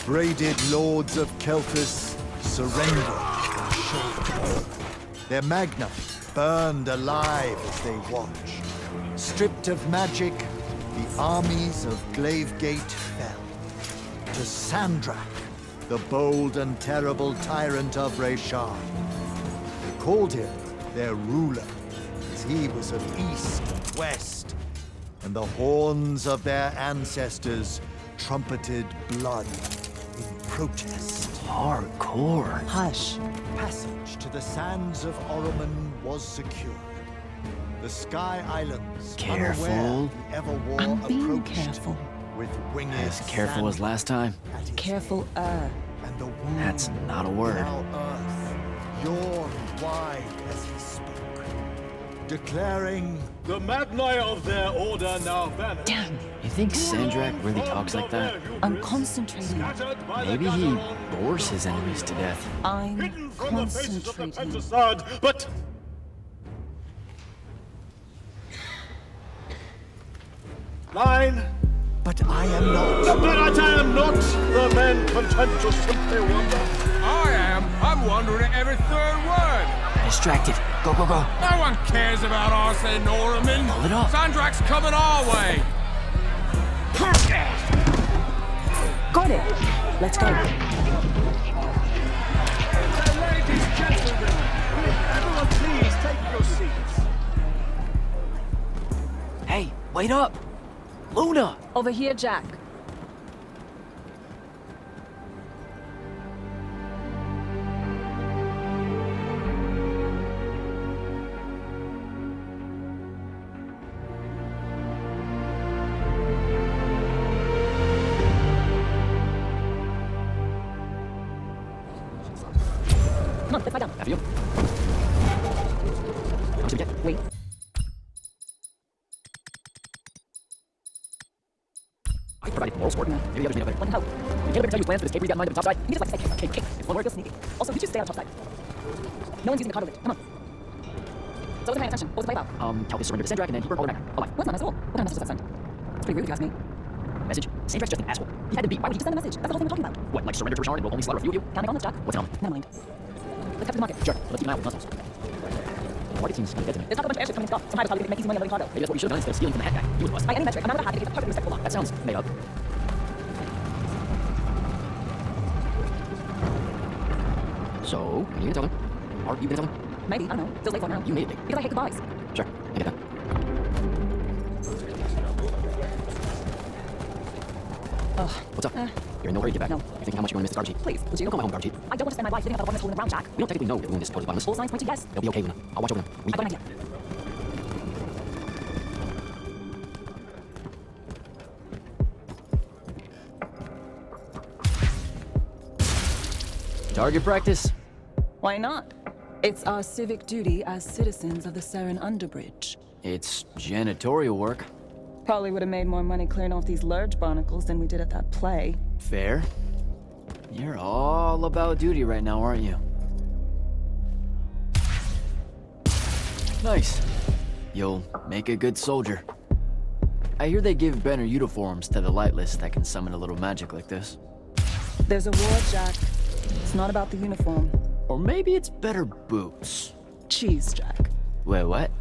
braided lords of Kelphus surrendered and showed. Their magna burned alive as they watched. Stripped of magic, the armies of Glavegate fell. To Sandrakk, the bold and terrible tyrant of Reshar. They called him their ruler, as he was of east and west, and the horns of their ancestors trumpeted blood in protest. Hardcore. Hush. Passage to the sands of Oromon was secured. The Sky Islands, Careful. unaware the Everwar I'm being approached careful. with winged As careful as last time. at his Careful, head. And the wound That's not a word. now earth yawned wide as he spoke, declaring, The Magni of their order now vanish. Damn. You think Sandrakk really talks like that? I'm concentrating. Maybe he bores his enemies to death. I'm Hidden from the faces of the concentrating. Pentasad, but... Line. but I am not. But I am not the men content to simply wonder. I am. I'm wondering every third word. Distracted. Go, go, go. No one cares about us in Oromon. Pull it up. Sandrakk's coming our way. Got it. Let's go. Ladies, gentlemen, everyone please take your seats. Hey, wait up. Luna. Over here, Jak. Come on, let's fight down. After you. Come to me. Wait. I provided moral support. Maybe the others made up better. One help. You can't ever tell you plans for this cave where you got mine on the top side. You just like to say, kick. If one word feels sneaky. Also, you should stay on top side. No one's using the cargo lift. Come on. So what's my attention? What's the play about? Calvus surrendered to Sandrakk and then he burned all the Magna. Alive. Well, that's not nice at all. What kind of message does that send? It's pretty rude, if you ask me. Message? Sandrakk's just an asshole. He had to be. Why would you just send a message? That's the whole thing we're talking about. What, like surrender to Reshar and we'll only slaughter a few of you? Can't make on this, Jak. What's on? Never mind. Let's cut to the market. Sure. Let's keep an eye out for consoles. The market seems dead to me. There's not a bunch of airships coming and stuff. Some hydro probably make easy money on loading cargo. Maybe that's what we should have done instead of stealing from the hat guy. He was a bust. By any metric, I'm not happy to give a perfectly respectful lot. That sounds made up. So, are you gonna tell them? Are you gonna tell them? Maybe, I don't know. Feels late for now. You made it big. Because I hate goodbyes. Sure, I get that. Ugh. What's up? You're in no hurry to get back. No. You're thinking how much you're gonna miss the garbage heap. Please, would you? Don't call my home garbage heap. I don't want to spend my life living up a bonus hole in the ground, Jak. We don't technically know that Loon is totally bottomless. All signs point to yes. They'll be okay, Luna. I'll watch over them. I've got an idea. Target practice. Why not? It's our civic duty as citizens of the Seren Underbridge. It's janitorial work. Probably would have made more money clearing off these large barnacles than we did at that play. Fair. You're all about duty right now, aren't you? Nice. You'll make a good soldier. I hear they give better uniforms to the lightless that can summon a little magic like this. There's a war, Jak. It's not about the uniform. Or maybe it's better boots. Cheese, Jak. Wait, what?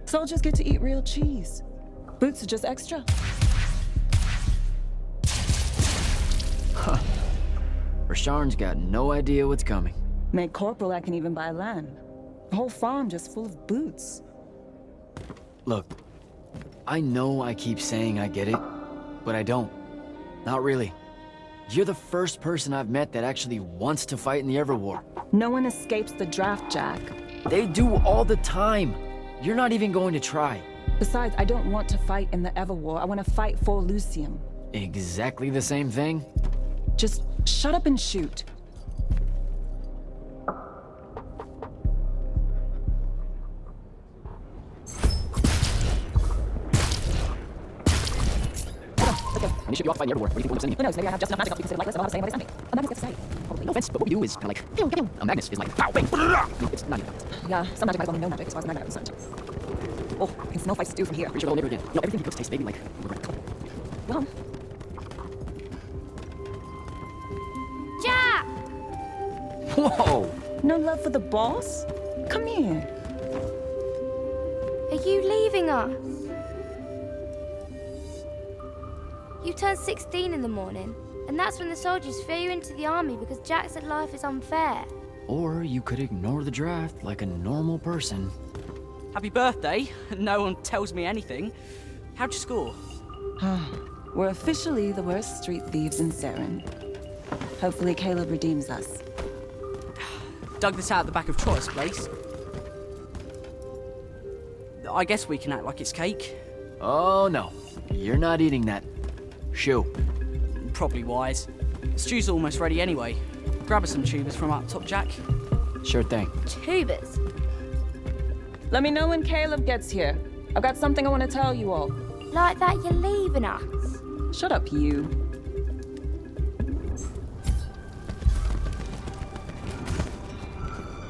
Soldiers get to eat real cheese. Boots are just extra. Huh. Rasharn's got no idea what's coming. Made corporal, I can even buy land. The whole farm just full of boots. Look, I know I keep saying I get it, but I don't. Not really. You're the first person I've met that actually wants to fight in the Everwar. No one escapes the draft, Jak. They do all the time. You're not even going to try. Besides, I don't want to fight in the Everwar. I want to fight for Yltheum. Exactly the same thing? Just shut up and shoot. When you should be off by the Everwar, what do you think we're sending? Who knows? Maybe I have just enough magic to be considered lightless and I'll have to say what they send me. A Magnus gets to say. Probably. No offense, but what we do is kind of like... Pew, pew. A Magnus is like... Pow, bang, it's not even Magnus. Yeah, some magic might as well be no magic as far as the Magna are concerned. Oh, I can smell fight stew from here. Pretty sure they'll never again. You know, everything he cooks tastes vaguely like regret. Well, Whoa! No love for the boss? Come here. Are you leaving us? You turned 16 in the morning, and that's when the soldiers threw you into the army because Jak said life is unfair. Or you could ignore the draft like a normal person. Happy birthday. No one tells me anything. How'd you score? We're officially the worst street thieves in Saren. Hopefully Caleb redeems us. Dug this out the back of Trotter's place. I guess we can act like it's cake. Oh no, you're not eating that. Shoo. Probably wise. Stew's almost ready anyway. Grab us some tubers from up top, Jak. Sure thing. Tubers. Let me know when Caleb gets here. I've got something I want to tell you all. Like that you're leaving us. Shut up, you.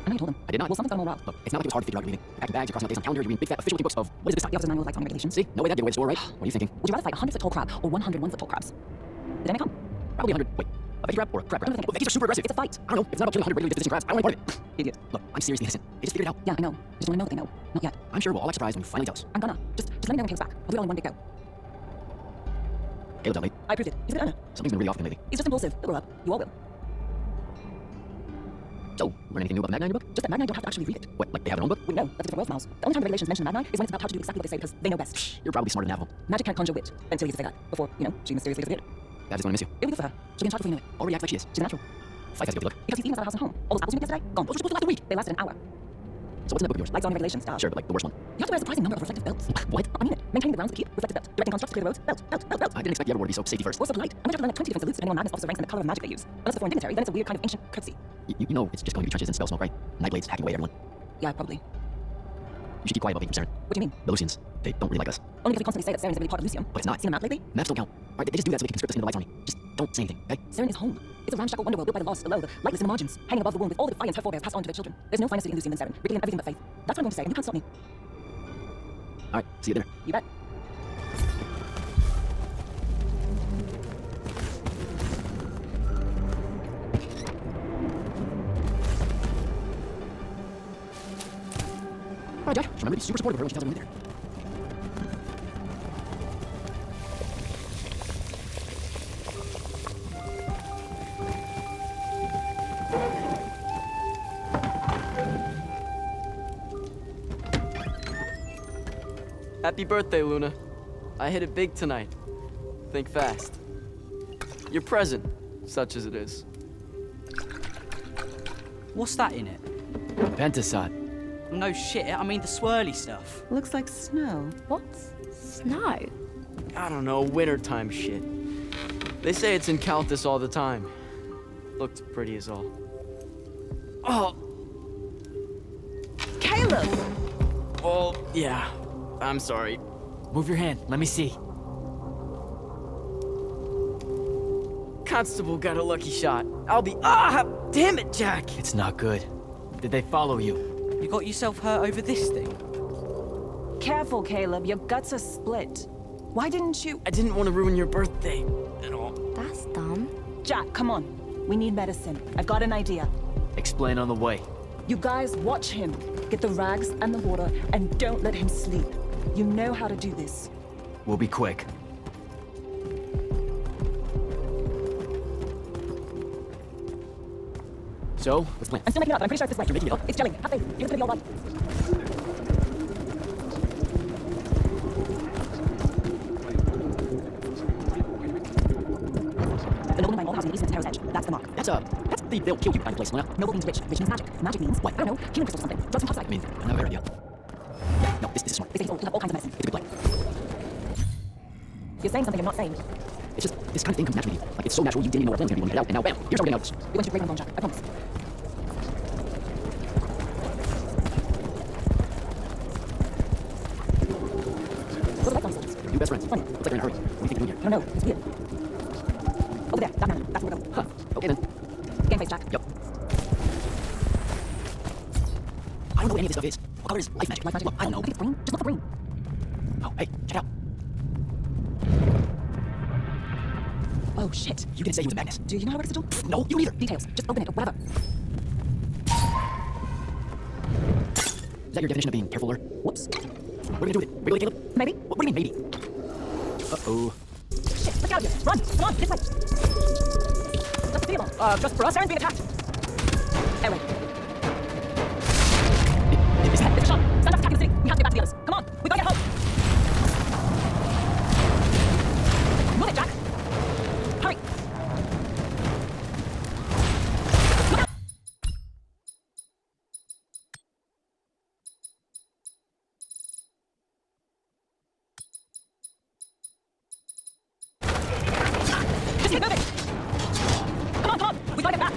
I know you told him. I did not. Well, something's gone all wrong. Look, it's not like it was hard to figure out your reading. Packing bags, you're crossing out days on calendar, you're reading big fat official books of what is this stuff? The officer's manual of lifetime regulations. See? No way that'd get away the score, right? What are you thinking? Would you rather fight 100 foot tall crab or 100 1 foot tall crabs? Did any come? Probably 100. Wait, a veggie crab or a crab crab? Don't think Well, veggies are super aggressive. It's a fight. I don't know. It's not about killing 100 regularly position crabs. I don't want to be part of it. Idiot. Look, I'm seriously innocent. They just figured it out. Yeah, I know. Just want to know that they know. Not yet. I'm sure we'll all act surprised when he finally tells. I'm gonna. Just let me know when Caleb's back. We'll do it all in one big go. Caleb's out late. I approved it. He's a good earner. Something's been really off with him lately. He's just impulsive. He'll grow up. You all will. So, learn anything new about the Magnus in your book? Just that Magni don't have to actually read it. What, like they have their own book? We know. That's a different world mouse. The only time the regulations mention the Magni is when it's about how to do exactly what they say because they know best. You're probably smarter than half of them. Magic can't conjure wit until you say that. Before, she mysteriously disappeared. That is going to miss you. It'll be good for her. She'll be in charge before you know it. Already acts like she is. She's a natural. Fight has a good look. Because he's eating us out of house and home. All those apples you made yesterday, gone. Those were supposed to last a week. They lasted an hour. So what's in that book of yours? Like zoning regulations, style. Sure, but like the worst one. You have to wear a surprising number of reflective belts. What? I mean it. Maintaining the grounds of the keep, reflective belt. Directing constructs to clear the roads, belt. I didn't expect the other war to be so safety first. Or so polite. I'm going to have to learn like 20 different salutes depending on Magnus officer ranks and the color of magic they use. Unless it's a foreign dignitary, then it's a weird kind of ancient courtesy. You know it's just going to be trenches and spell smoke, right? Nightblades hacking away everyone. Yeah, probably. You should keep quiet about being from Saren. What do you mean? The Lucians, they don't really like us. Only because we constantly say that Saren isn't really part of Yltheum. But it's not. Seen a map lately? Maps don't count. Right, they just do that so they can conscript us into the lights army. Just don't say anything, okay? Saren is home. It's a ramshackle wonderworld built by the lost below, the lightless in the margins, hanging above the wound with all the defiance her forebears passed on to their children. There's no finer city in Yltheum than Saren, ripping in everything but faith. That's what I'm going to say, and you can't stop me. Alright, see you at dinner. You bet. Alright, Jack, just remember to be super supportive of her when she tells everyone there. Happy birthday, Luna. I hit it big tonight. Think fast. Your present, such as it is. What's that in it? Pentasod. No shit, I mean the swirly stuff. Looks like snow. What's snow? I don't know, wintertime shit. They say it's in Calthus all the time. Looked pretty as all. Oh! Caleb! Oh, yeah. I'm sorry. Move your hand, let me see. Constable got a lucky shot. I'll be— Ah! Damn it, Jak! It's not good. Did they follow you? You got yourself hurt over this thing? Careful, Caleb. Your guts are split. Why didn't you— I didn't want to ruin your birthday at all. That's dumb. Jak, come on. We need medicine. I've got an idea. Explain on the way. You guys watch him. Get the rags and the water, and don't let him sleep. You know how to do this. We'll be quick. So, what's the plan? I'm still making it up, but I'm pretty sure it's this way. You're making it up? It's gelling. Have faith. You're gonna be all right. The nobleman buying all the housing in Eastman's Terrace Edge. That's the mark. That's the they'll kill you kind of place, Luna. Noble means rich. Rich means magic. Magic means what? I don't know. Human crystals or something. Drugs from topside. I mean, I have a better idea. Yeah, no, this is smart. They say he's old. He'll have all kinds of medicine. It's a good plan. You're saying something you're not saying. It's just, this kind of thing comes naturally to you. Like, it's so natural you didn't even know what plan was going to be when you get out, and now bam, here's how we're getting out. We went to break one bone, Jak. I promise. What are the light constables? New best friends. Funny. Looks like they're in a hurry. What do you think they're doing I don't know. It's weird. Over there. That man. That's where we're going. here? Huh. Okay then. Game face, Jak. Yep. I don't know what any of this stuff is. What color is life magic? Life magic. Look, I don't know. I think it's green. Just look for green. Oh, hey, check it out. Oh, shit. You didn't say he was a Magnus. Do you know how to work a sigil? No, you neither. Details. Just open it or whatever. that your definition of being careful, or? Whoops. What are we gonna do with it? Wiggle it, Caleb? Maybe. What do you mean, maybe? Uh-oh. Shit, let's get out of here. Run! Come on, this way! Let's see them. Just for us, Aaron's being attacked. Anyway. Is that... It's a shot. Stand up, attacking the city. We have to get back to the others. Come on, we gotta get home. Move it, Jak. Hurry. Look out. Just keep moving. Come on. We gotta get back.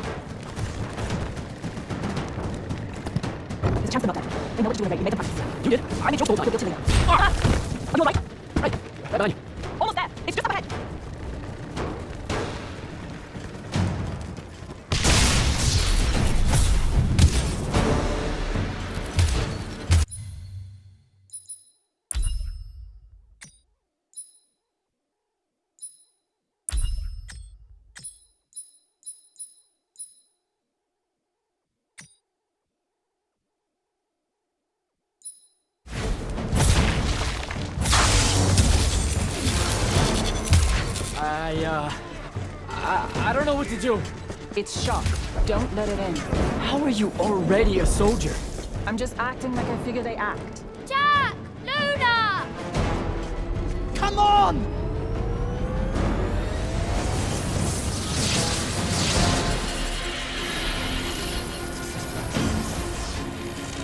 There's a chance they're not there. They know what to do when they made them practice. You did? I made your whole time. Are you alright? Right behind you. Almost there. It's just up ahead. I don't know what to do. It's shock. Don't let it in. How are you already a soldier? I'm just acting like I figure they act. Jak! Luna! Come on!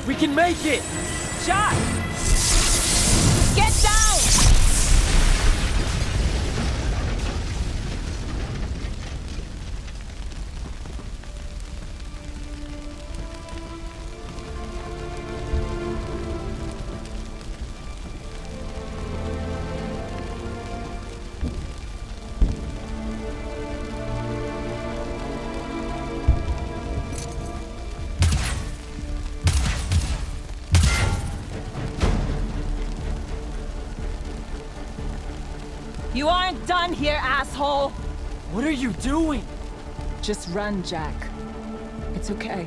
We can make it! Jak! Get down! You aren't done here, asshole! What are you doing? Just run, Jak. It's okay.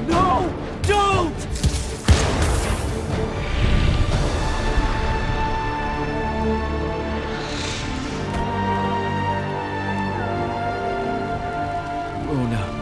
No! Don't! Luna.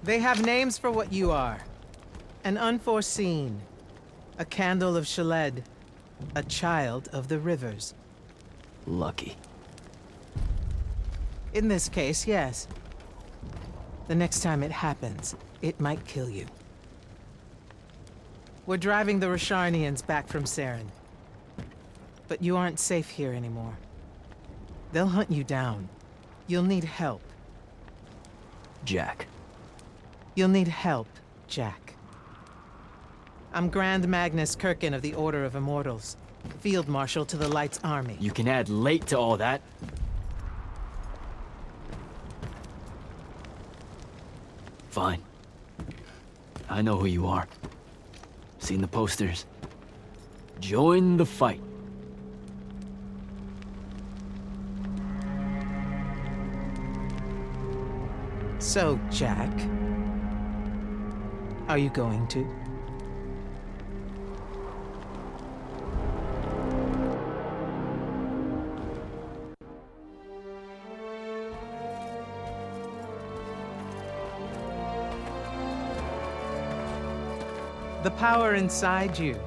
They have names for what you are. An unforeseen, a candle of Shaled, a child of the rivers. Lucky. In this case, yes. The next time it happens, it might kill you. We're driving the Rasharnians back from Saren. But you aren't safe here anymore. They'll hunt you down. You'll need help. Jak. You'll need help, Jak. I'm Grand Magnus Kirkan of the Order of Immortals, Field Marshal to the Light's Army. You can add late to all that. Fine. I know who you are. Seen the posters. Join the fight. So, Jak, are you going to? The power inside you,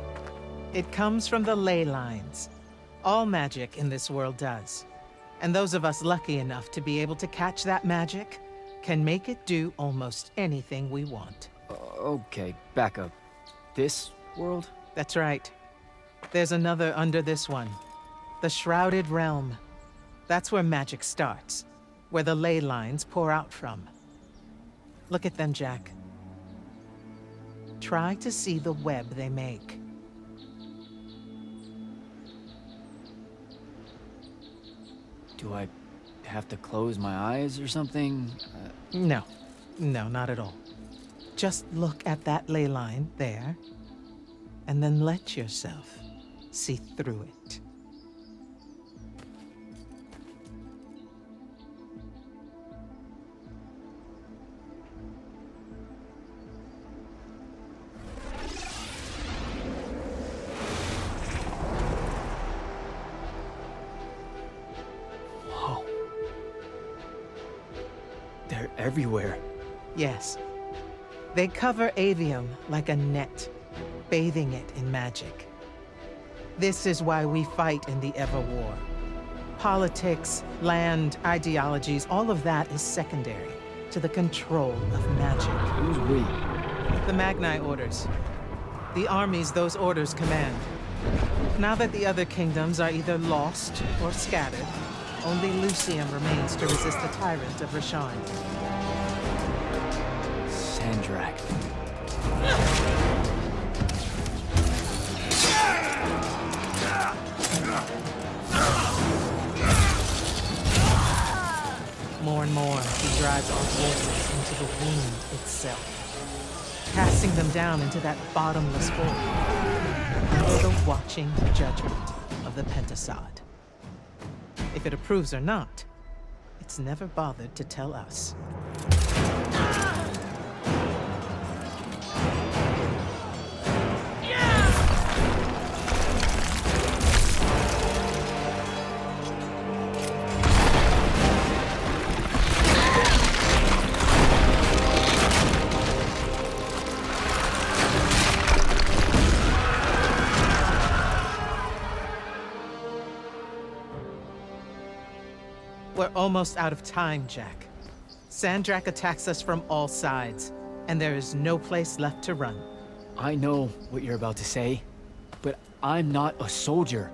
it comes from the ley lines. All magic in this world does. And those of us lucky enough to be able to catch that magic can make it do almost anything we want. Okay, back up. This world? That's right. There's another under this one. The Shrouded Realm. That's where magic starts, where the ley lines pour out from. Look at them, Jak. Try to see the web they make. Do I have to close my eyes or something? No, not at all. Just look at that ley line there, and then let yourself see through it. They're everywhere. Yes. They cover Yltheum like a net, bathing it in magic. This is why we fight in the Everwar. Politics, land, ideologies, all of that is secondary to the control of magic. Who's we? The Magni orders. The armies those orders command. Now that the other kingdoms are either lost or scattered, only Yltheum remains to resist the tyrant of Rasharn. Sandrakk. More and more, he drives our warriors into the wound itself, casting them down into that bottomless void, under the watching judgment of the Pentasod. If it approves or not, it's never bothered to tell us. We're almost out of time, Jak. Sandrakk attacks us from all sides, and there is no place left to run. I know what you're about to say, but I'm not a soldier.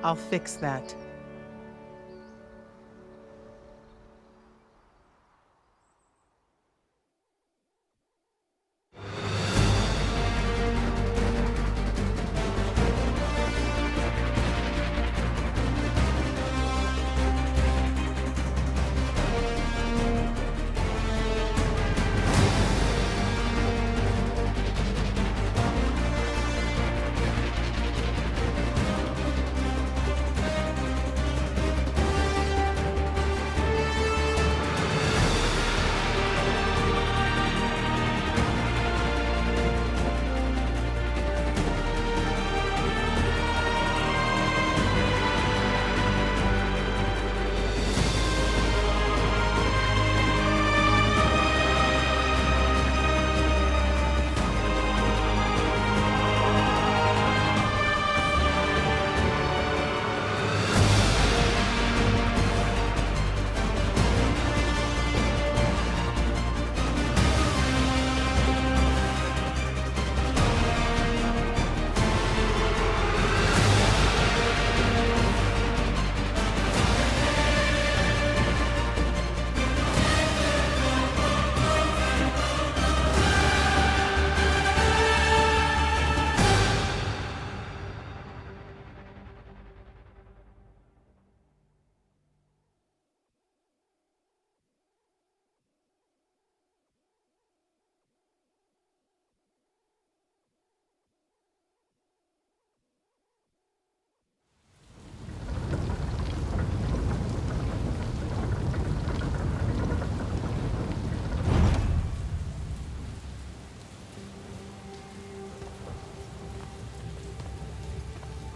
I'll fix that.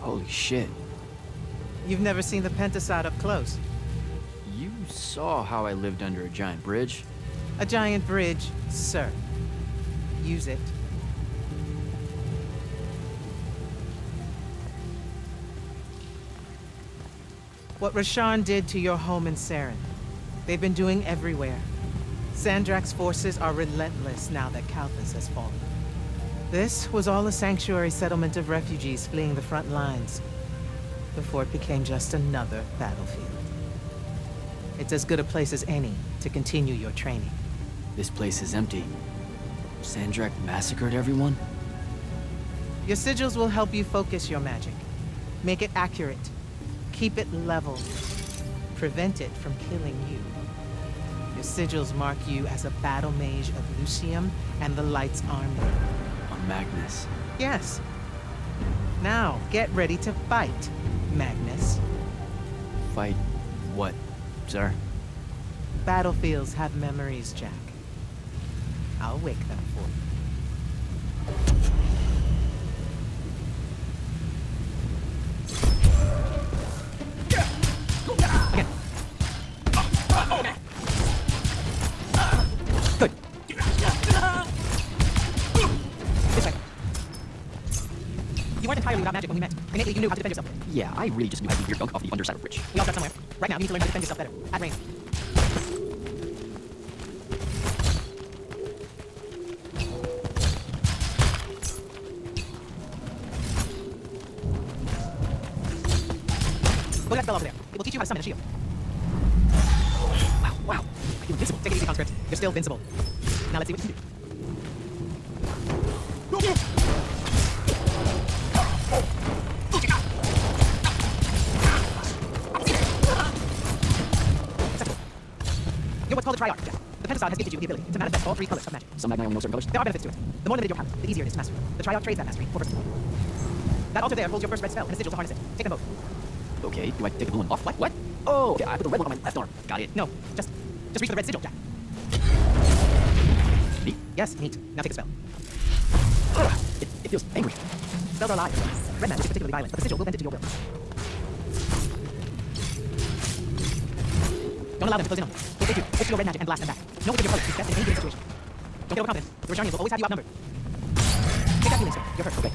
Holy shit. You've never seen the Pentasod up close. You saw how I lived under a giant bridge. A giant bridge, sir. Use it. What Rasharn did to your home in Saren, they've been doing everywhere. Sandrakk's forces are relentless now that Kalthus has fallen. This was all a sanctuary settlement of refugees fleeing the front lines, before it became just another battlefield. It's as good a place as any to continue your training. This place is empty. Sandrakk massacred everyone? Your sigils will help you focus your magic. Make it accurate. Keep it level. Prevent it from killing you. Your sigils mark you as a battle mage of Yltheum and the Light's army. On Magnus. Yes. Now, get ready to fight, Magnus. Fight what, sir? Battlefields have memories, Jak. I'll wake them for you. Again. Good. This way. You weren't entirely without magic when we met. Innately, you knew how to defend yourself. Yeah, I really just knew how to weird gunk off the underside of a bridge. We all start somewhere. Right now, you need to learn how to defend yourself better. At range. Go to that spell over there. It will teach you how to summon a shield. Wow. You're invincible. Take it easy, conscript. You're still invincible. Now let's see what you can do. Acceptable. You're what's called a triarch, Jak. The Pentasod has gifted you the ability to manifest all three colors of magic. Some Magni only know certain colors? There are benefits to it. The more limited your palette, the easier it is to master. The triarch trades that mastery for first. That altar there holds your first red spell and a sigil to harness it. Take them both. Okay, do I take the blue one off? What? Oh, okay, I put the red one on my left arm. Got it. No, just reach for the red sigil, Jak. Neat. Yes, neat. Now take a spell. It feels angry. Spells are live. Red magic is particularly violent, but the sigil will bend it to your will. Don't allow them to close in on you. If they do, push your red magic and blast them back. Know which of your colors is best in any given situation. Don't get overconfident. The Rasharnians will always have you outnumbered. Take that healing spell. You're hurt. Okay.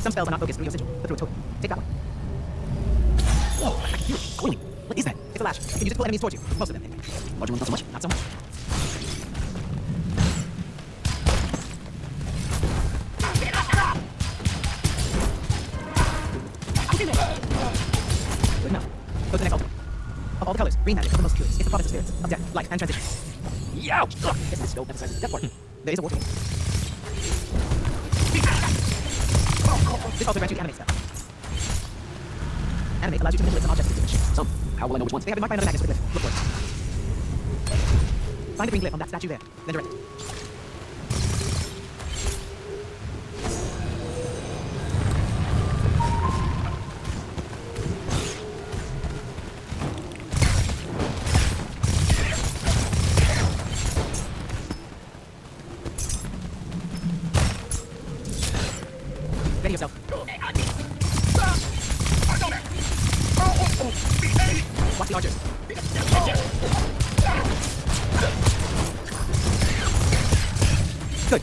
Some spells are not focused through your sigil, but through a token. Take that one. Whoa, I can feel it coiling. What is that? It's a lash. You can use it to pull enemies towards you. Most of them, anyway. Larger ones, not so much? Not so much. Good enough. Go to the next altar. Of all the colors, green magic is the most curious. It's the province of spirits, of death, life, and transition. Ouch! This is still emphasizes the death part. There is a war token. This also grants you the animate spell. Animate allows you to manipulate some objects to finish. Some. How will I know which ones? They have been marked by another Magnus with a glyph. Look for it. Find the green glyph on that statue there, then direct it. Ready yourself. Watch the archers. Good.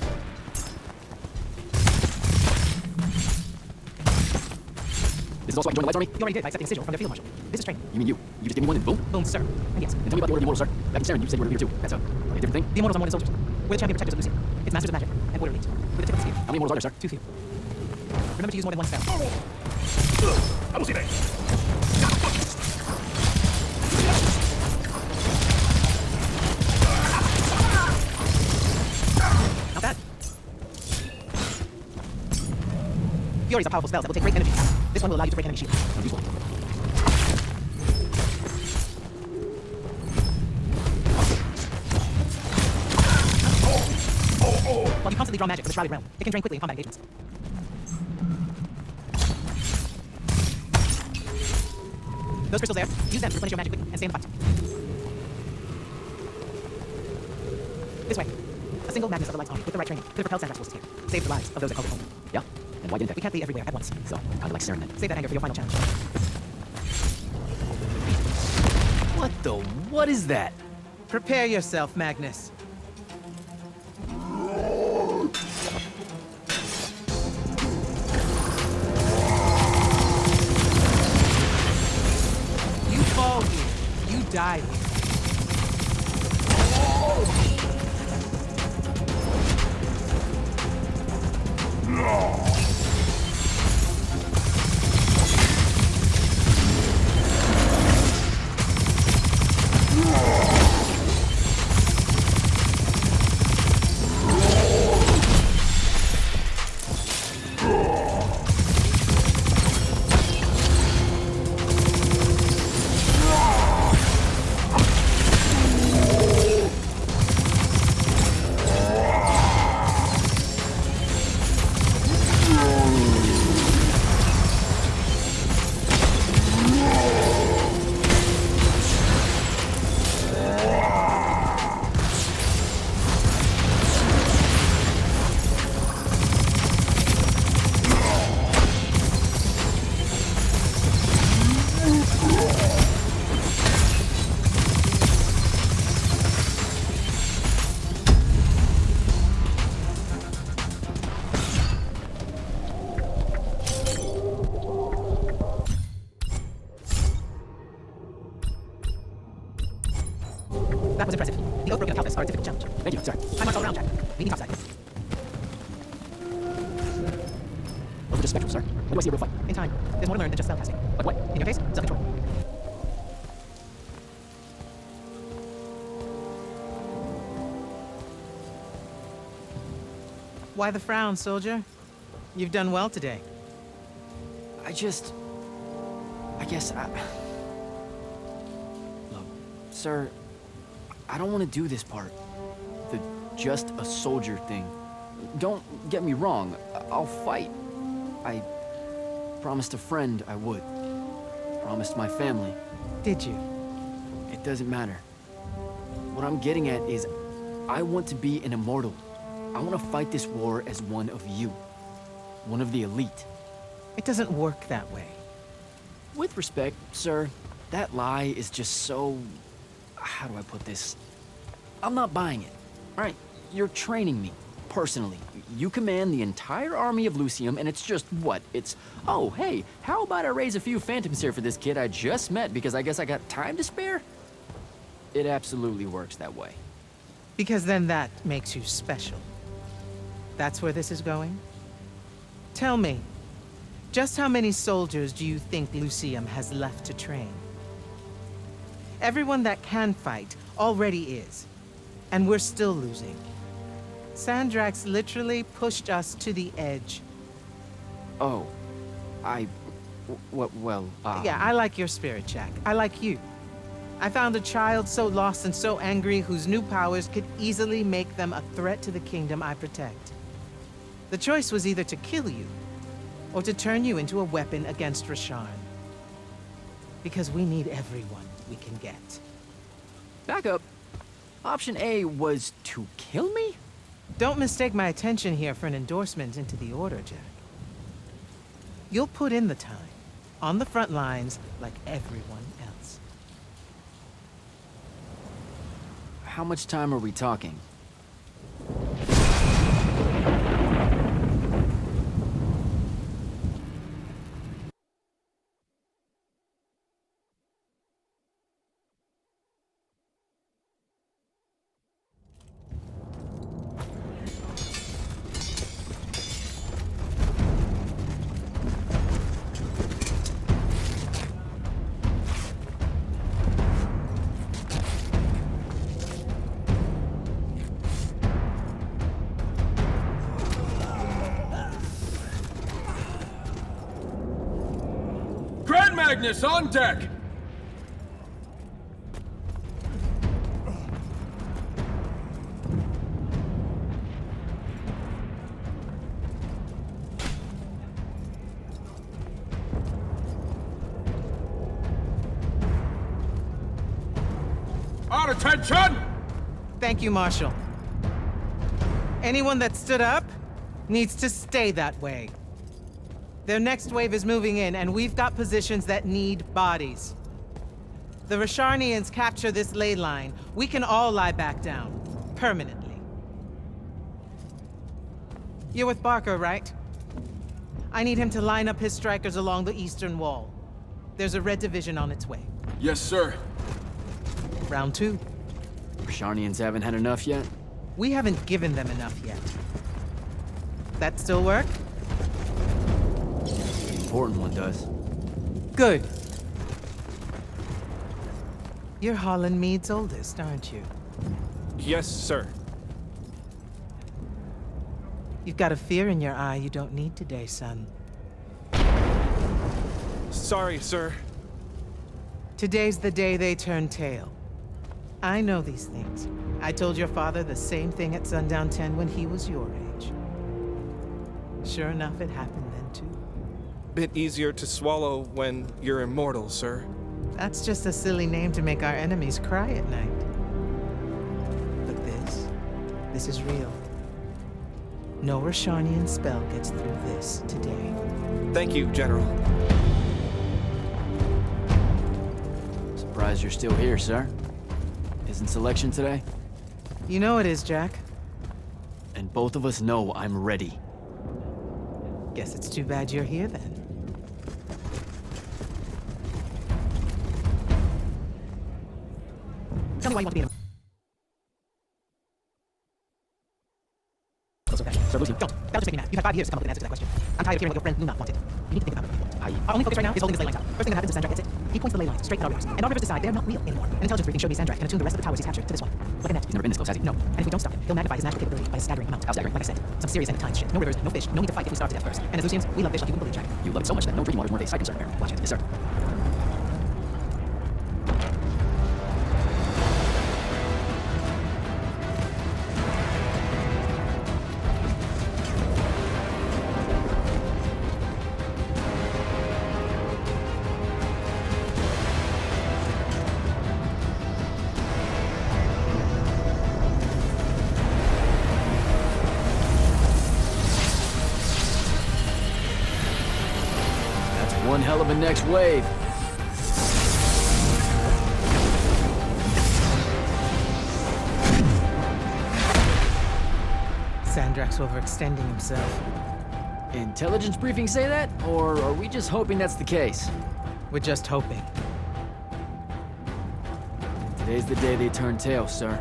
This is also why I joined the Light's Army? You already did by accepting a sigil from their field marshal. This is training. You mean you? You just gave me one and boom? Boom, sir. And yes. And tell me about the Order of the Immortals, sir. Back in Saren, you said you were a leader too. That's a different thing? The Immortals are more than soldiers. We're the champion protectors of Yltheum. It's masters of magic and order elite. With the tip of the spear. How many Immortals are there, sir? Too few. Remember to use more than one spell. Not bad. Furies are powerful spells that will take great energy. This one will allow you to break enemy shields. Sounds useful. While you constantly draw magic from the Shrouded Realm, it can drain quickly in combat engagements. Those crystals there, use them to replenish your magic quickly and stay in the fight. This way. A single Magnus of the Light's army with the right training could have propelled Sandrakk's forces here. Saved the lives of those that called it home. Yeah? And why didn't We they? can't be everywhere at once. So, kinda like CERN then. Save that anger for your final challenge. What is that? Prepare yourself, Magnus. You fall here. You die here. That was impressive. The oath-broken Calphas are a difficult challenge. Thank you, sorry. I march all around, Jak. Meeting topside. Those are just spectral, sir. When do I see a real fight? In time. There's more to learn than just spellcasting. Like what? In your case, self-control. Why the frown, soldier? You've done well today. I guess Look, sir, I don't want to do this part. The just a soldier thing. Don't get me wrong, I'll fight. I promised a friend I would. Promised my family. Did you? It doesn't matter. What I'm getting at is, I want to be an immortal. I want to fight this war as one of you. One of the elite. It doesn't work that way. With respect, sir, that lie is just so... How do I put this? I'm not buying it. All right, you're training me, personally. You command the entire army of Yltheum, and it's just what? It's, oh, hey, how about I raise a few phantoms here for this kid I just met because I guess I got time to spare? It absolutely works that way. Because then that makes you special. That's where this is going? Tell me, just how many soldiers do you think Yltheum has left to train? Everyone that can fight already is, and we're still losing. Sandrakk's literally pushed us to the edge. Oh, Yeah, I like your spirit, Jak. I like you. I found a child so lost and so angry whose new powers could easily make them a threat to the kingdom I protect. The choice was either to kill you, or to turn you into a weapon against Rasharn. Because we need everyone we can get. Back up. Option A was to kill me? Don't mistake my attention here for an endorsement into the Order, Jak. You'll put in the time, on the front lines, like everyone else. How much time are we talking? Magnus on deck! Our attention! Thank you, Marshal. Anyone that stood up needs to stay that way. Their next wave is moving in, and we've got positions that need bodies. The Rasharnians capture this ley line, we can all lie back down. Permanently. You're with Barker, right? I need him to line up his strikers along the eastern wall. There's a red division on its way. Yes, sir. Round 2. Rasharnians haven't had enough yet? We haven't given them enough yet. That still work? The important one does. Good. You're Holland Mead's oldest, aren't you? Yes, sir. You've got a fear in your eye you don't need today, son. Sorry, sir. Today's the day they turn tail. I know these things. I told your father the same thing at Sundown 10 when he was your age. Sure enough, it happened then too. Bit easier to swallow when you're immortal, sir. That's just a silly name to make our enemies cry at night. But this is real. No Rasharnian spell gets through this today. Thank you, General. Surprised you're still here, sir. Isn't selection today? You know it is, Jak. And both of us know I'm ready. Guess it's too bad you're here then. Tell me why you want to be in a... Sir, Lucy, don't. That'll just make me mad. You've had 5 years to come up with an answer to that question. I'm tired of hearing what your friend Luna wanted. You need to think about what you want. Our only focus right now is holding this ley lines out. First thing that happens is Sandrakk gets it. He points the ley lines straight at our rivers. And our rivers decide they're not real anymore. An intelligence briefing showed me Sandrakk can attune the rest of the towers he's captured to this one. Like a net. He's never been this close, has he? No. And if we don't stop him, he'll magnify his natural capability by a staggering amount. How staggering? Like I said, some serious end of times shit. No rivers, no fish, no need to fight if we starve to death first. And as Yltheums, we love fish like you wouldn't believe, Jak. You love it so much that no drinking water is more of a side concern, apparently. Watch it. Yes, sir. One hell of a next wave. Sandrakk's overextending himself. Intelligence briefings say that? Or are we just hoping that's the case? We're just hoping. Today's the day they turn tail, sir.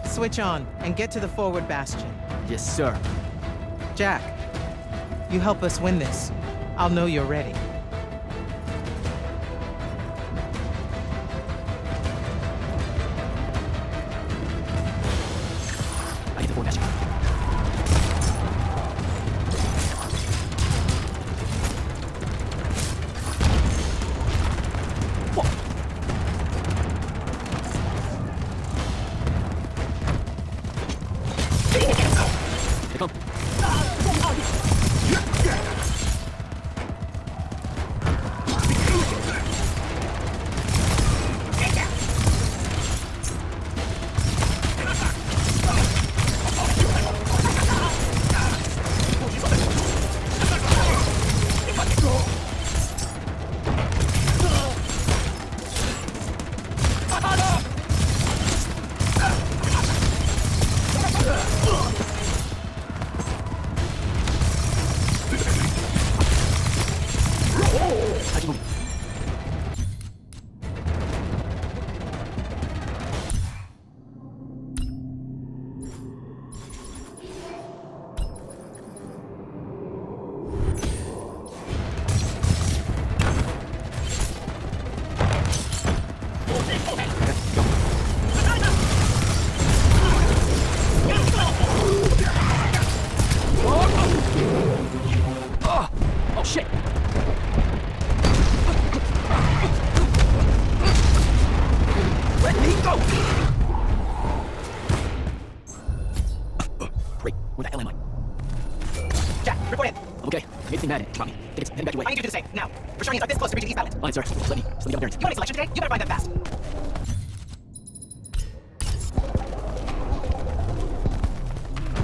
Switch on and get to the forward bastion. Yes, sir. Jak, you help us win this. I'll know you're ready. I need the forward bastion. Here come. Drop me. Tickets, heading back your way. I need you to do the same, now. Rasharnians are this close to reaching East Battlement. Fine, sir. Let me get my bearings. You want a selection today? You better find them fast.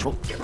control.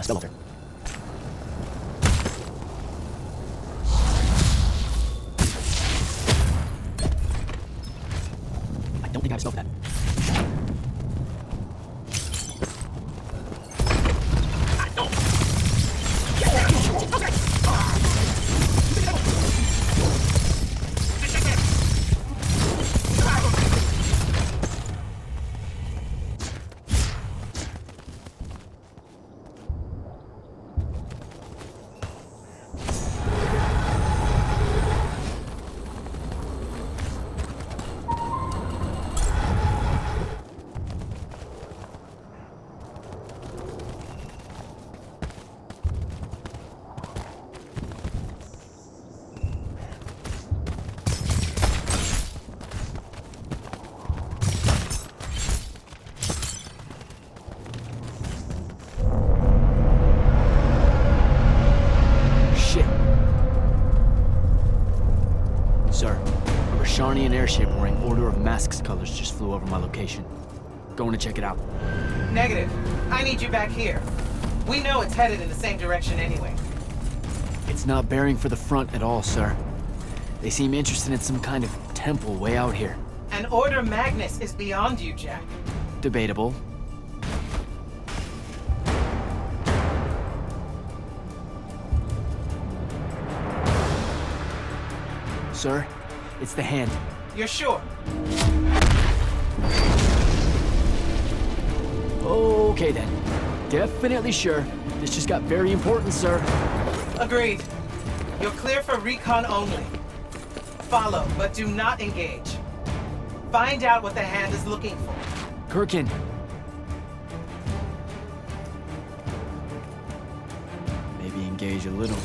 Still over. I don't think I've smoked that. An airship wearing Order of Masks colors just flew over my location. Going to check it out. Negative. I need you back here. We know it's headed in the same direction anyway. It's not bearing for the front at all, sir. They seem interested in some kind of temple way out here. An Order Magnus is beyond you, Jak. Debatable. Sir, it's the hand. You're sure? Okay then. Definitely sure. This just got very important, sir. Agreed. You're clear for recon only. Follow, but do not engage. Find out what the hand is looking for. Kirkan. Maybe engage a little.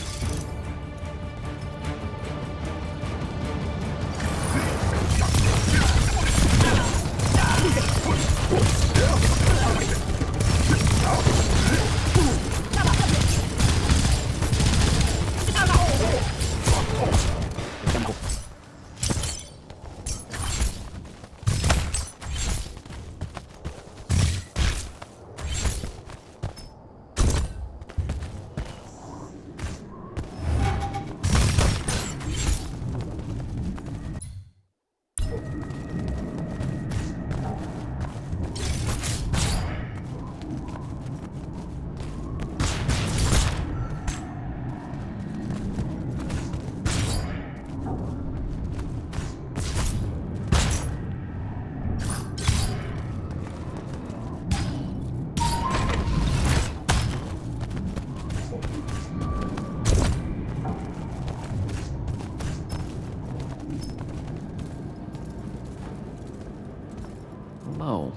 Hello.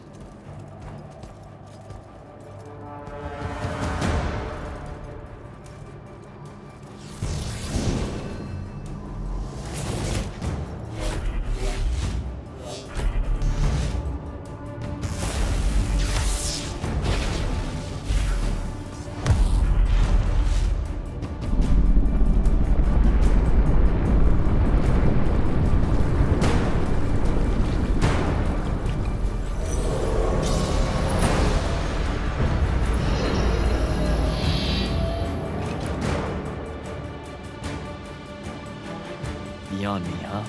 money on me, huh?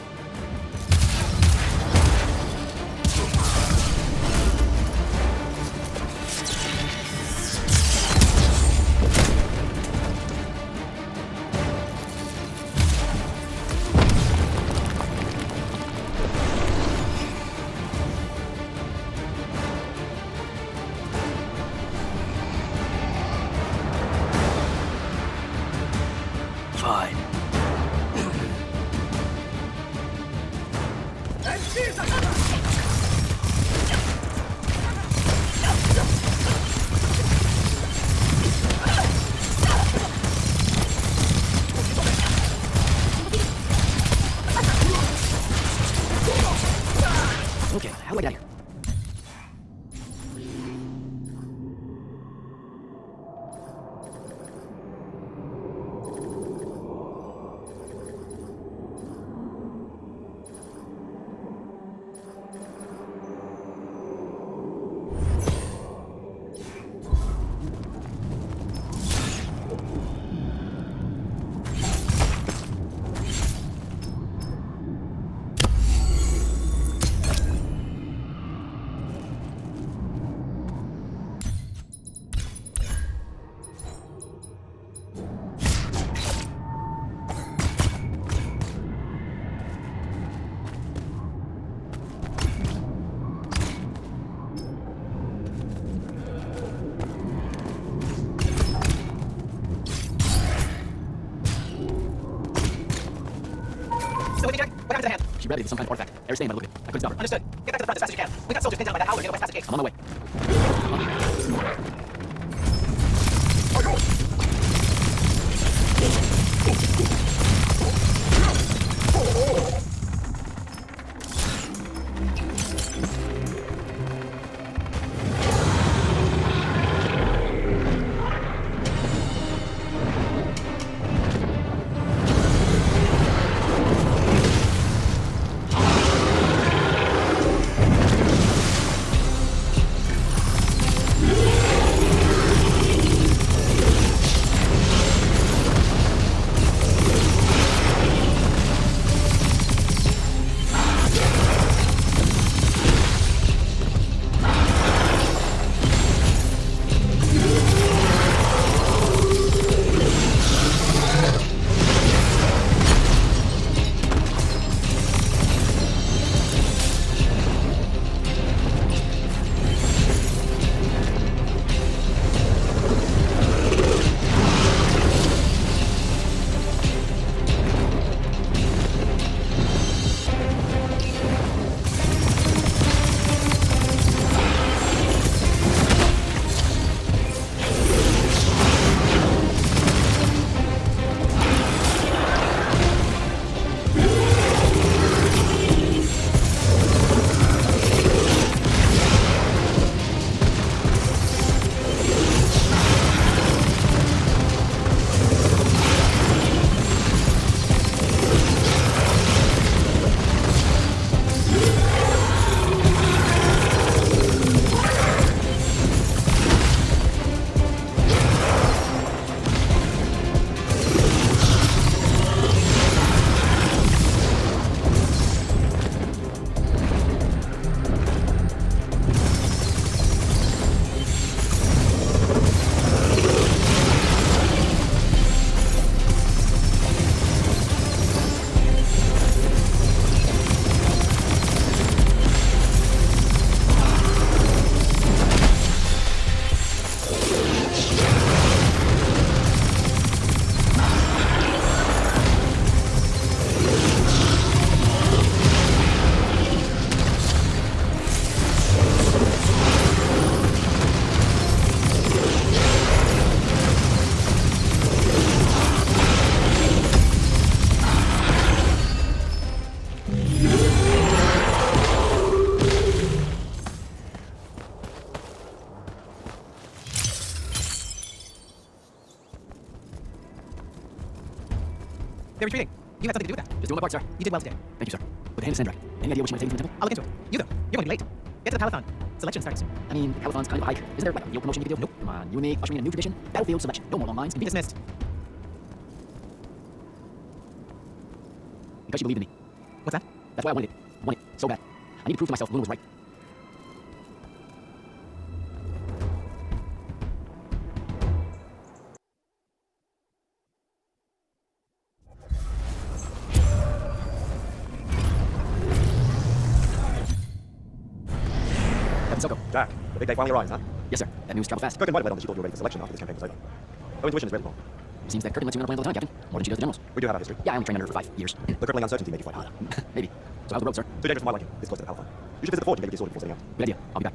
Fine. Okay, how do I get out of here? She read it with some kind of artifact. Every stain by the look of it. I couldn't stop her. Understood. Get back to the front as fast as you can. We got soldiers pinned down by that howler near the west passage gate. I'm on my way. They're retreating. You had something to do with that. Just doing my part, sir. You did well today. Thank you, sir. With the hand of Sandrakk, any idea what she might take from the temple? I'll look into it. You though, you're going to be late. Get to the Palathon. Selection starts. I mean, Palathon's kind of a hike. Isn't there like a meal promotion you can do? Nope. Come on, you and me ushering in a new tradition. Battlefield selection. No more long lines. Be dismissed. Because she believed in me. What's that? That's why I wanted it. I wanted it so bad. I need to prove to myself Luna was right. Captain Selko. Jak, the big day finally arrives, huh? Yes, sir. That news travels fast. Kirkan might have let on that she thought you were ready for selection after this campaign was over. Her intuition is really wrong. It seems that Kirkan lets you know plan all the time, Captain. More than she does the generals. We do have our history. Yeah, I only trained under her for 5 years. The crippling uncertainty made you quite hard. Maybe. So how's the road, sir? Too dangerous for my liking. This close to the Palathon. You should visit the forge and get your sword before setting out. Good idea. I'll be back.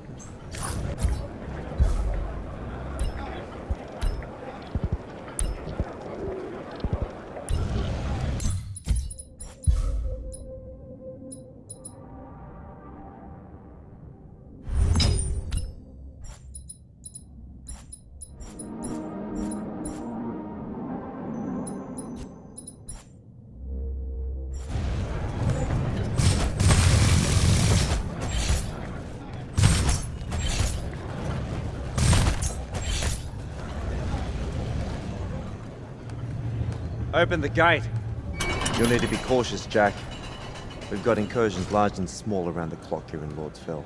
Open the gate. You'll need to be cautious, Jak. We've got incursions large and small around the clock here in Lord's Fell.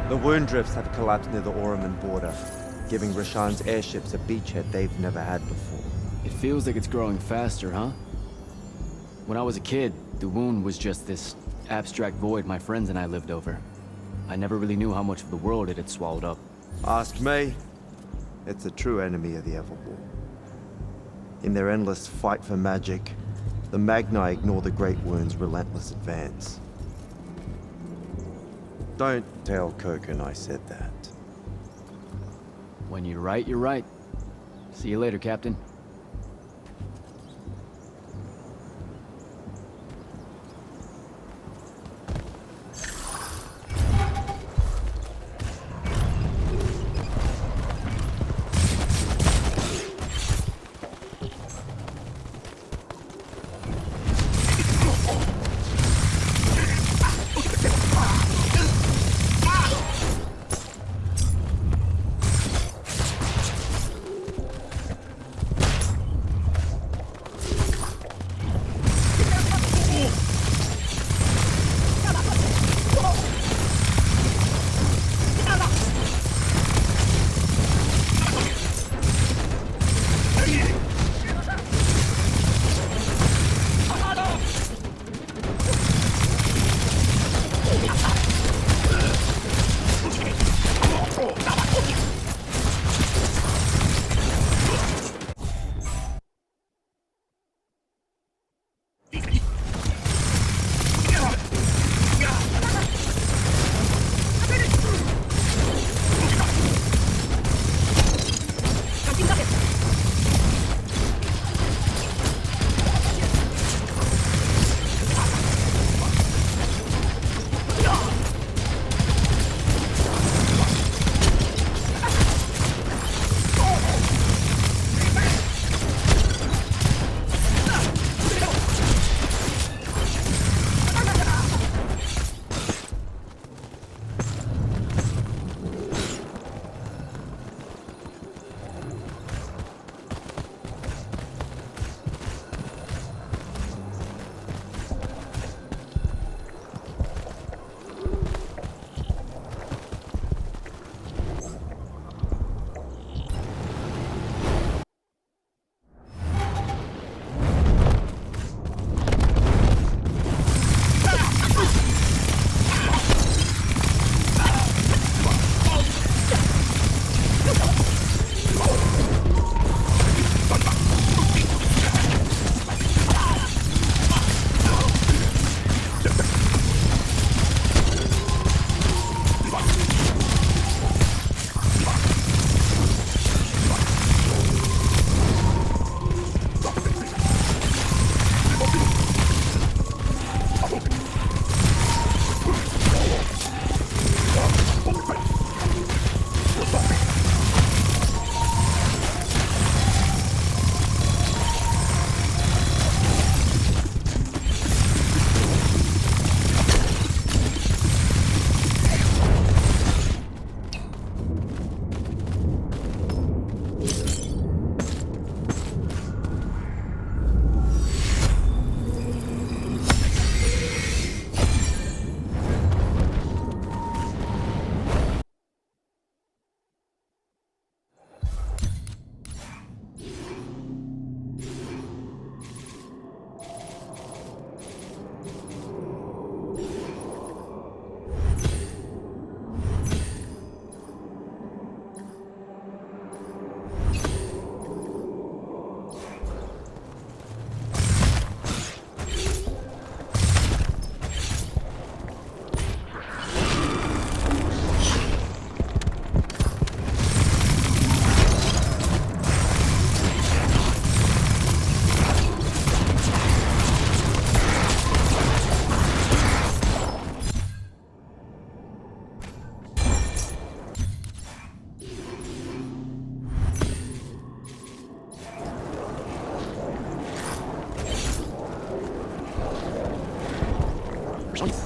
The wound drifts have collapsed near the Oraman border, giving Rashan's airships a beachhead they've never had before. It feels like it's growing faster, huh? When I was a kid, the wound was just this abstract void my friends and I lived over. I never really knew how much of the world it had swallowed up. Ask me. It's a true enemy of the Everwar. In their endless fight for magic, the Magni ignore the Great Wound's relentless advance. Don't tell Kirkan I said that. When you're right, you're right. See you later, Captain.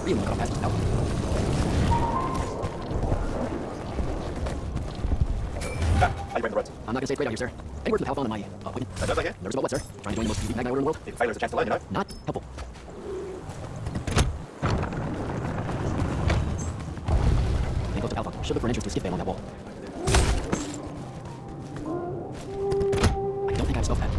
Real cut past. Out. How you breaking the roads? I'm not gonna say it great out here, sir. Any word from the Palathon on my equipment? That does, I hear. Nervous about what, sir? Trying to join the most elite Magni order in the world? If failure is a chance to learn, you know? Not helpful. Getting close to Palathon. Should look for an entrance to a skip veil on that wall. I don't think I have spelled that.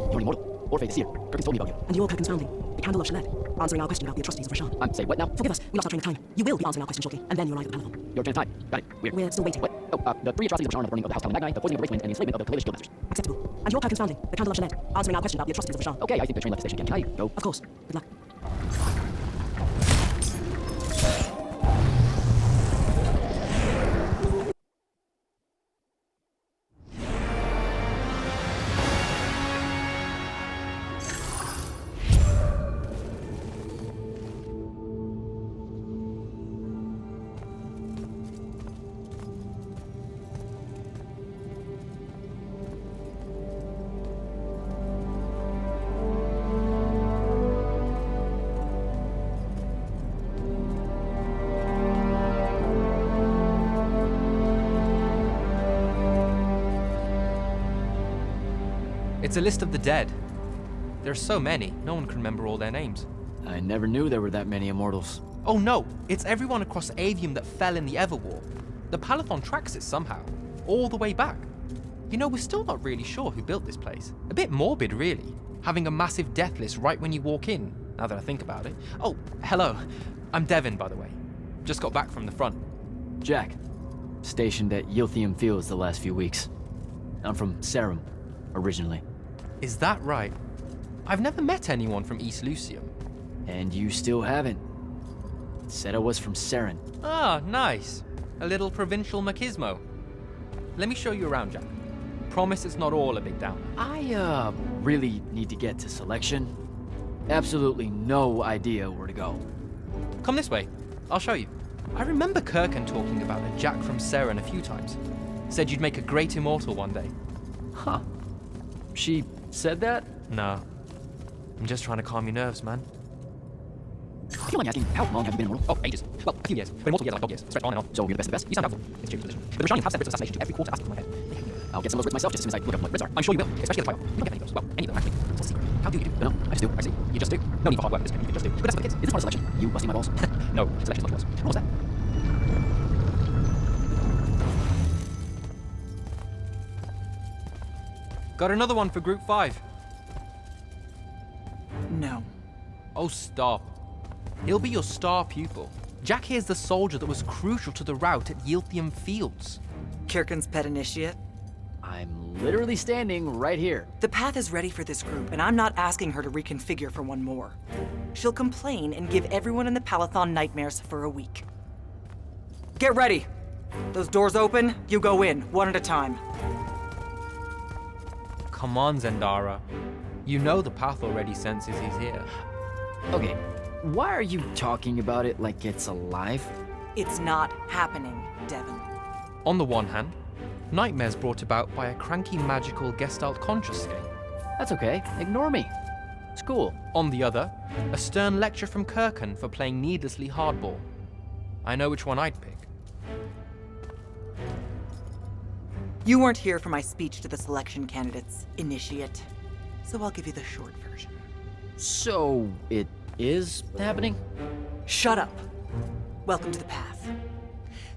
You're an immortal. Or Faith is here. Kirkan's told me about you. And the old Kirkan's founding. The candle of Shaled. Answering our question about the atrocities of Rashan. Say what now? Forgive us, we lost our train of time. You will be answering our question shortly, and then you arrive at the Palathon. Your train of time. Got it. We're still waiting. What? Oh, the 3 atrocities of Rashan are the burning of the house town Magni, the poisoning of the Wraithwind, and the enslavement of the Kalish guildmasters. Acceptable. And your Kirkan's founding. The candle of Shaled. Answering our question about the atrocities of Rashan. Okay, I think the train left the station again. Can I go? Of course. Good luck. It's a list of the dead. There are so many, no one can remember all their names. I never knew there were that many immortals. Oh no, it's everyone across Yltheum that fell in the Everwar. The Palathon tracks it somehow, all the way back. You know, we're still not really sure who built this place. A bit morbid, really, having a massive death list right when you walk in, now that I think about it. Oh, hello. I'm Devin, by the way. Just got back from the front. Jak, stationed at Yltheum Fields the last few weeks. I'm from Sarum, originally. Is that right? I've never met anyone from East Lucium. And you still haven't. Said I was from Saren. Ah, nice. A little provincial machismo. Let me show you around, Jak. Promise it's not all a big downer. I, really need to get to selection. Absolutely no idea where to go. Come this way. I'll show you. I remember Kirkan talking about a Jak from Saren a few times. Said you'd make a great immortal one day. Huh. She said that? No. I'm just trying to calm your nerves, man. If you don't mind me asking, how long have you been immortal? Oh, ages. Well, a few years. But immortal years are like dog years. Stretch on and on. So you're the best of the best? You sound doubtful. It's James' position. But the Rashani have sent writs of assassination to every quarter asking for my head. I'll get some of those writs myself just as soon as I look up what writs are. I'm sure you will, especially the file. You don't get many of those. Well, any of them, actually. It's what's the secret? How do you do? No, I just do. I see. You just do. No need for hard work. You just do. But that's for the kids. Is this part of selection? You busting my balls? No, selection's much worse. What was that? Got another one for Group 5. No. Oh, stop. He'll be your star pupil. Jak here's the soldier that was crucial to the rout at Yltheum Fields. Kirkan's pet initiate? I'm literally standing right here. The path is ready for this group, and I'm not asking her to reconfigure for one more. She'll complain and give everyone in the Palathon nightmares for a week. Get ready! Those doors open, you go in, one at a time. Come on, Zendara. You know the path already senses he's here. Okay, why are you talking about it like it's alive? It's not happening, Devin. On the one hand, nightmares brought about by a cranky magical Gestalt conscious state. That's okay, ignore me. It's cool. On the other, a stern lecture from Kirkan for playing needlessly hardball. I know which one I'd pick. You weren't here for my speech to the selection candidates, initiate. So I'll give you the short version. So, it is happening? Shut up. Welcome to the path.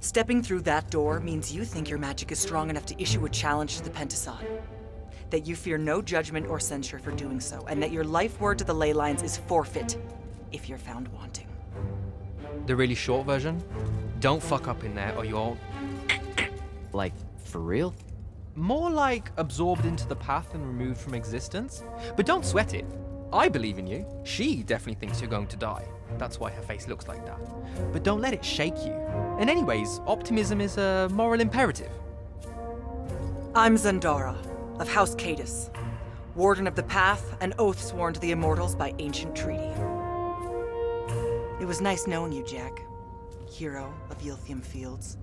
Stepping through that door means you think your magic is strong enough to issue a challenge to the Pentasod. That you fear no judgment or censure for doing so, and that your life word to the ley lines is forfeit if you're found wanting. The really short version? Don't fuck up in there or you're... Like, for real? More like absorbed into the path and removed from existence. But don't sweat it. I believe in you. She definitely thinks you're going to die. That's why her face looks like that. But don't let it shake you. And anyways, optimism is a moral imperative. I'm Zendara, of House Cadus, Warden of the Path, an oath sworn to the Immortals by ancient treaty. It was nice knowing you, Jak. Hero of Yltheum Fields.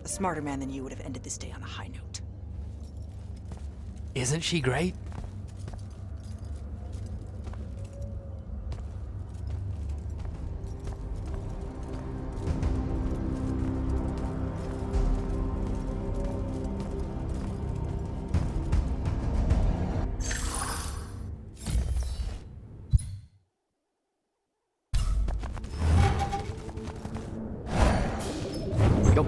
A smarter man than you would have ended this day on a high note. Isn't she great? we go.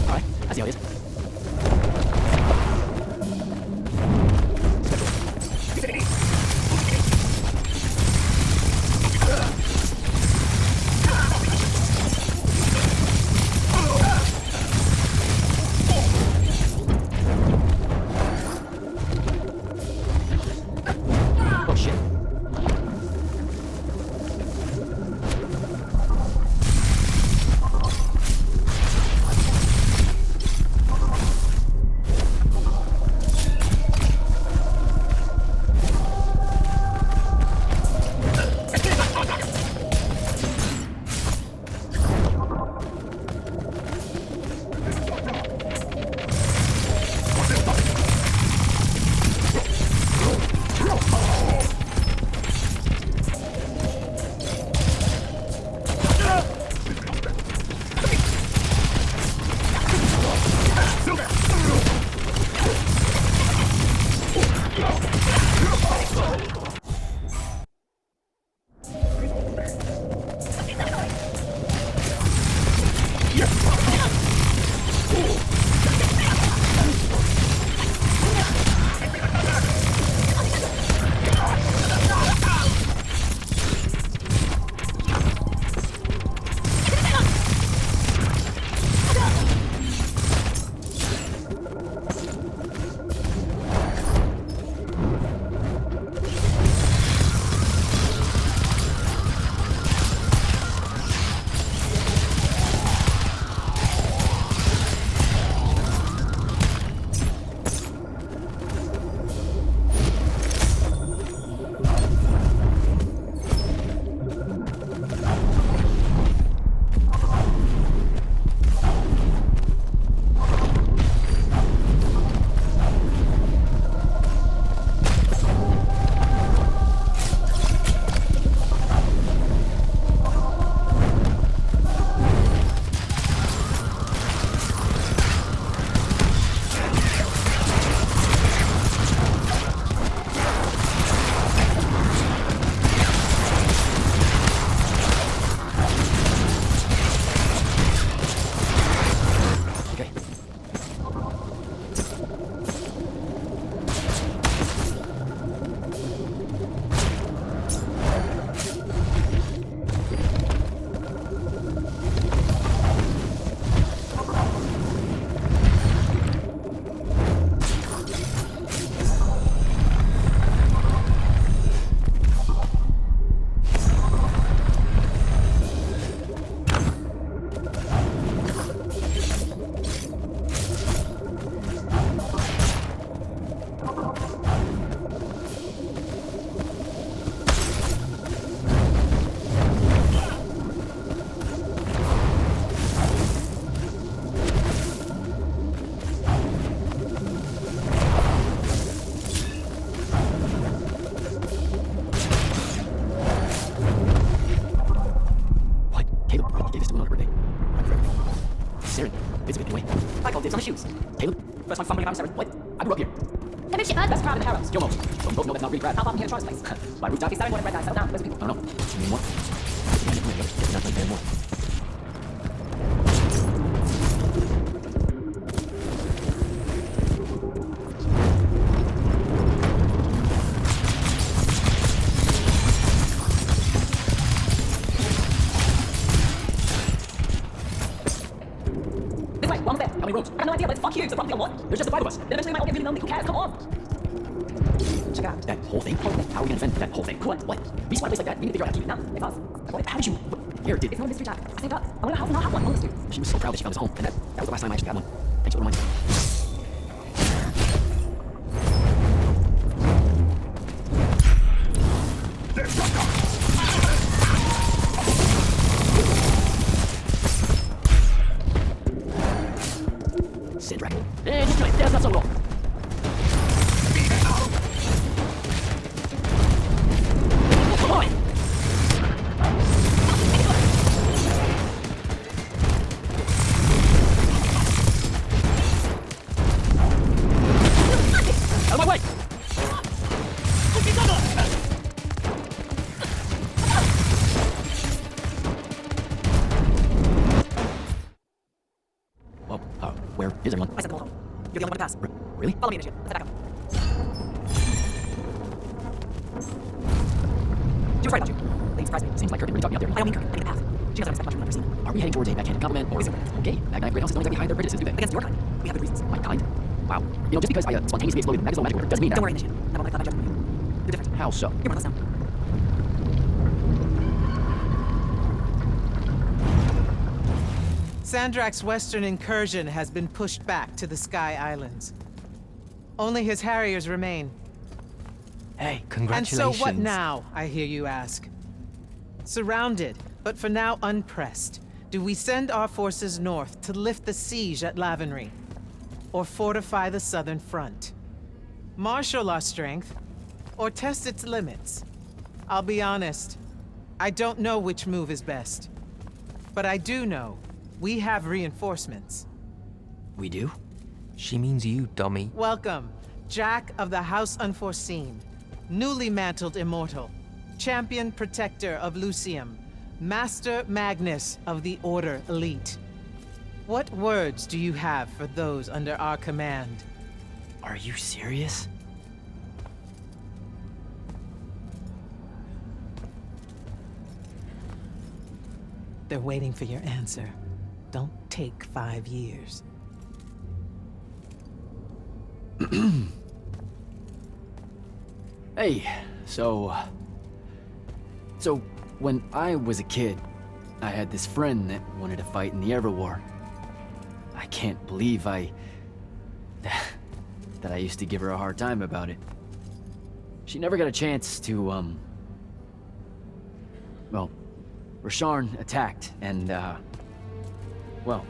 All right, I see how it is. Oh shit. First one fumbling around Sarah. What? I grew up here. Come in, shit, bud. Best crowd in the Harrows. Yo, Mo. Don't both know that's not really crowd. How far from here to Charles' place? My roof jockey, 7 red guys. Settle down. Where's the people? I don't know. You mean what? Not like that anymore. Rooms. I have no idea, but fuck you. It's a problem one. There's just the 5 of us. Then eventually they might all get really lonely. Who cares? Come on. Check it out. That whole thing? How are we gonna defend that whole thing? What? We just want a place like that. We need to figure out how to keep it. No, it's us. How did you... Here, did... It's no mystery, Jack. I saved up. I want a house and I'll have one. I'll list you. She was so proud that she found us a home. And that was the last time I actually got one. Thanks for the reminder. Sandrakk. That's not so wrong. Come on! Follow me, initiate. Let's head back up. She was right about you. Lady surprised me. Seems like Kirkan really talked me up there. I don't mean Kirkan. I mean the path. She knows unexpected much we've never seen. Are we heading towards a backhanded compliment or... Okay, Magnite Great Houses don't exactly hide their prejudices, do they? Against your kind. We have good reasons. My kind? Wow. You know, just because I spontaneously exploded Magnus magic order doesn't mean that... Don't worry, initiate. That won't make my judgment of you. You're different. How so? You're one of us now. Sandrakk's western incursion has been pushed back to the Sky Islands. Only his harriers remain. Hey, And congratulations. so what now, I hear you ask? Surrounded, but for now unpressed, do we send our forces north to lift the siege at Lavenry? Or fortify the southern front? Marshal our strength, or test its limits? I'll be honest, I don't know which move is best. But I do know we have reinforcements. We do? She means you, dummy. Welcome, Jak of the House Unforeseen, newly mantled Immortal, champion protector of Yltheum, Master Magnus of the Order Elite. What words do you have for those under our command? Are you serious? They're waiting for your answer. Don't take 5 years. Hey, so when I was a kid, I had this friend that wanted to fight in the Everwar. I can't believe that I used to give her a hard time about it. She never got a chance to, well, Rasharn attacked, and, well,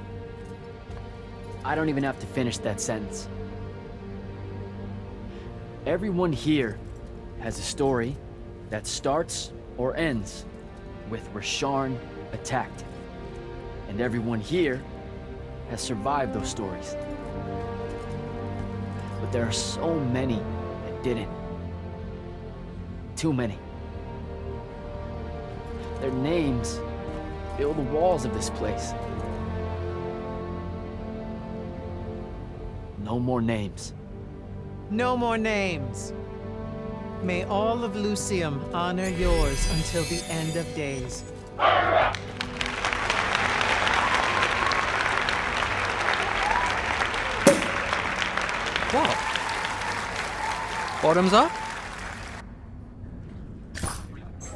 I don't even have to finish that sentence. Everyone here has a story that starts or ends with Rasharn attacked. And everyone here has survived those stories. But there are so many that didn't. Too many. Their names fill the walls of this place. No more names. No more names. May all of Yltheum honor yours until the end of days. What? Bottoms up?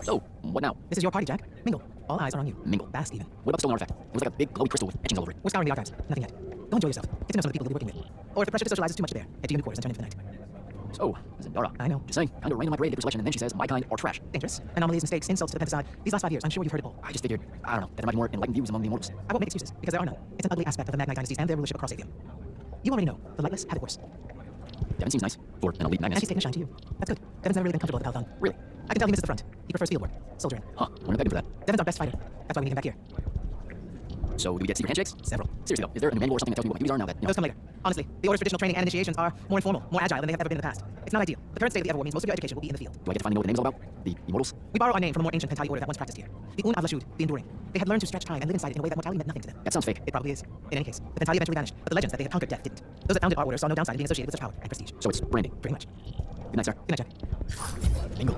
So, what now? This is your party, Jak. Mingle. All eyes are on you. Mingle. Fast, even. What about stolen artifact? It was like a big glowy crystal with etchings all over it. We're scouring the archives. Nothing yet. Go enjoy yourself. Get to know some of the people you'll be working with. Or if the pressure to socialize is too much to bear, head to your new quarters and turn in for the night. So, Zendara. I know. Just saying, kind of rain on my parade at your selection, and then she says, my kind are trash. Dangerous. Anomalies, mistakes, insults to the penticide. These last 5 years, I'm sure you've heard it all. I just figured, I don't know, that there might be more enlightened views among the Immortals. I won't make excuses, because there are none. It's an ugly aspect of the Magnite dynasties and their rulership across Yltheum. You already know, the Lightless have it worse. Devin seems nice, for an elite Magnus. And she's taking a shine to you. That's good. Devin's never really been comfortable at the Palathon. Really? I can tell he misses the front. He prefers field work. Soldiering. Huh, wonder if I can for that. Devin's our best fighter. That's why we need him back here. So, do we get secret handshakes? Several. Seriously though, is there a manual or something that tells me what my duties are now that, you know? Those come later. Honestly, the Order's traditional training and initiations are more informal, more agile than they have ever been in the past. It's not ideal. The current state of the Everwar means most of your education will be in the field. Do I get to finally know what the name is all about? The Immortals? We borrow our name from a more ancient Pentali order that once practiced here. The Avlashud, the Enduring. They had learned to stretch time and live inside it in a way that mortality meant nothing to them. That sounds fake. It probably is. In any case, the Pentali eventually vanished, but the legends that they had conquered death didn't. Those that founded our order saw no downside in being associated with such power and prestige. So it's branding. Pretty much. Good night, sir. Good night, Jak. Bingo.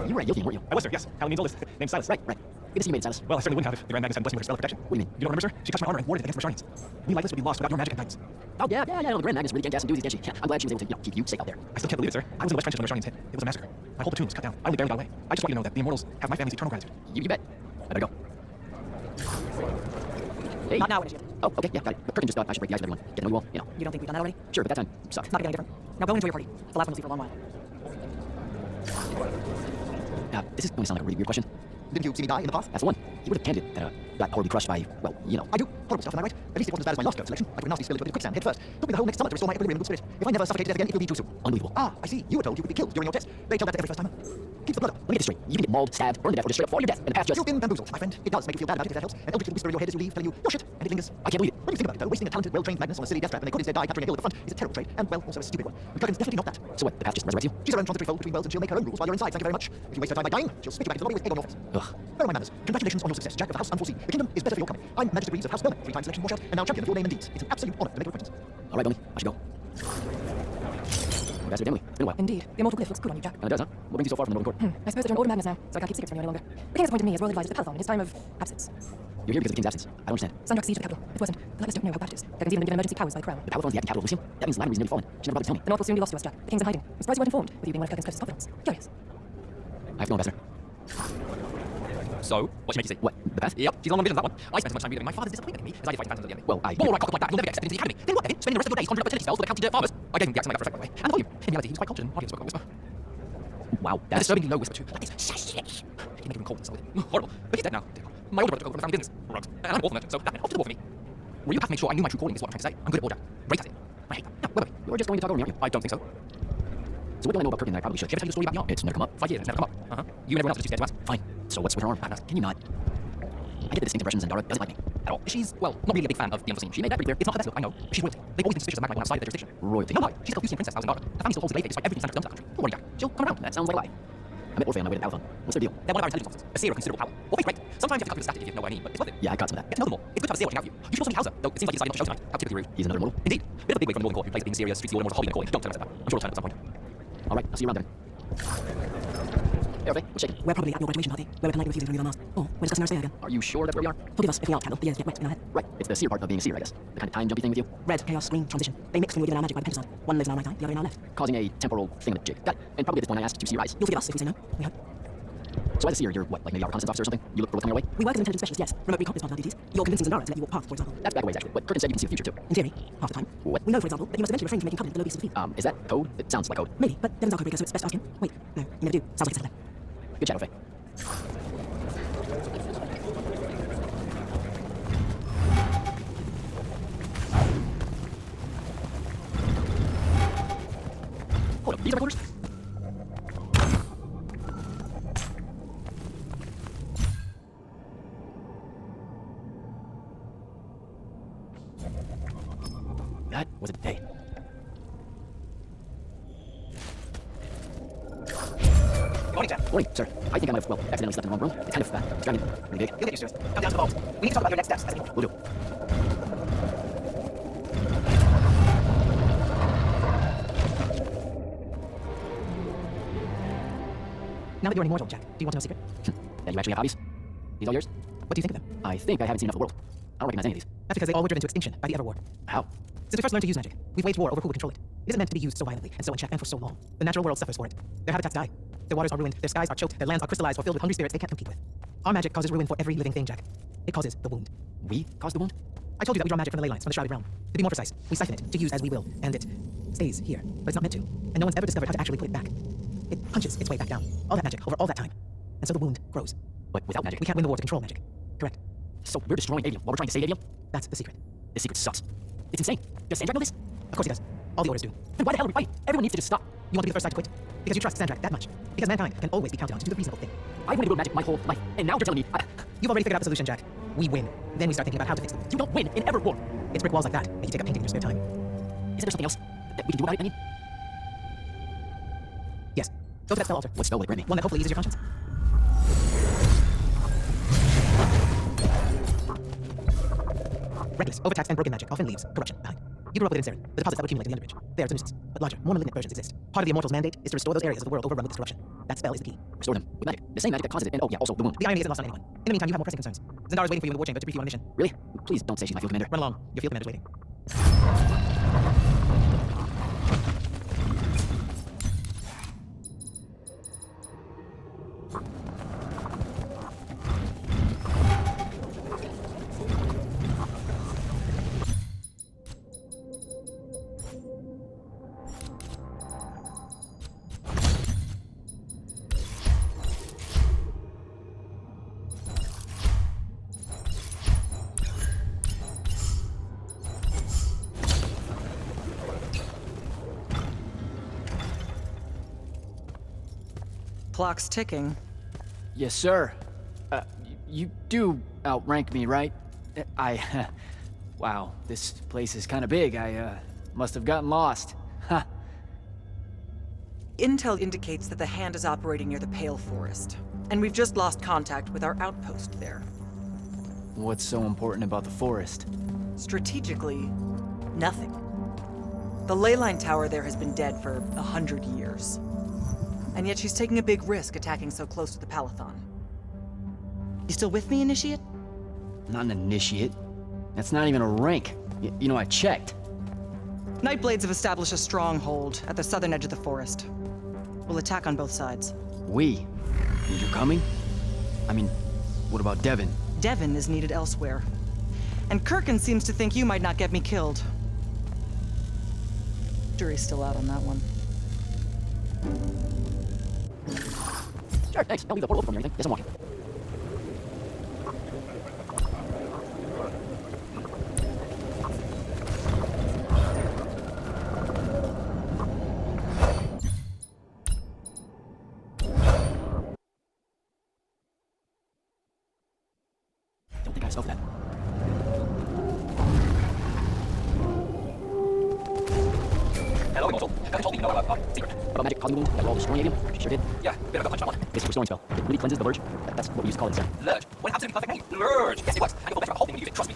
You were at Yltheum, weren't you? I was, sir, yes. Halloween's oldest, named Silas. Right. Good to see you made it, Silas. Well, I certainly wouldn't have if the Grand Magnus hadn't blessed me with her spell of protection. What do you mean? You don't remember, sir? She touched my armor and warded against the Rasharnians. We Lightless would be lost without your magic and guidance. Oh, yeah, the Grand Magnus really can't gas and doozies, can she? Yeah, I'm glad she was able to, keep you safe out there. I still can't believe it, sir. I was in the West Trenches when the Rasharnians hit. It was a massacre. My whole platoon was cut down. I only barely got away. I just want you to know that the Immortals have my family's eternal gratitude. You bet. I better go. Hey. Not now, initiate. Oh, okay, yeah, got it. But Kirkan just thought I should break the ice with everyone. Get to know you all, you know. You don't think we've done that already? Sure, but that time sucked. Not gonna get any different. Now go and enjoy your party. The last one we'll see for a long while. Now, this is going to sound like a really weird question. Didn't you see me die in the path? That's the one. You would have candid that got horribly crushed by, well, you know. I do. Horrible stuff, am I right? At least it wasn't as bad as my last code selection. I could nasty spill into a quicksand head first. Took me the whole next summer to restore my equilibrium and good spirit. If I never suffocate to death again, it will be too soon. Unbelievable. Ah, I see. You were told you would be killed during your test. They tell that to every first timer. Keep the blood up. Let me get this straight. You can get mauled, stabbed, burned to death, or just straight up fall to your death, and the path just... You've been bamboozled, my friend. It does make you feel bad about it if that helps. An eldritch little whisper in your head as you leave, telling you, you're shit, and it lingers. I can't believe it. When you think about it, though, wasting a talented, well-trained Magnus on a silly death trap when they could instead die capturing a hill at the front is a terrible trade, and, well, also a stupid one. But Kirkan's definitely not that. So what, the path just resurrects you? She's her own transitory fold between worlds, and she'll make her own rules while you're inside. Thank you very much. If you waste her time by dying, she'll spit you back into the lobby with egg on your face. Ugh. Where are my manners? Congratulations on your success, Jak of the House Unforeseen. The kingdom is better for your coming. I'm Magister Breeze of House Bowman, 3-time selection washout, and now champion of your name and deeds. It's an absolute honor to make your acquaintance. All right, Bowman, I should go. Bastard family. Been a while. Indeed. The immortal glyph looks good on you, Jak. And it does, huh? What brings you so far from the Northern Court? I suppose that you're an order Magnus now, so I can't keep secrets from you any longer. The king has appointed me as royal advisor to Palathon in his time of absence. You're here because of the king's absence. I don't understand. Sandrakk siege of the capital. It's worsened. The Lighters don't know how bad it is. There can even be emergency powers by the crown. The Palathon's the active capital of Yltheum? That means Magnus is nearly fallen. She never bothered to tell me. The North will soon be lost to us, Jak. The king's in hiding. I'm surprised you weren't informed, with you being one of Kirkan's closest confidants. Curious. I have to know, Ambassador. So, what should make you say? What? The path? Yep, she's on visions, that one. I spent so much time reading my father's disappointment in me as I had to fight the phantoms of the enemy. Well, Born right cock like that, you'll never get accepted into the academy. Then what, then? Spending the rest of your days conjuring up fertility spells for the county dirt farmers. I gave him the accent I got for effect, by the way. And the volume. In reality, he was quite confident. Audience spoke a whisper. Wow, A that's... disturbingly low whisper, too. Like this. Shush. He made him cold and sullied. Horrible. But he's dead now. My older brother took over the family business. Rugs. And I'm an orphan merchant, so that meant off to the war for me. Were you have to make sure I knew my true calling is what I'm trying to say? I'm good at war, Jak. Great at it. I hate that. No, wait. You're just going to talk over me, aren't you? I don't think so. So what do I know about Kirkan that I probably should? Did I tell you the story about the art? It's never come up. 5 years, it's never come up. You and everyone else are too scared to ask. Fine. So what's with her arm? Magnus. Can you not? I get the distinct impression Zendara doesn't like me at all. She's, well, not really a big fan of the unforeseen. She made that pretty clear. It's not her best look, I know. She's royalty. They've always been suspicious of Magnus when outside of their jurisdiction. Royalty? No lie. She's a Yltheum princess house in Zendara. The family still holds the blade despite everything Sandra's done to that country. Don't worry, Jak. She'll come around. That sounds like a lie. I met Orphe on my way to Palathon. What's their deal? They're one of our intelligence officers. A seer of considerable power. Orphe's great. Sometimes you have to calculate static if you know what I mean, but it's worth it. Yeah, I got some of that. Get to know them more. It's good to have a seer watching out for you. You should also meet Hauser, though it seems like he decided not to show tonight. How typically rude. He's another mortal? Indeed. Bit of a big wig from the Northern Court who plays at being serious, treats the order more as a hobby than a calling. Don't tell him I said that. I'm sure he'll turn up at some point. All right, I'll see you around then. Hey, Orphe, what's shaking? We're probably at your graduation party, where we're politely refusing to reveal our mask. Or we're discussing our stay again. Are you sure that's where we are? Forgive us if we are, Capitol. The years get wet in our head. Right, it's the seer part of being a seer, I guess. The kind of time-jumpy thing with you. Red, chaos, green, transition. They mix when we're given our magic by the pentagon. One lives in our right eye, the other in our left. Causing a temporal thing-a-jig. Got it. And probably at this point I asked to see your eyes. You'll forgive us if we say no. We hope. So as a seer, you're what, like maybe our reconnaissance officer or something? You look for what's coming our way? We work as intelligence specialists, yes. Remote recon is part of our duties. You're convincing Zendara to let you walk paths, for example. That's back a ways, actually. But Kirkan said you can see the future, too. In theory, half the time. What? We know, for example, that you must eventually refrain from making covenant with the low beasts of the field. Is that code? It sounds like code. Maybe, but Devin's our codebreaker, so it's best to ask him. Wait, no, you never do. Sounds like it's a Good chat, Orphe. Hold up, these are recorders? That was a day. Morning, Jak. Morning, sir. I think I might have, well, accidentally slept in the wrong room. It's kind of, driving really big. You'll get used to it. Come down to the vault. We need to talk about your next steps as a team. Will do. Now that you're an immortal, Jak, do you want to know a secret? That you actually have hobbies? These all yours? What do you think of them? I think I haven't seen enough of the world. I don't recognize any of these. That's because they all were driven to extinction by the Everwar. How? Since we first learned to use magic, we've waged war over who would control it. It isn't meant to be used so violently and so unchecked and for so long. The natural world suffers for it. Their habitats die. Their waters are ruined, their skies are choked, their lands are crystallized or filled with hungry spirits they can't compete with. Our magic causes ruin for every living thing, Jak. It causes the wound. We caused the wound? I told you that we draw magic from the ley lines, from the Shrouded Realm. To be more precise, we siphon it to use as we will, and it stays here. But it's not meant to, and no one's ever discovered how to actually put it back. It punches its way back down. All that magic over all that time. And so the wound grows. But without magic? We can't win the war to control magic. Correct. So we're destroying Yltheum while we're trying to save Yltheum? That's the secret. The secret sucks. It's insane. Does Sandrakk know this? Of course he does. All the orders do. Then why the hell are we fighting? Everyone needs to just stop. You want to be the first side to quit? Because you trust Sandrakk that much. Because mankind can always be counted on to do the reasonable thing. I've wanted to build magic my whole life, and now you're telling me You've already figured out the solution, Jak. We win. Then we start thinking about how to fix them. You don't win in every war. It's brick walls like that make you take up painting in your spare time. Is there something else that we can do about it, I mean? Yes. Go to that spell altar. What spell will it grant me? One that hopefully eases your conscience. Reckless, overtaxed, and broken magic often leaves corruption behind. You grew up within Seren, the deposits that would accumulate in the Underbridge. There, it's a nuisance. But larger, more malignant versions exist. Part of the Immortal's mandate is to restore those areas of the world overrun with this corruption. That spell is the key. Restore them with magic. The same magic that causes it, and oh yeah, also the wound. The irony isn't lost on anyone. In the meantime, you have more pressing concerns. Zendara's waiting for you in the war chamber to brief you on a mission. Really? Please don't say she's my field commander. Run along. Your field commander's waiting. Clock's ticking. Yes, sir. You do outrank me, right? Wow, this place is kind of big. I must have gotten lost. Ha. Intel indicates that the Hand is operating near the Pale Forest, and we've just lost contact with our outpost there. What's so important about the forest? Strategically, nothing. The ley line tower there has been dead for 100 years. And yet she's taking a big risk attacking so close to the Palathon. You still with me, Initiate? Not an initiate. That's not even a rank. You know, I checked. Nightblades have established a stronghold at the southern edge of the forest. We'll attack on both sides. We? You're coming? I mean, what about Devon? Devon is needed elsewhere. And Kirkan seems to think you might not get me killed. Jury's still out on that one. Sure, thanks. Don't leave the portal open for me or anything. Yes, I'm walking. Don't think I stealth that. Hello, Immortal. Kirkan told me you know about secret. About magic causing wound that we're all destroying Yltheum? She sure did. Yeah, bit of a gut punch, that one. It's a restoring spell. It really cleanses the verge. That's what we used to call it, sir. Lurge. What an absolutely perfect name. Lurge. Yes, it works. I can feel better about holding when you use it, trust me.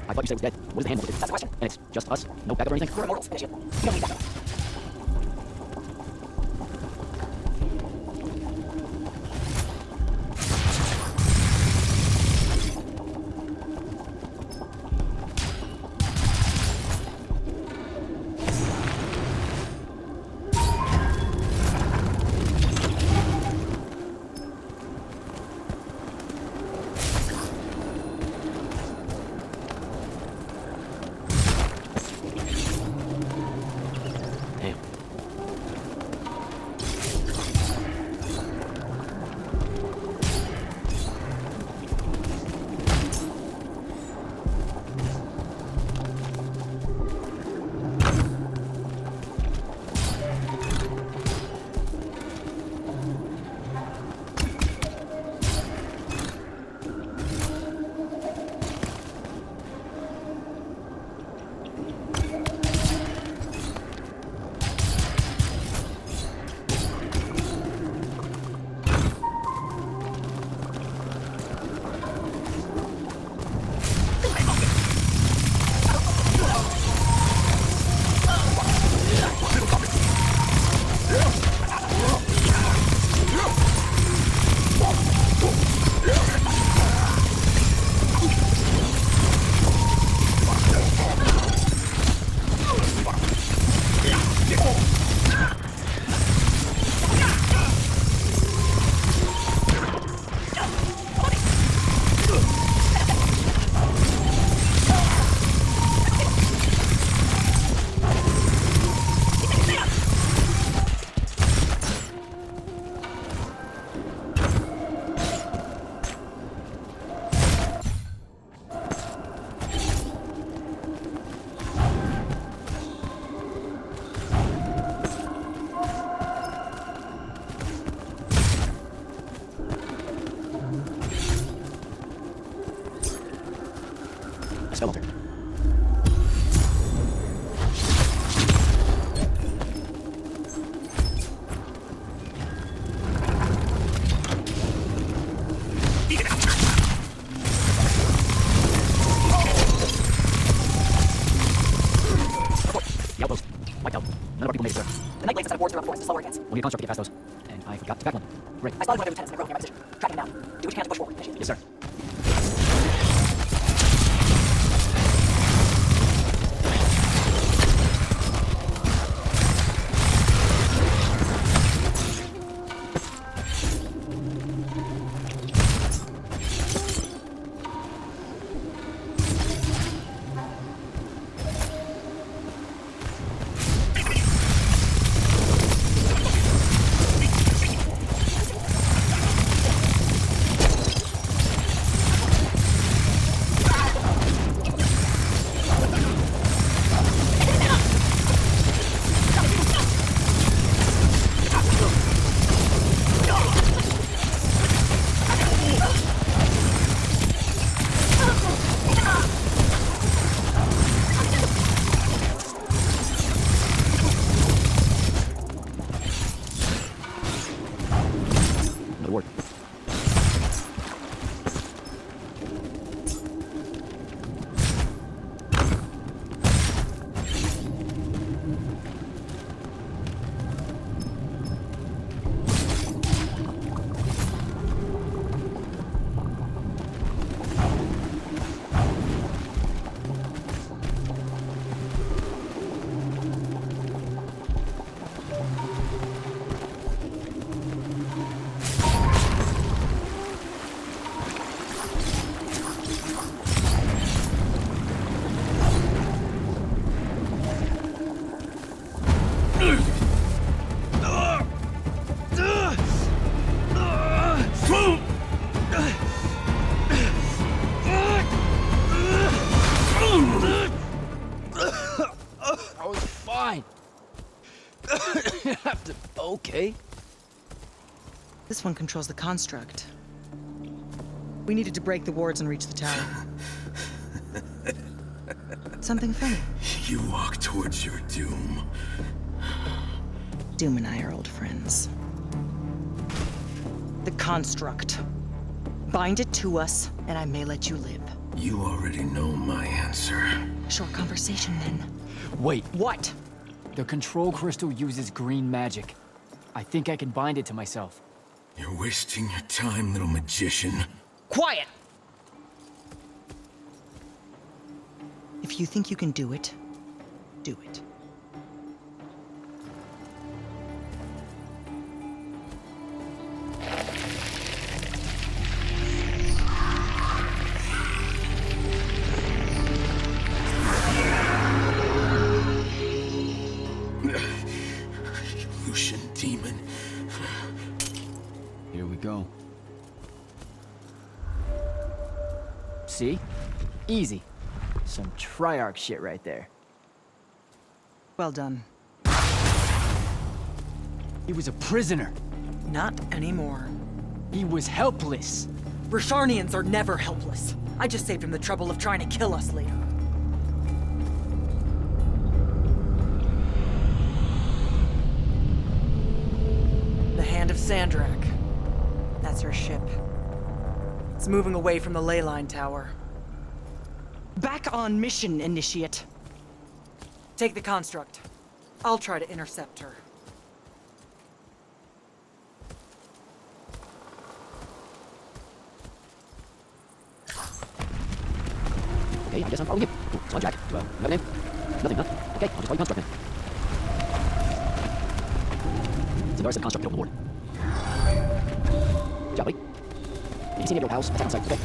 I thought you said it was dead. What is the handbook? That's the question. And it's just us? No backup or anything? We're immortals. Finish it. You don't need backup. A spell altar. The outpost. Wiped out. None of our people made it, sir. The night blades instead of wards are up force to slow our advance. We'll need a construct to get past those. And I forgot to back one. Great. I spotted one of their lieutenants in a grove near my position. Track him now. Do what you can to push forward. Initiate. Yes, sir. Okay. This one controls the construct. We needed to break the wards and reach the tower. Something funny. You walk towards your doom. Doom and I are old friends. The construct. Bind it to us, and I may let you live. You already know my answer. Short conversation, then. Wait. What? The control crystal uses green magic. I think I can bind it to myself. You're wasting your time, little magician. Quiet! If you think you can do it, do it. Demon. Here we go. See? Easy. Some Triarch shit right there. Well done. He was a prisoner. Not anymore. He was helpless. Rosharnians are never helpless. I just saved him the trouble of trying to kill us later. Hand of Sandrakk. That's her ship. It's moving away from the ley line tower. Back on mission, Initiate. Take the construct. I'll try to intercept her. Okay, I guess I'm following you. Cool. So I'm Jak. You have a name? Nothing, huh? Okay, I'll just call you Construct then. Sandara said Construct, get over the board. Good job, buddy. You see me at your house, attack on sight, okay?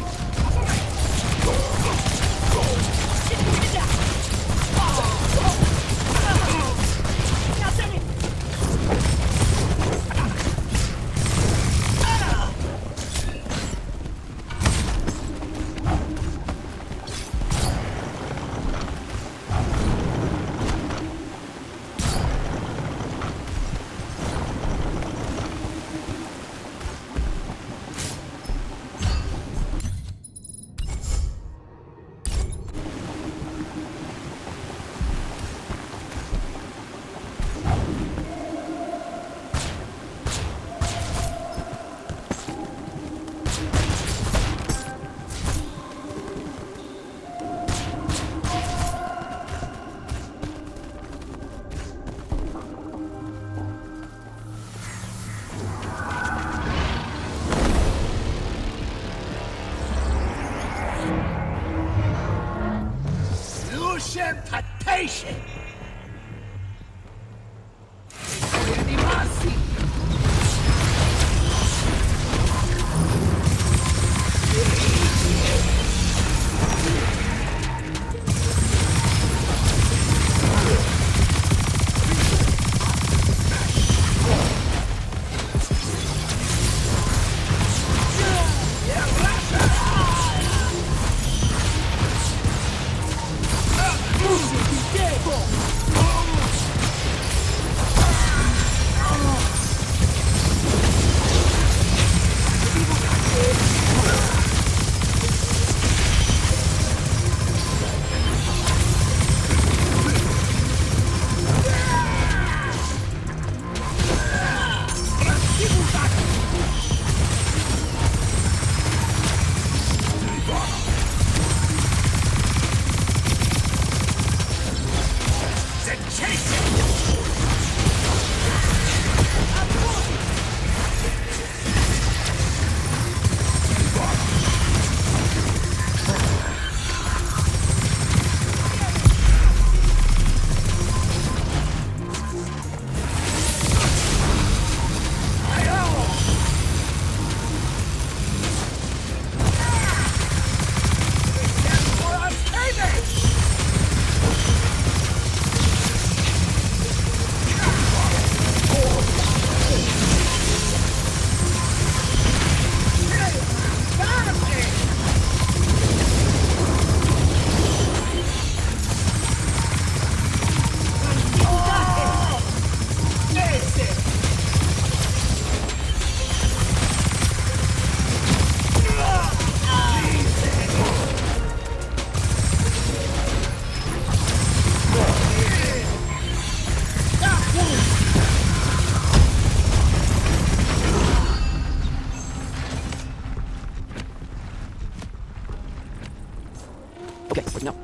Interpretation! Okay, wait, no.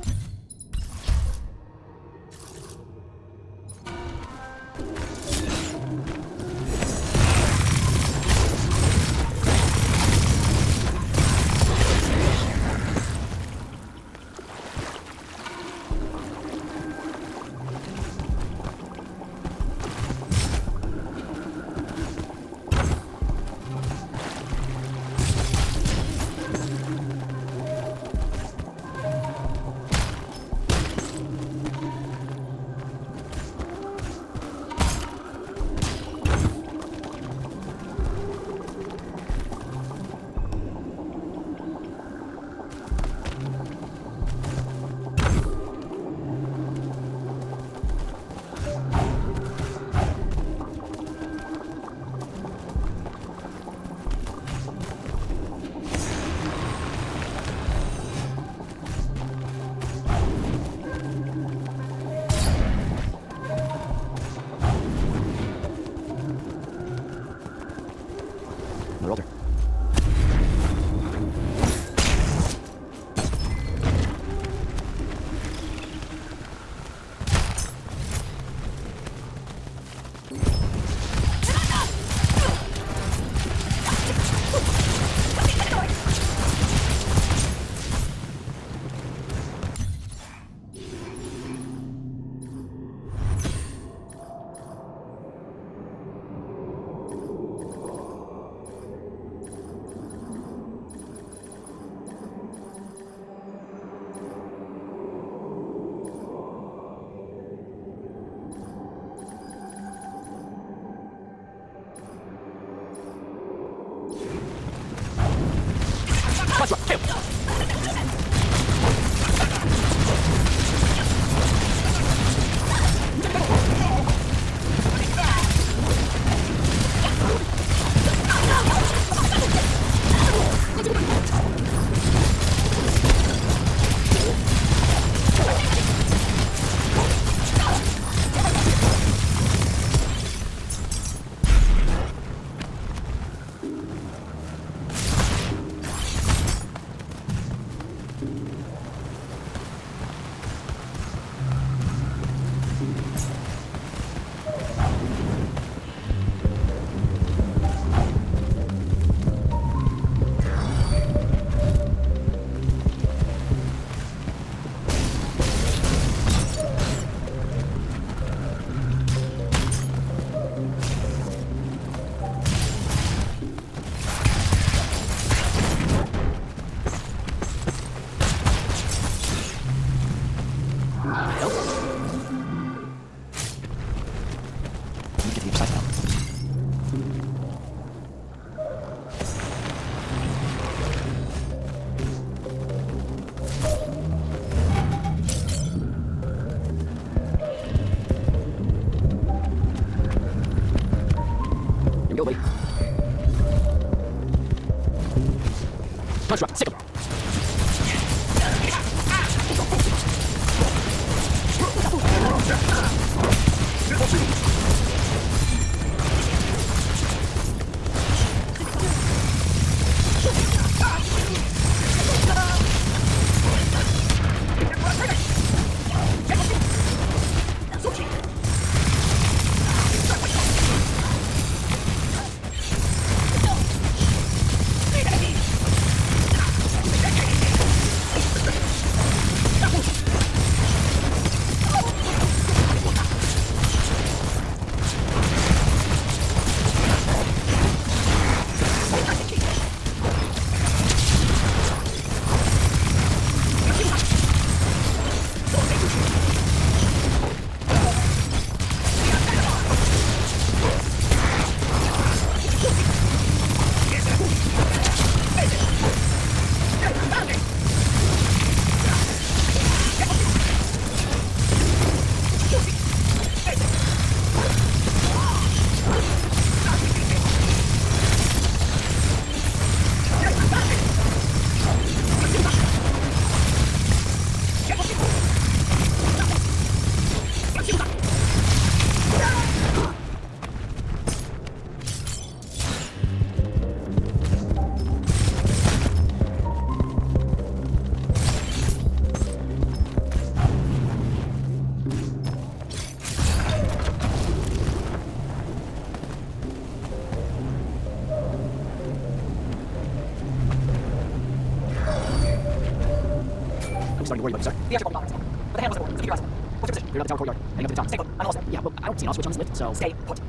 where you live, sir. The airship won't bother us. But the handle wasn't ordered, so keep your eyes open. What's your position? Clear out the tower courtyard. Heading up to the top. Stay put. I'm almost there. Yeah, but I don't see an off switch on this lift, so... Stay put.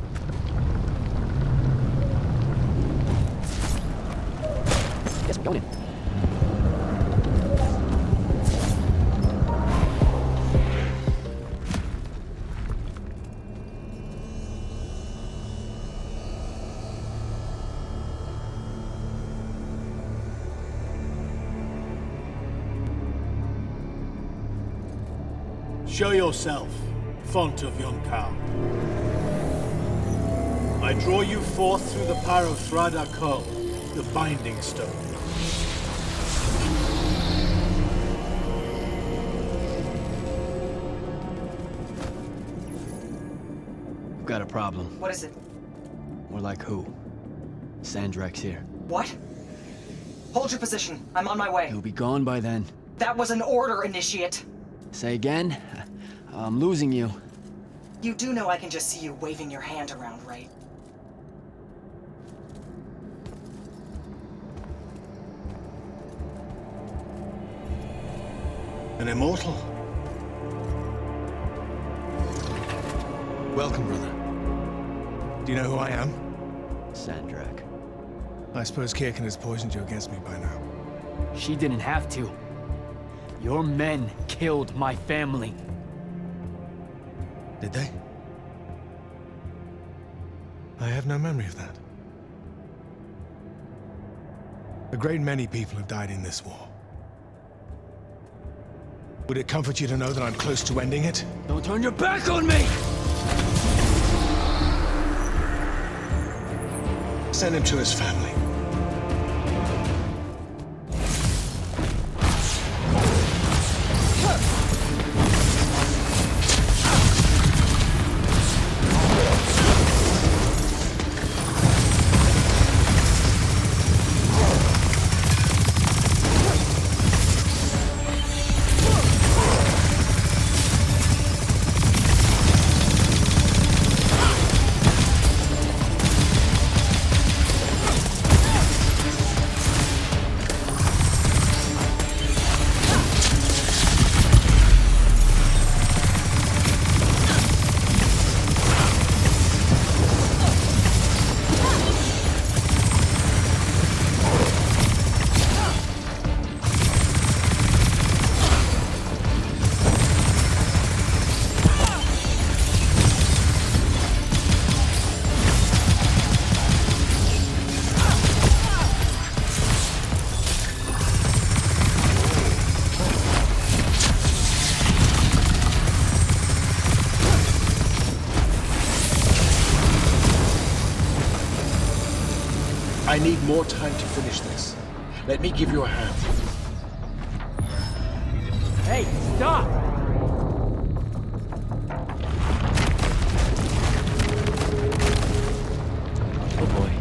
Yes, we're going in. Show yourself, font of yon cow. I draw you forth through the power of Estrada, the binding stone. We've got a problem. What is it? More like who? Sandrakk's here. What? Hold your position. I'm on my way. He'll be gone by then. That was an order, Initiate. Say again? I'm losing you. You do know I can just see you waving your hand around, right? An immortal? Welcome, brother. Do you know who I am? Sandrakk. I suppose Kirkan has poisoned you against me by now. She didn't have to. Your men killed my family. Did they? I have no memory of that. A great many people have died in this war. Would it comfort you to know that I'm close to ending it? Don't turn your back on me! Send him to his family. I need more time to finish this. Let me give you a hand. Hey, stop! Oh boy.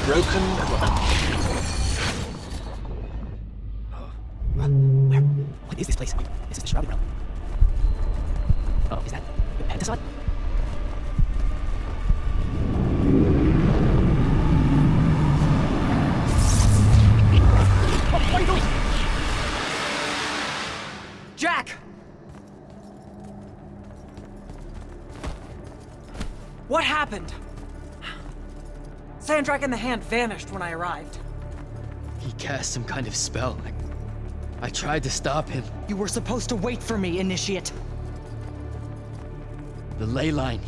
broken and What is this place? Is this the Shrouded Realm? Oh, is that the Pentasod? What are you doing? Jak! What happened? Sandrakk and the Hand vanished when I arrived. He cast some kind of spell. I tried to stop him. You were supposed to wait for me, Initiate. The ley line,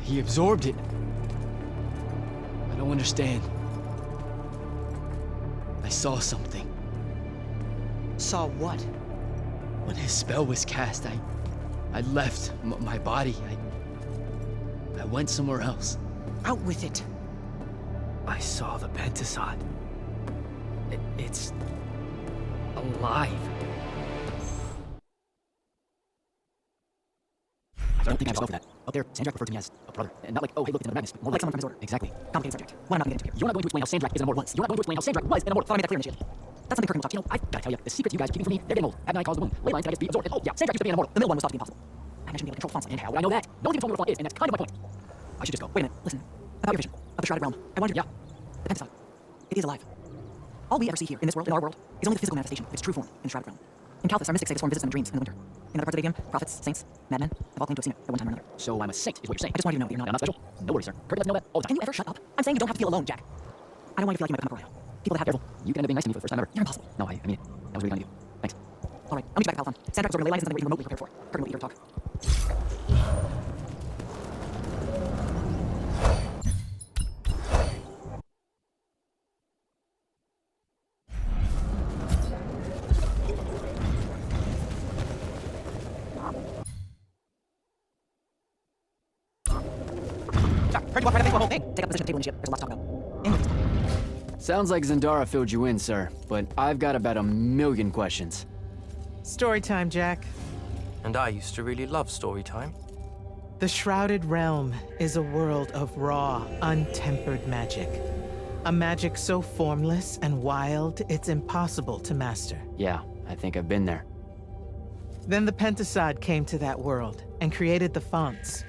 he absorbed it. I don't understand. I saw something. Saw what? When his spell was cast, I left my body. I went somewhere else. Out with it. I saw the Pentasod. It's alive. I don't think I have spell for that. Up there, Sandrakk referred to me as a brother. And not like, oh, hey, look, it's another Magnus, but more like someone from his order. Exactly. Complicated subject. One I'm not going to get into here. You're not going to explain how Sandrakk is an immortal once. You're not going to explain how Sandrakk was an immortal. Thought I made that clear, Initiate. That's something Kirkan will talk. You know, I've got to tell you, the secrets you guys are keeping from me, they're getting old. That night caused the wound. Ley lines that I guess be absorbed. And oh, yeah, Sandrakk used to be an immortal. The middle one was thought to be impossible. Magnus should be able to control fonts. And how would I know that? No one even told me what a font is, and that's kind of my point. I should just go. Wait a minute, listen. About your vision of the Shrouded Realm. I wondered, yeah, the Pentasod. It is alive. All we ever see here, in this world, in our world, is only the physical manifestation of its true form in the Shrouded Realm. In Calthus, our mystics say this form visits them in dreams in the winter. In other parts of Yltheum, prophets, saints, madmen have all claimed to have seen it at one time or another. So I'm a saint, is what you're saying. I just want you to know that you're not special. No worries, sir. Kirkan doesn't know that all the time. Can you ever shut up? I'm saying you don't have to feel alone, Jak. I don't want you to feel like you might become a pariah. People that have Careful. You can end up being nice to me for the first time ever. You're impossible. No, I mean it. That was really kind of you. Thanks. All right, I'll meet you back at Palathon. Sandrakk absorbing ley lines is something we remotely prepared for. Kirkan will be here to talk. Heard you walk right up into a whole thing. Take up a position at the table, Initiate. There's a lot to talk about. Anyways. Sounds like Zendara filled you in, sir, but I've got about 1,000,000 questions. Story time, Jak. And I used to really love story time. The Shrouded Realm is a world of raw, untempered magic. A magic so formless and wild, it's impossible to master. Yeah, I think I've been there. Then the Pentasod came to that world and created the fonts.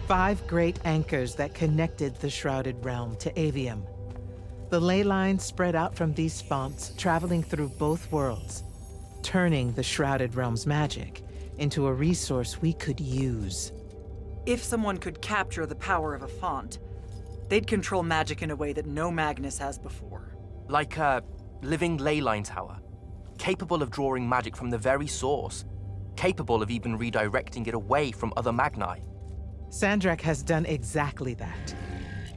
5 great anchors that connected the Shrouded Realm to Yltheum. The ley lines spread out from these fonts, traveling through both worlds, turning the Shrouded Realm's magic into a resource we could use. If someone could capture the power of a font, they'd control magic in a way that no Magnus has before. Like a living ley line tower, capable of drawing magic from the very source, capable of even redirecting it away from other Magni. Sandrakk has done exactly that.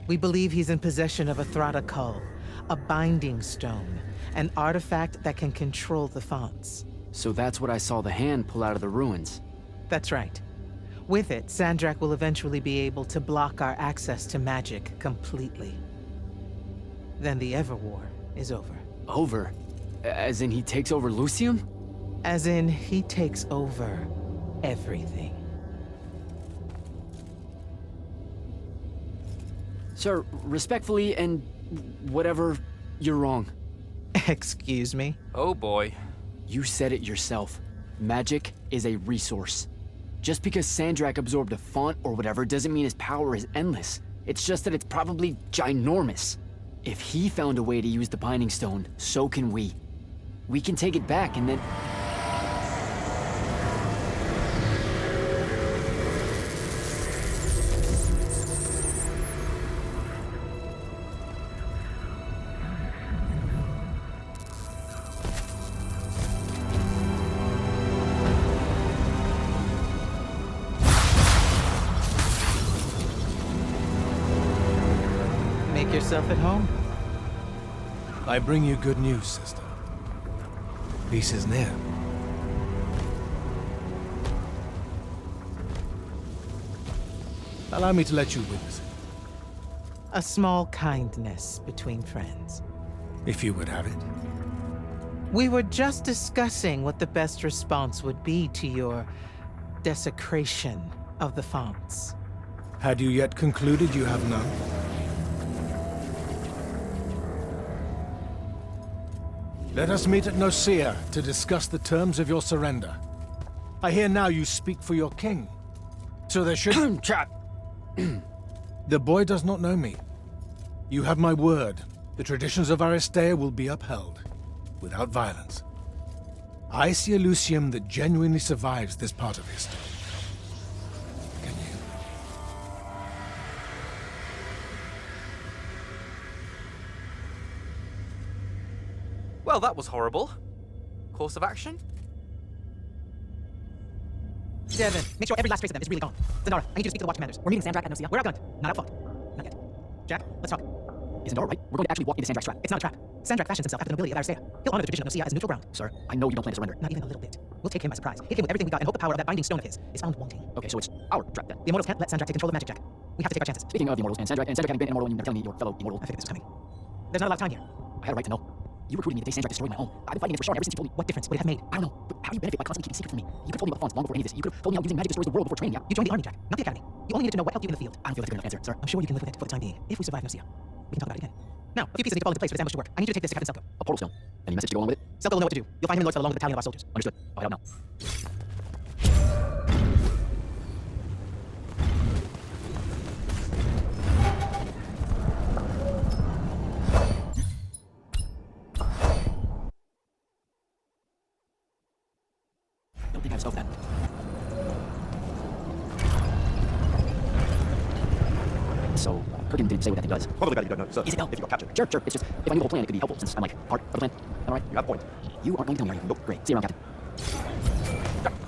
We believe he's in possession of a Estrada cull, a binding stone, an artifact that can control the fonts. So that's what I saw the Hand pull out of the ruins. That's right. With it, Sandrakk will eventually be able to block our access to magic completely. Then the Everwar is over. Over? As in he takes over Yltheum? As in he takes over everything. Sir, respectfully and whatever, you're wrong. Excuse me? Oh boy. You said it yourself. Magic is a resource. Just because Sandrakk absorbed a font or whatever doesn't mean his power is endless. It's just that it's probably ginormous. If he found a way to use the Binding Stone, so can we. We can take it back and then... Make yourself at home. I bring you good news, sister. Peace is near. Allow me to let you witness it. A small kindness between friends. If you would have it. We were just discussing what the best response would be to your desecration of the fonts. Had you yet concluded you have none? Let us meet at Nicaea to discuss the terms of your surrender. I hear now you speak for your king. So there should... Chap! The boy does not know me. You have my word. The traditions of Aristea will be upheld, without violence. I see a Yltheum that genuinely survives this part of history. Can you? Well, that was horrible. Course of action? Devin, make sure every last trace of them is really gone. Zendara, I need you to speak to the Watch Commanders. We're meeting Sandrakk at Nicaea. We're outgunned, not outfought. Not yet. Jack, let's talk. Is Zendara right? We're going to actually walk into Sandrakk's trap. It's not a trap. Sandrakk fashions himself after the nobility of Aristea. He'll honor the tradition of Nicaea as neutral ground. Sir, I know you don't plan to surrender. Not even a little bit. We'll take him by surprise. Hit him with everything we got and hope the power of that binding stone of his is found wanting. Okay, so it's our trap then. The Immortals can't let Sandrakk take control of magic, Jack. We have to take our chances. Speaking of the Immortals, and Sandrakk having been immortal and you never telling me your fellow immortal. I figured this was coming. There's not a lot of time here. I had a right to know. You recruited me the day Sandrakk destroyed my home. I've been fighting against Rashard ever since you told me. What difference would it have made? I don't know, but how do you benefit by constantly keeping secrets from me? You could have told me about the funds long before any of this. You could have told me how using magic destroys the world before training me. You joined the army, Jack, not the academy. You only needed to know what helped you in the field. I don't feel that's a good enough answer, sir. I'm sure you can live with it for the time being. If we survive Nicaea, we can talk about it again. Now, a few pieces need to fall into place for this ambush to work. I need you to take this to Captain Selko. A portal stone. Any message to go along with it? Selko will know what to do. You'll find him in Lord's along with a battalion of our soldiers. Understood. I'll head out now. Don't think I have stealth then. So, Kirkan didn't say what that thing does. Probably better you don't know, sir. Is it though? If you got captured. Sure. It's just, if I knew the whole plan, it could be helpful, since I'm like, part of the plan. Alright? You have a point. You aren't going to tell me, are you? Nope. Great. See you around, Captain.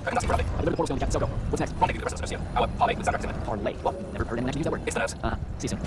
That's the problem. I'll deliver the portal stone to Captain Selko. What's next? Rendezvous with the rest of Nicaea. Our parlay with Sandrakk's in it. Parlay. Well, never heard anyone actually use that word. It's the nose. See you soon.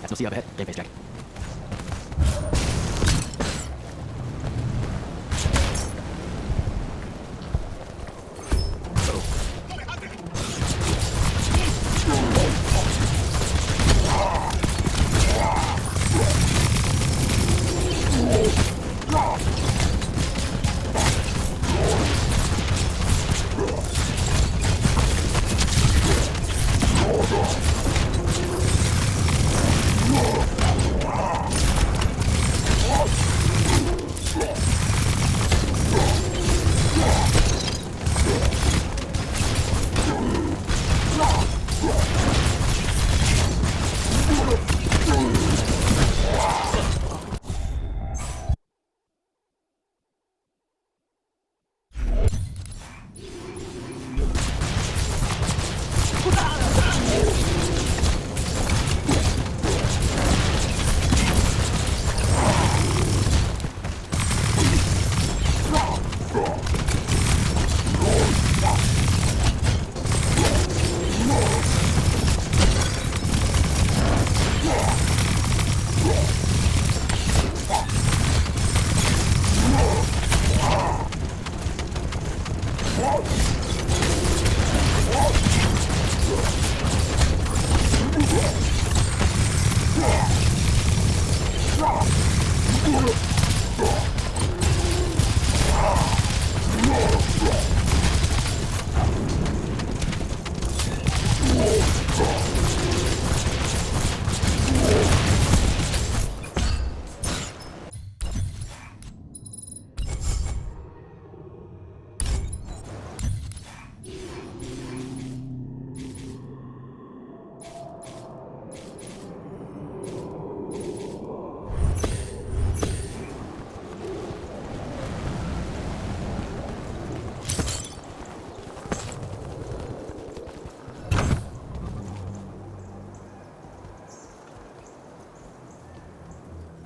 That's no see up ahead. Game face, Jack.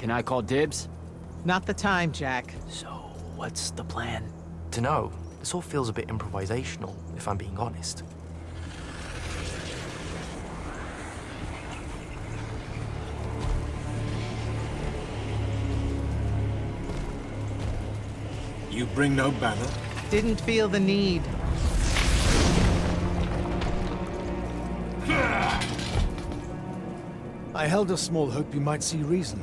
Can I call dibs? Not the time, Jak. So, what's the plan? Dunno. This all feels a bit improvisational, if I'm being honest. You bring no banner? Didn't feel the need. I held a small hope you might see reason.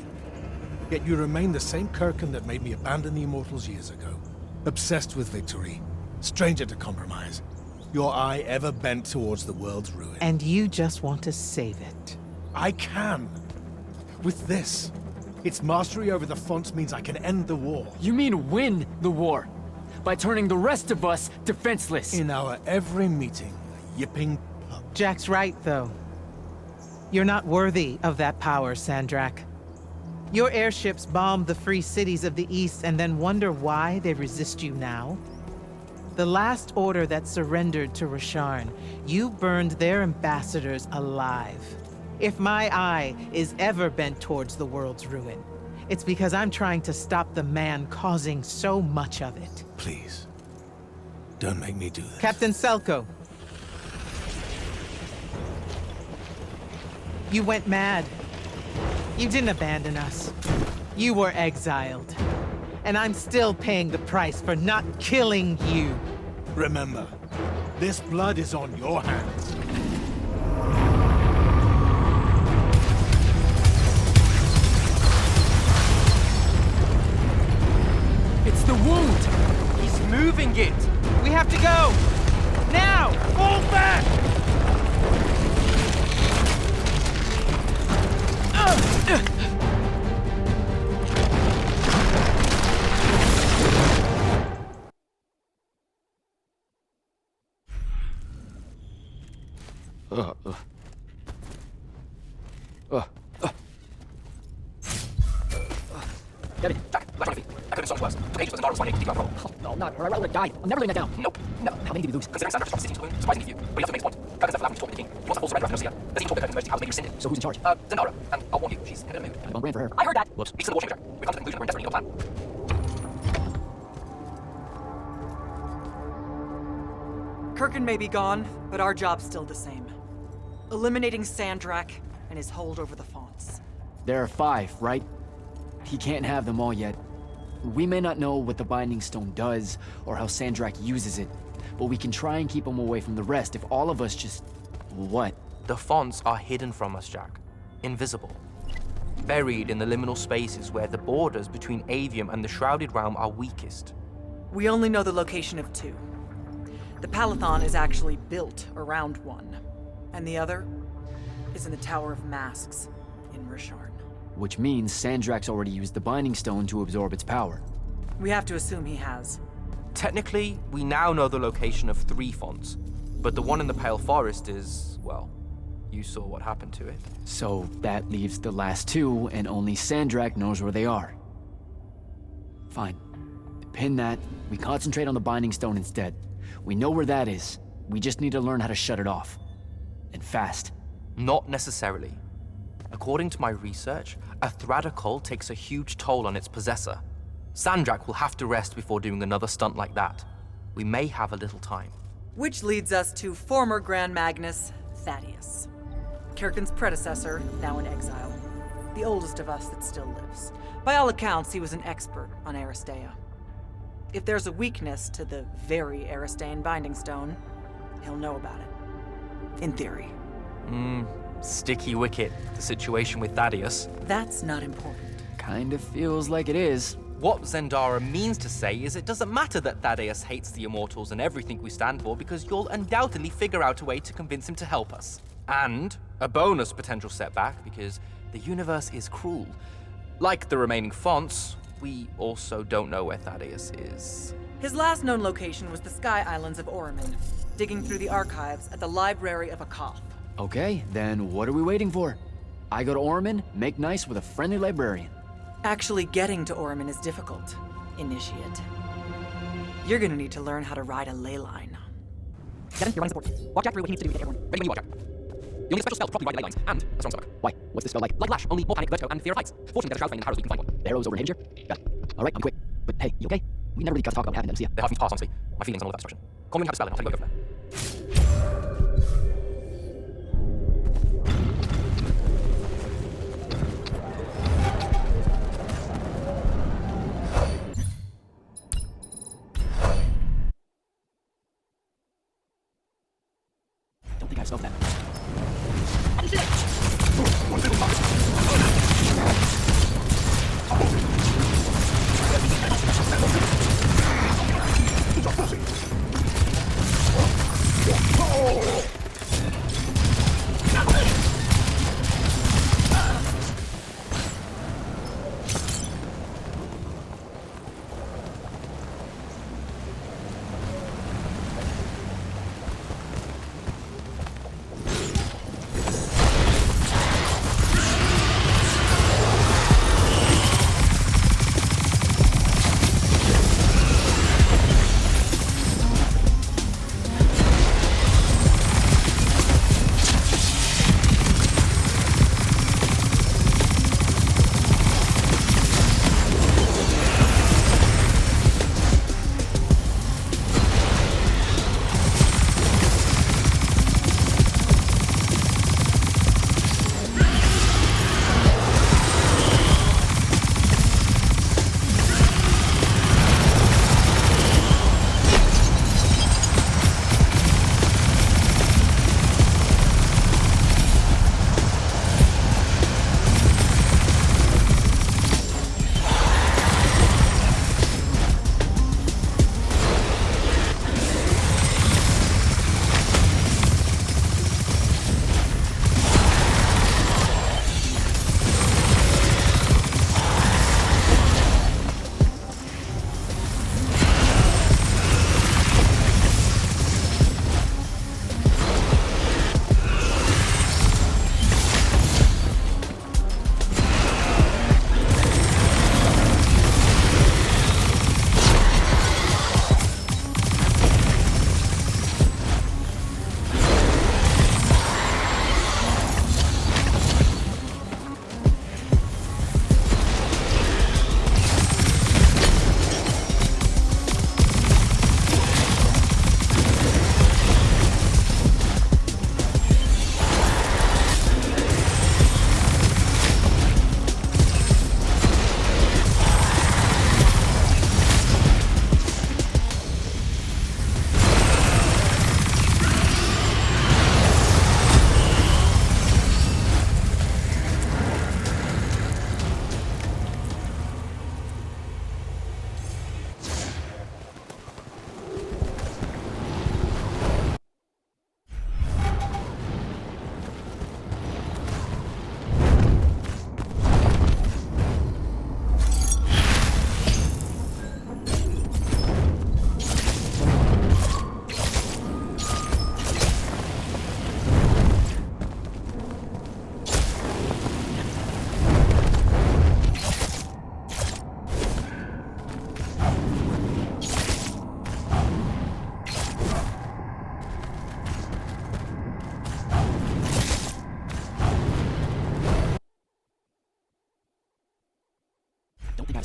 Yet you remain the same Kirkan that made me abandon the Immortals years ago. Obsessed with victory, stranger to compromise. Your eye ever bent towards the world's ruin. And you just want to save it. I can. With this. Its mastery over the fonts means I can end the war. You mean win the war? By turning the rest of us defenseless? In our every meeting, a yipping pup. Jak's right, though. You're not worthy of that power, Sandrakk. Your airships bombed the free cities of the East and then wonder why they resist you now? The last order that surrendered to Rasharn, you burned their ambassadors alive. If my eye is ever bent towards the world's ruin, it's because I'm trying to stop the man causing so much of it. Please, don't make me do this. Captain Selko. You went mad. You didn't abandon us. You were exiled. And I'm still paying the price for not killing you. Remember, this blood is on your hands. It's the wound! He's moving it! We have to go! Now! Fall back! Get it, Jak, left on your feet. I couldn't so worse. The pages was Zendara's finding to keep our control. Oh, no, not her. I would have died. I'm never laying that down. Nope, never. How many did we lose? Considering Sandrakk just dropped 16 to surprisingly few. But he also makes a point. Kirkan's never allowed him to talk to the king. He wants a full surrender of Nocia. Does he talk to Kirkan's mercy how to make you rescinded? So who's in charge? Zendara. And I'll warn you, she's head of the mood. I don't brand for her. I heard that. Whoops. Speaks to the war chamber, Jak. We've come to the conclusion we're in desperate need of a plan. Kirkan may be gone, but our job's still the same. Eliminating Sandrakk and his hold over the fonts. There are 5, right? He can't have them all yet. We may not know what the Binding Stone does, or how Sandrakk uses it, but we can try and keep him away from the rest if all of us just... what? The fonts are hidden from us, Jak. Invisible. Buried in the liminal spaces where the borders between Yltheum and the Shrouded Realm are weakest. We only know the location of 2. The Palathon is actually built around one, and the other is in the Tower of Masks in Rasharn. Which means Sandrakk's already used the Binding Stone to absorb its power. We have to assume he has. Technically, we now know the location of 3 fonts, but the one in the Pale Forest is, well, you saw what happened to it. So that leaves the last 2, and only Sandrakk knows where they are. Fine. Pin that. We concentrate on the Binding Stone instead. We know where that is. We just need to learn how to shut it off. And fast. Not necessarily. According to my research, a Thrada cull takes a huge toll on its possessor. Sandrakk will have to rest before doing another stunt like that. We may have a little time. Which leads us to former Grand Magnus, Thaddeus. Kirkan's predecessor, now in exile. The oldest of us that still lives. By all accounts, he was an expert on Aristea. If there's a weakness to the very Aristean Binding Stone, he'll know about it. In theory. Sticky wicket, the situation with Thaddeus. That's not important. Kind of feels like it is. What Zendara means to say is it doesn't matter that Thaddeus hates the Immortals and everything we stand for, because you'll undoubtedly figure out a way to convince him to help us. And a bonus potential setback, because the universe is cruel. Like the remaining fonts, we also don't know where Thaddeus is. His last known location was the Sky Islands of Oromon, digging through the archives at the Library of Akoth. Okay, then what are we waiting for? I go to Oromon, make nice with a friendly librarian. Actually getting to Oromon is difficult, Initiate. You're gonna need to learn how to ride a ley line. Get in, you're running support. Walk Jak through what he needs to do to get airborne. Ready when you walk, Jak. You'll need a special spell to properly ride the ley lines, and a strong stomach. Why? What's this spell like? Like Lash, only more panic, vertigo, and fear of heights. Fortunately, there's a shroud flame in Harrows where you can find one. The arrows over in Hampshire? Got it. All right, I'm quick. But hey, you okay? We never really got to talk about what happened, MC. They're hard for me to pass, honestly. My feelings on all of that destruction. Call me when you have a spell, and I'll tell you what to go from there. Don't think I smoked that.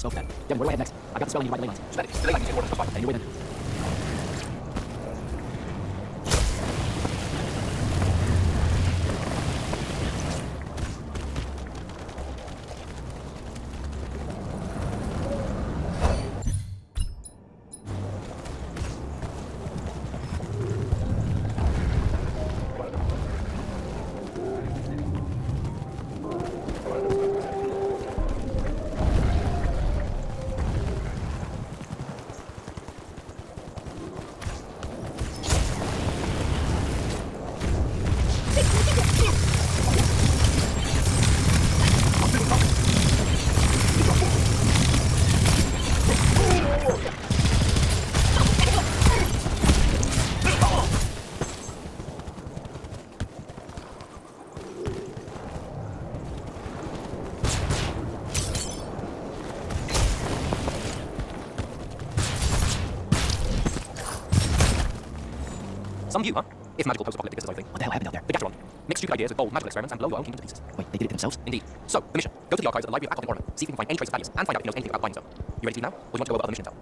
Smoke that. Devin, where do I head next? I got the spell I need to ride the ley lines. Spend it. The ley lines, Mortos, fine. Anyway then. Some view, huh? It's magical post-apocalyptic sort of thing. What the hell happened out there? The Gateron. Mix stupid ideas with bold magical experiments and blow your own kingdom to pieces. Wait, they did it themselves? Indeed. So, the mission. Go to the archives at the Library of Aqua Ornament. See if you can find any trace of Thaddeus, and find out if he knows anything about the Binding Stone. You ready to leave now? Or do you want to go over other mission intel?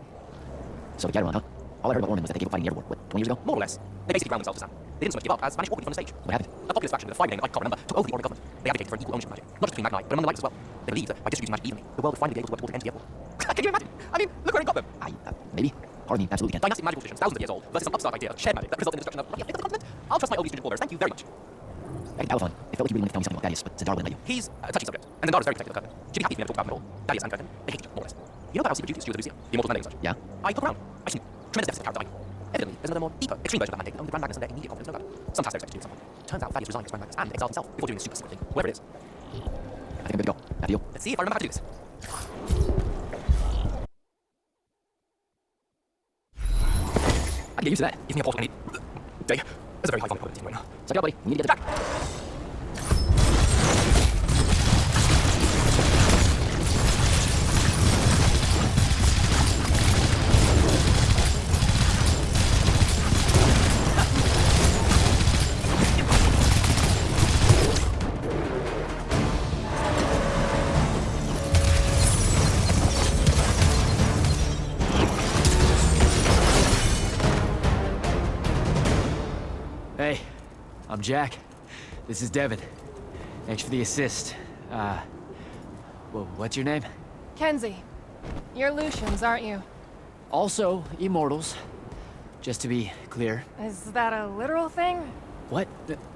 So the Gateron, huh? All I heard about Ornament was that they gave up fighting the Everwar. What, 20 years ago? More or less. They basically ground themselves to sand. They didn't so much give up as vanished awkwardly from the stage. What happened? A populist faction with a fiery name that I can't remember took over the Ornament government. They advocated for an equal ownership of magic. Not just between Magni, but among the lights as well. They believed that by distributing magic evenly, the world would finally be able to work towards the end of the Everwar. Can you imagine? I mean, look where it got them. Maybe. Pardon me, absolutely can. Dynastic magical traditions, thousands of years old, versus some upstart idea of shared magic that resulted in the destruction of roughly a fifth of the continent. I'll trust my overly stringent orders. Thank you very much. Back at Palathon, it felt like you really wanted to tell me something about Thaddeus, but Zendara wouldn't let you. He's a touchy subject, and Zendara's very protective of Kirkan. She'd be happy for me to talk about them at all. Thaddeus and Kirkan, they hate each other, more or less. You know about how secret duties steal the museum, the Immortal mandate and such? Yeah. I poke around. I see tremendous deficit of character. Evidently, there's another more deeper, extreme version of that mandate that only the Grand Magnus and their immediate confidence know about. Some tasks are expected to do with someone. Turns out Thaddeus resigned as Grand Magnus and exiled himself before doing this super secret thing, whatever it is. I think I'm good to go. After you. Let's see if I remember how to do this. I can get used to that. Give me a portal I need. Day. There's a very high volume probability right now. Suck it up, buddy. We need to get the Jack. Hey, I'm Jak. This is Devin. Thanks for the assist. Well, what's your name? Kenzie. You're Lucians, aren't you? Also, Immortals. Just to be clear. Is that a literal thing? What?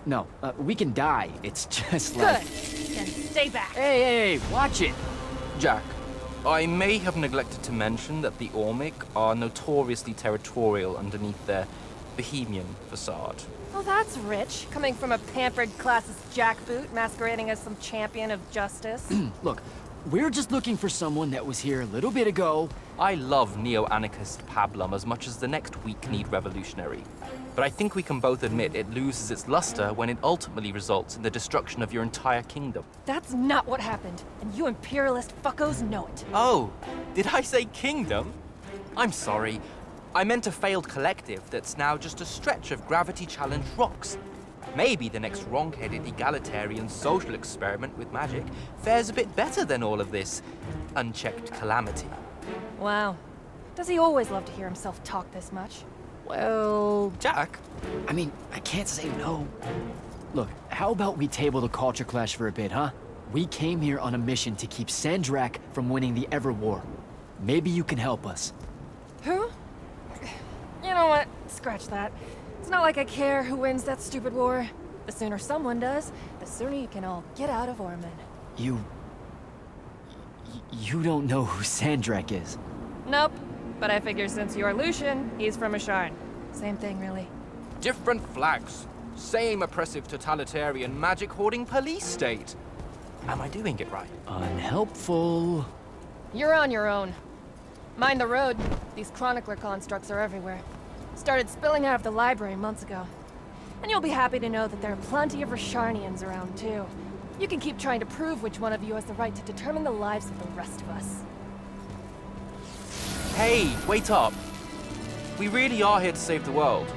No, we can die. It's just like... Good. Then stay back. Hey, watch it. Jak, I may have neglected to mention that the Ormic are notoriously territorial underneath their Bohemian facade. Oh, that's rich. Coming from a pampered classist jackboot masquerading as some champion of justice. Look, we're just looking for someone that was here a little bit ago. I love neo-anarchist pablum as much as the next weak-kneed revolutionary. But I think we can both admit it loses its luster when it ultimately results in the destruction of your entire kingdom. That's not what happened, and you imperialist fuckos know it. Oh, did I say kingdom? I'm sorry. I meant a failed collective that's now just a stretch of gravity-challenged rocks. Maybe the next wrong-headed egalitarian social experiment with magic fares a bit better than all of this unchecked calamity. Wow. Does he always love to hear himself talk this much? Well... Jak? I mean, I can't say no. Look, how about we table the culture clash for a bit, huh? We came here on a mission to keep Sandrakk from winning the Everwar. Maybe you can help us. Who? You know what? Scratch that. It's not like I care who wins that stupid war. The sooner someone does, the sooner you can all get out of Orman. You don't know who Sandrakk is? Nope. But I figure since you're Lucian, he's from Asharn. Same thing, really. Different flags. Same oppressive totalitarian magic-hoarding police state. Am I doing it right? Unhelpful. You're on your own. Mind the road. These chronicler constructs are everywhere. Started spilling out of the library months ago. And you'll be happy to know that there are plenty of Rasharnians around, too. You can keep trying to prove which one of you has the right to determine the lives of the rest of us. Hey, wait up. We really are here to save the world.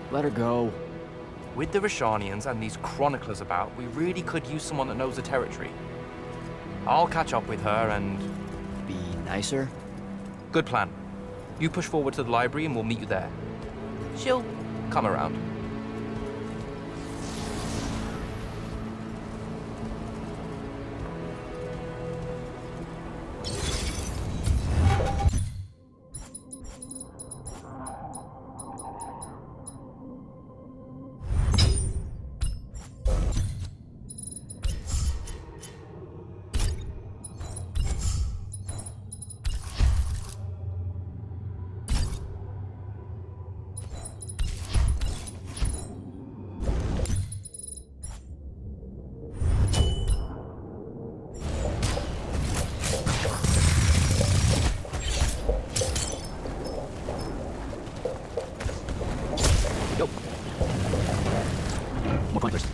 Let her go. With the Rasharnians and these chroniclers about, we really could use someone that knows the territory. I'll catch up with her and... Be nicer? Good plan. You push forward to the library and we'll meet you there. She'll come around. More pointers.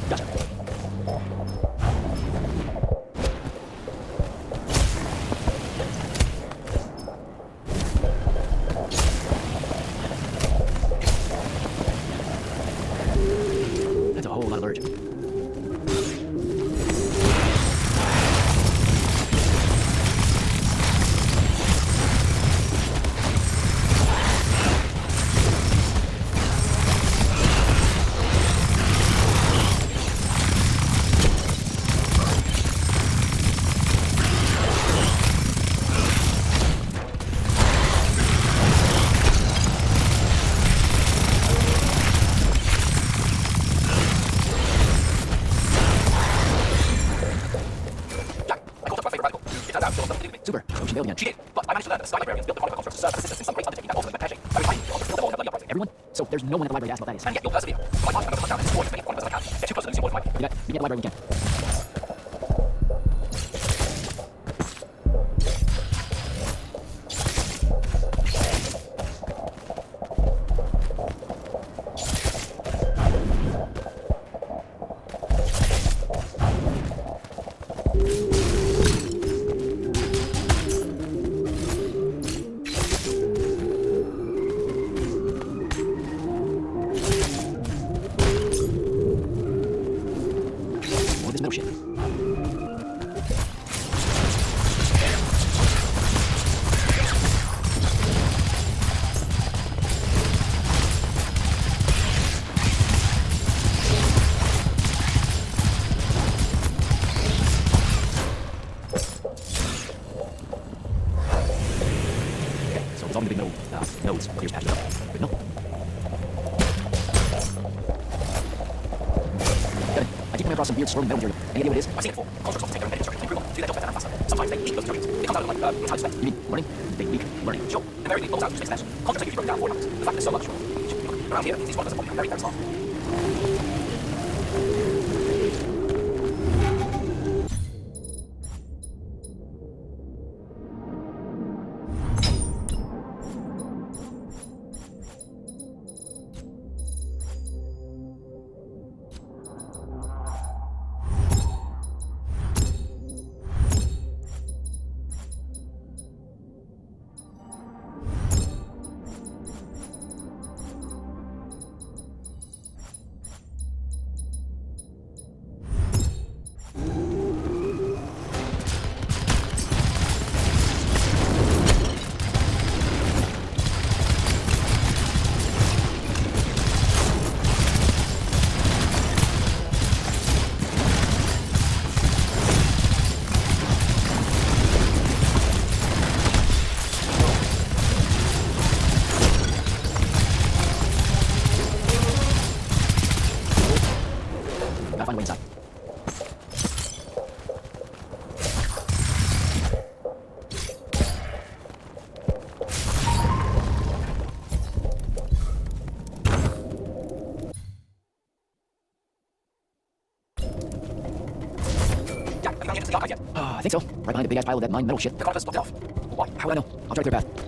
Gotcha. That's a whole lot of urge. Super. Oh, she nailed me again. She did, but I managed to learn that the Sky Librarians built the Chronicle construct to serve as assistance in some great undertaking that ultimately perishing. I was finding the office built the wall and bloody uprising. Everyone? So there's no one at the library to ask what that is. And yet you'll persevere. My part, I'm going to hunt down and destroy as many Chronicles as I can. Get too close to losing your voice, Mike. You got, meet me at the library when you can. This metal shit. Okay, so it's all in the big metal nodes. Clears patches up. Good enough. I keep coming across some weird swirling metal material. Any idea what it is? I've seen it before. Constructs often take their own editing structure to improve on, so that they'll better and faster. Sometimes they leak those materials. It comes out of like, it's how to spend. You mean learning? They leak learning. Sure. The very leak bubbles out to space steps. Constructs are usually broken down for numbers. The fact that there's so much around here, these Chronicles are probably very, very smart. Gotta find a way inside. Jak, have you found the entrance to the archives yet? I think so. Right behind a big ass pile of that mined metal shit. The Chronicles blocked it off. Why? How would I know? I'll try to clear a path.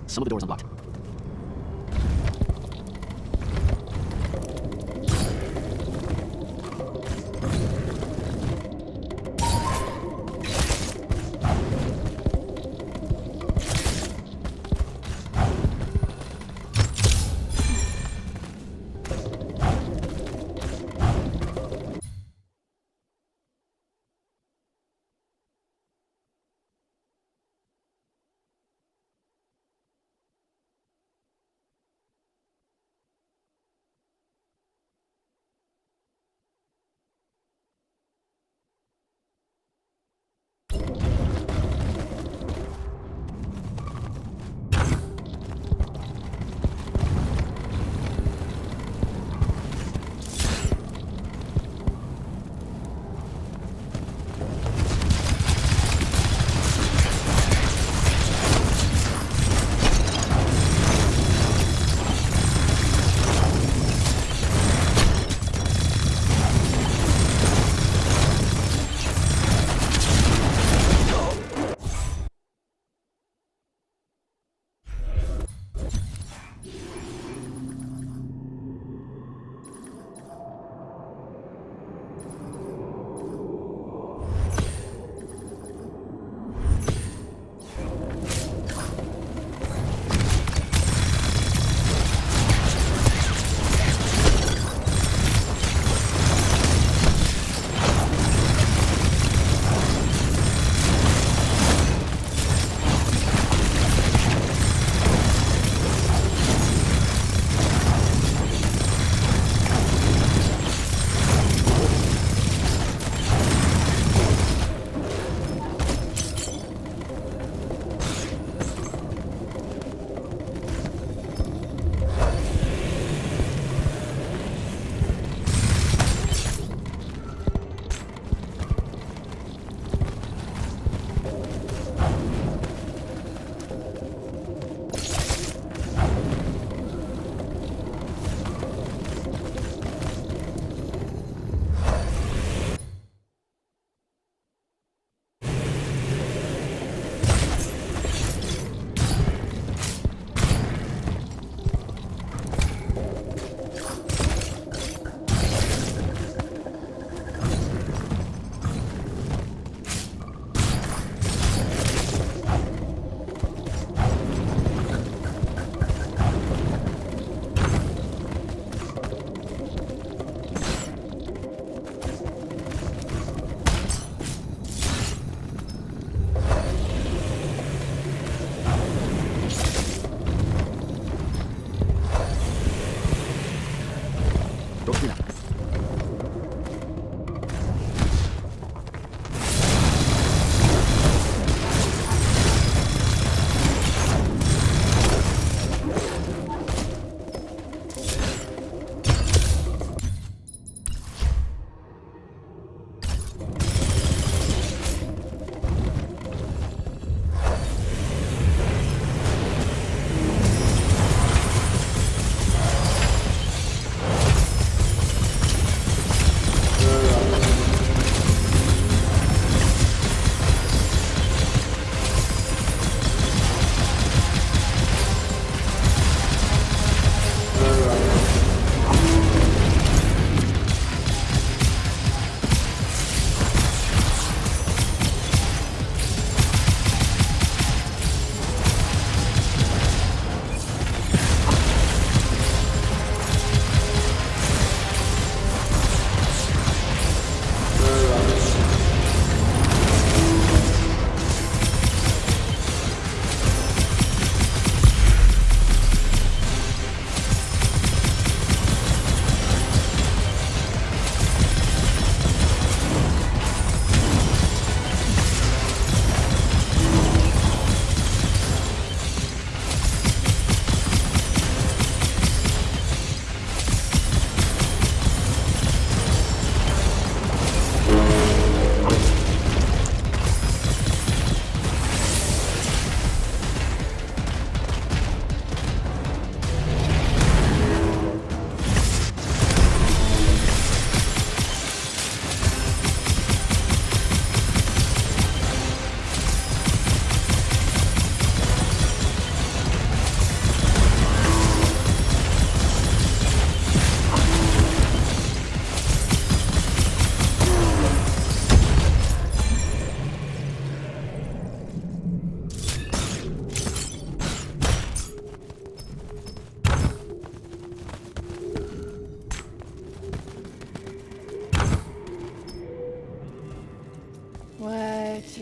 Some of the doors unlocked.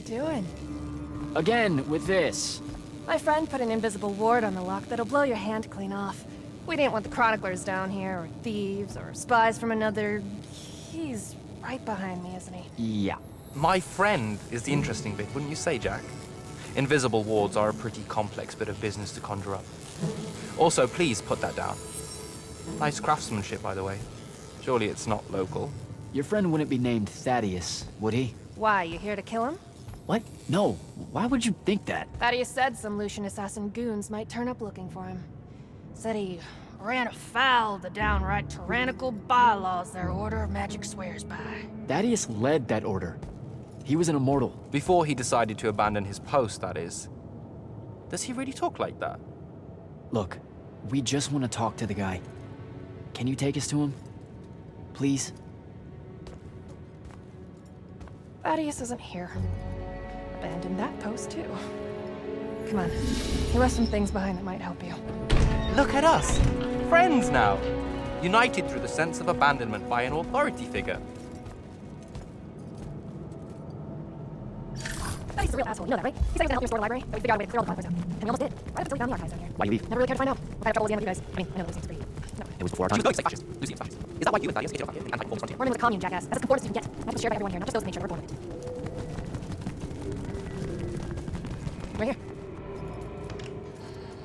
you doing? Again, with this. My friend put an invisible ward on the lock that'll blow your hand clean off. We didn't want the chroniclers down here, or thieves, or spies from another... He's right behind me, isn't he? Yeah. My friend is the interesting bit, wouldn't you say, Jak? Invisible wards are a pretty complex bit of business to conjure up. Also, please put that down. Nice craftsmanship, by the way. Surely it's not local. Your friend wouldn't be named Thaddeus, would he? Why, you here to kill him? What? No. Why would you think that? Thaddeus said some Lucian assassin goons might turn up looking for him. Said he ran afoul of the downright tyrannical bylaws their order of magic swears by. Thaddeus led that order. He was an immortal. Before he decided to abandon his post, that is. Does he really talk like that? Look, we just want to talk to the guy. Can you take us to him? Please? Thaddeus isn't here. Abandoned that post, too. Come on. He left some things behind that might help you. Look at us! Friends now! United through the sense of abandonment by an authority figure. He's a real asshole, you know that, right? He said he was gonna help me restore the library, but we figured out a way to clear all the chroniclers out. And we almost did. Right up until we found the archives down here. Why you leave? Never really cared to find out. I've had trouble again with you guys. I mean, I know those things pretty... No. It was before our time. No, fascist. Lucian fascist. Is that why you and Thaddeus hated up here and anti-conformist frontier? We're living with a commune, jackass. That's as conformist as you can get. That's shared by everyone here, not just those who made sure we're born with it. Right here.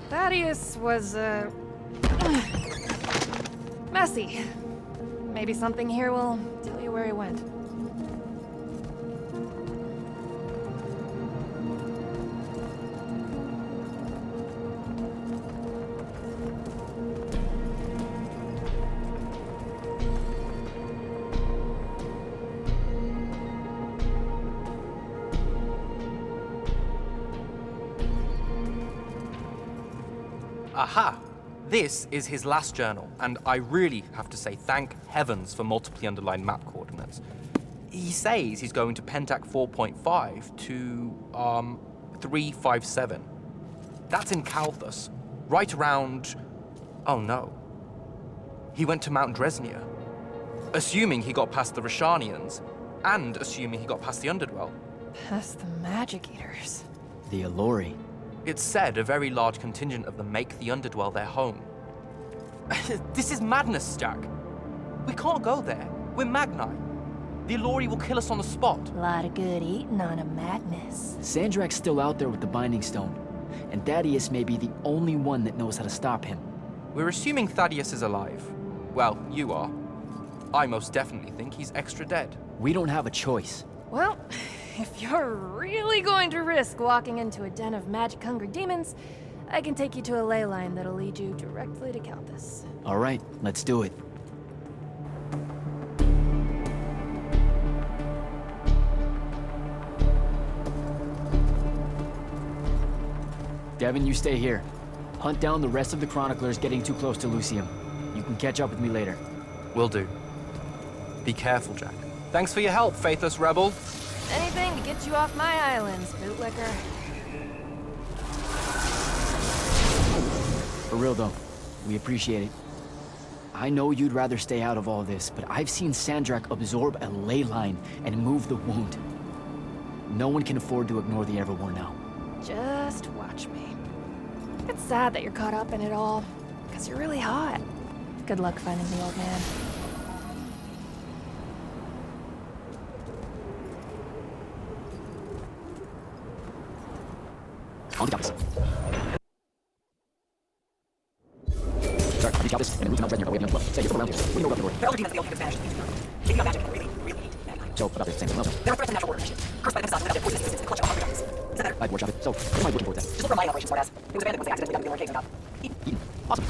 Thaddeus was, messy. Maybe something here will tell you where he went. Aha! This is his last journal, and I really have to say thank heavens for multiply underlined map coordinates. He says he's going to Pentac 4.5 to, 357. That's in Kalthus, right around... Oh no. He went to Mount Dresnia. Assuming he got past the Rashanians, and assuming he got past the Underdwell. Past the Magic Eaters. The Allori. It's said a very large contingent of them make the Underdwell their home. This is madness, Jak. We can't go there. We're Magni. The Allori will kill us on the spot. A lot of good eating on a Magnus. Sandrakk's still out there with the Binding Stone, and Thaddeus may be the only one that knows how to stop him. We're assuming Thaddeus is alive. Well, you are. I most definitely think he's extra dead. We don't have a choice. Well, if you're really going to risk walking into a den of magic-hungry demons, I can take you to a ley line that'll lead you directly to Kalthus. All right, let's do it. Devin, you stay here. Hunt down the rest of the chroniclers getting too close to Yltheum. You can catch up with me later. Will do. Be careful, Jak. Thanks for your help, faithless rebel. Anything to get you off my islands, bootlicker. For real though, we appreciate it. I know you'd rather stay out of all this, but I've seen Sandrakk absorb a ley line and move the wound. No one can afford to ignore the Everwar now. Just watch me. It's sad that you're caught up in it all, because you're really hot. Good luck finding the old man. On to Kalthus. Sorry, reach Kalthus and move to Mount Dresnia by way of the Underdwell. Stay here for around here. What do you know about the Allori? There are other demons that the old have vanished. Maybe not magic, but really, really hate Magni. So, about this same thing. They're a threat to the natural order initiative. Cursed by themselves without their voices in the clutch of hungry darkness. Is that better? I'd workshop it. So, what am I looking for then? Just look for mining operations, smartass. It was abandoned once they accidentally got the Allori cave, no doubt. Eden. Awesome.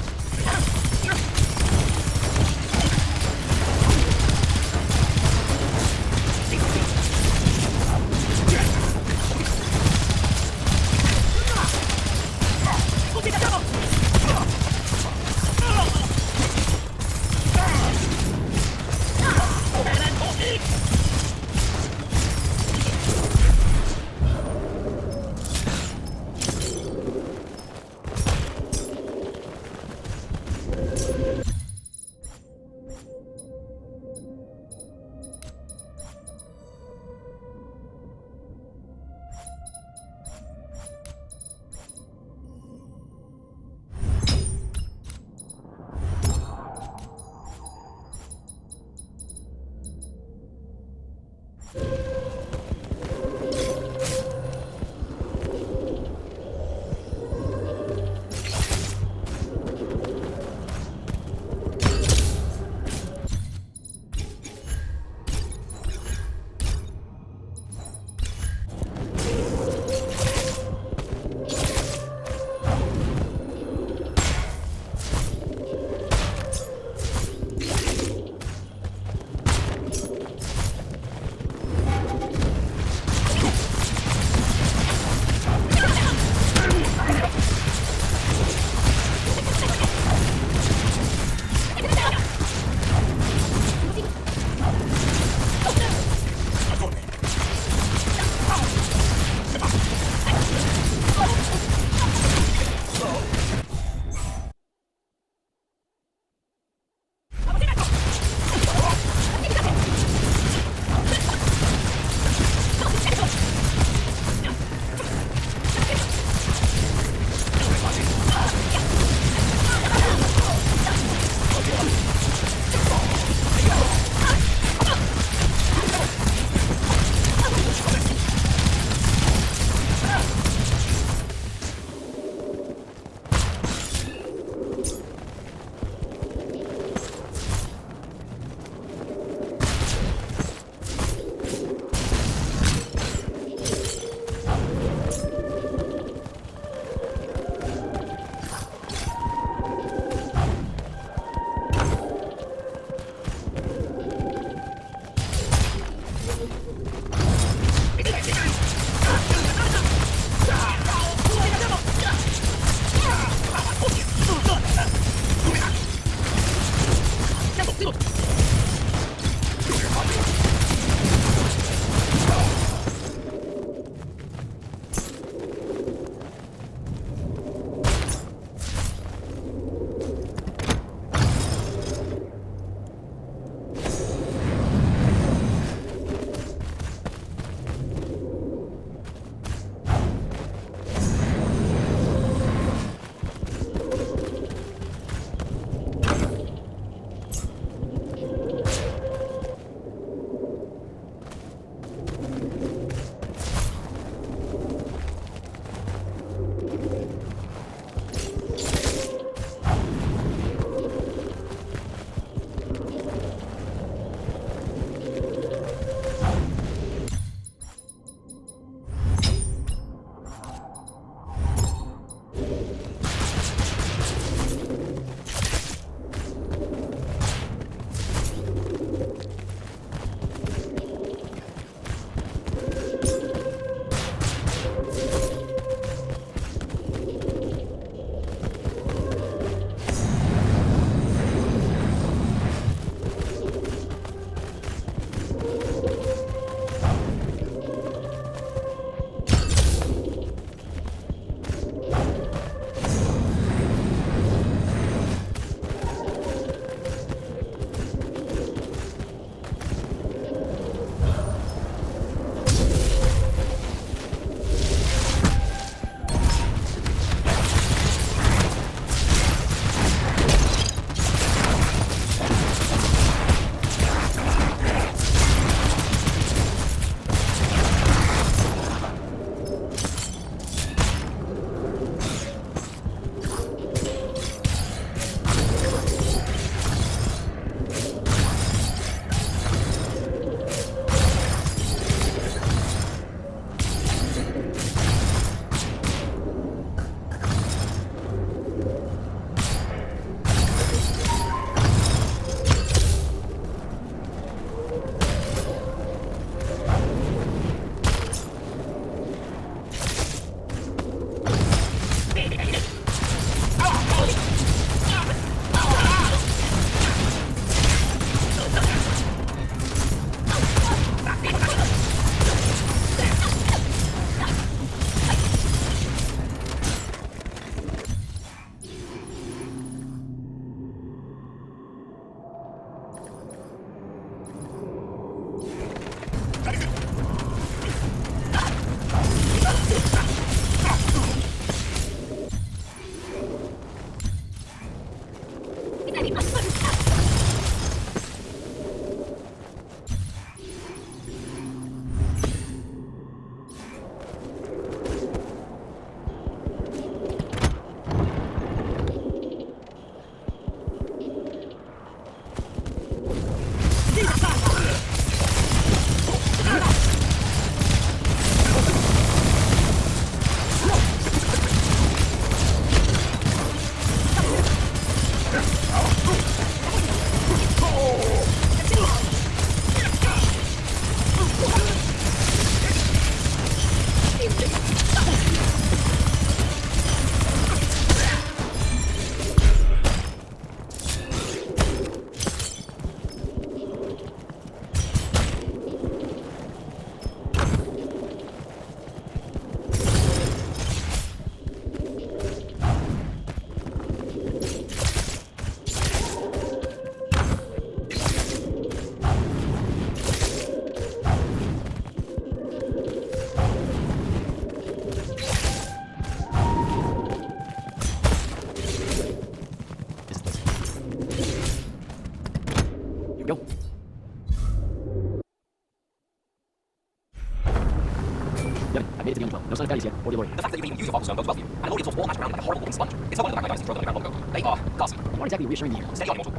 The fact that you can even use your Fox Stone bodes well for you, and an audience will all match around like a horrible looking sponge. It's no wonder the Magnus throw them underground logo. They are ghastly. Not exactly reassuring to hear. Stay on, Immortal.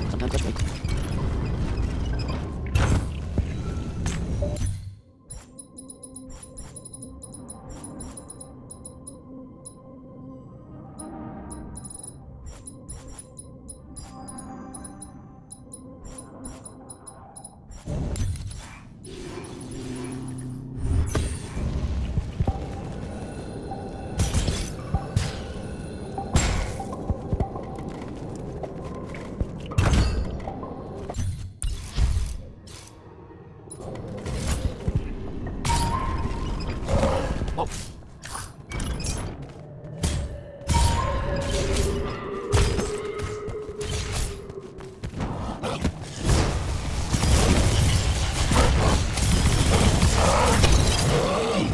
Sometimes that's right.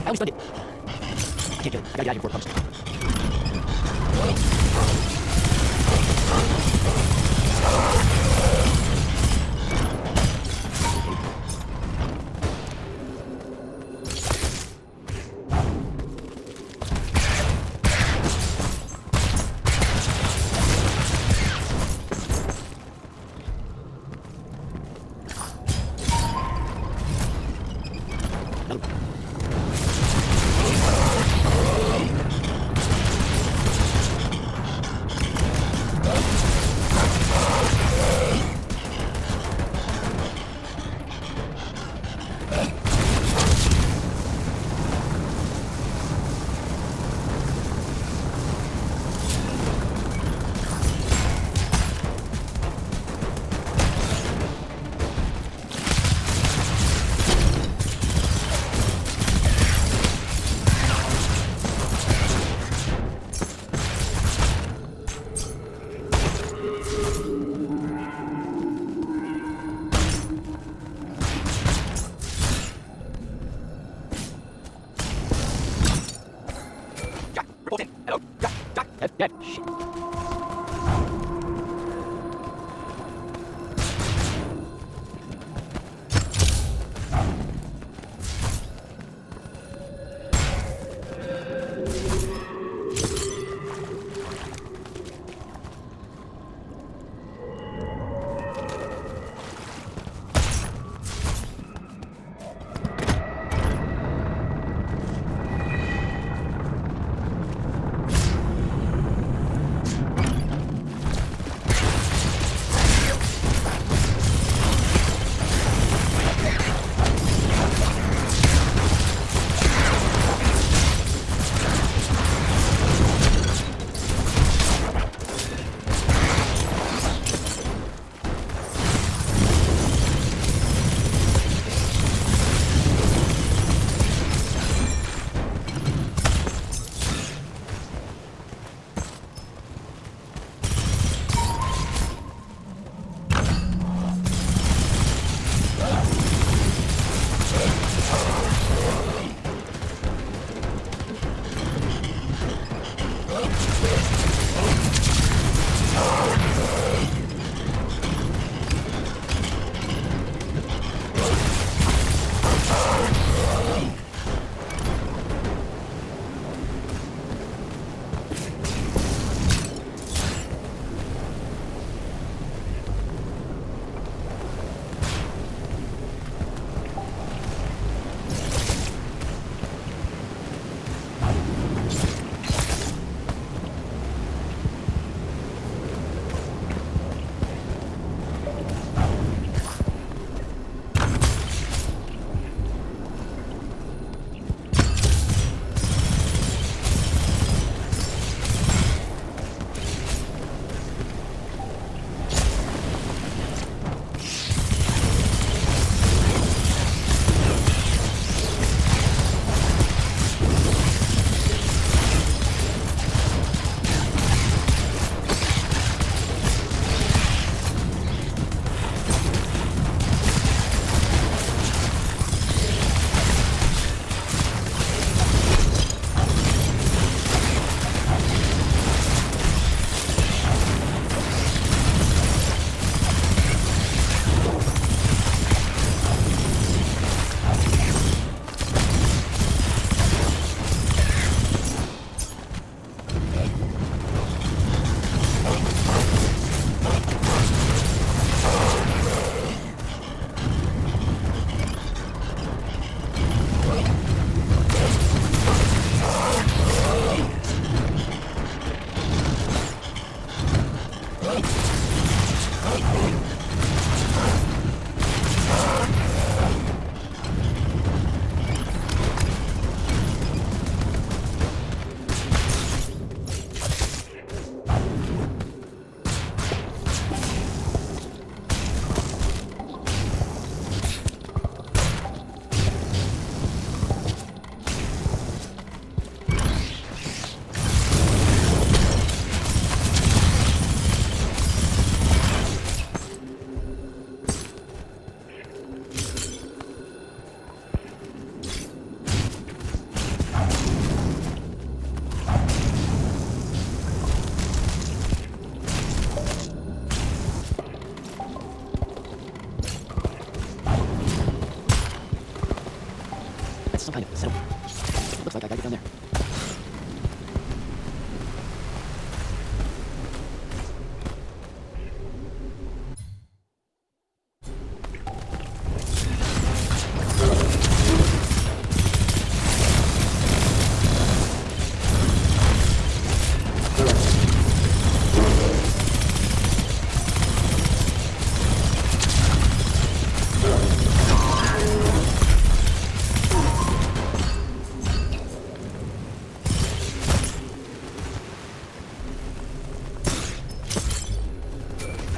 I stunned it. I can't get it. I gotta get out of here before it comes. Some kind of setup. Looks like I gotta get down there.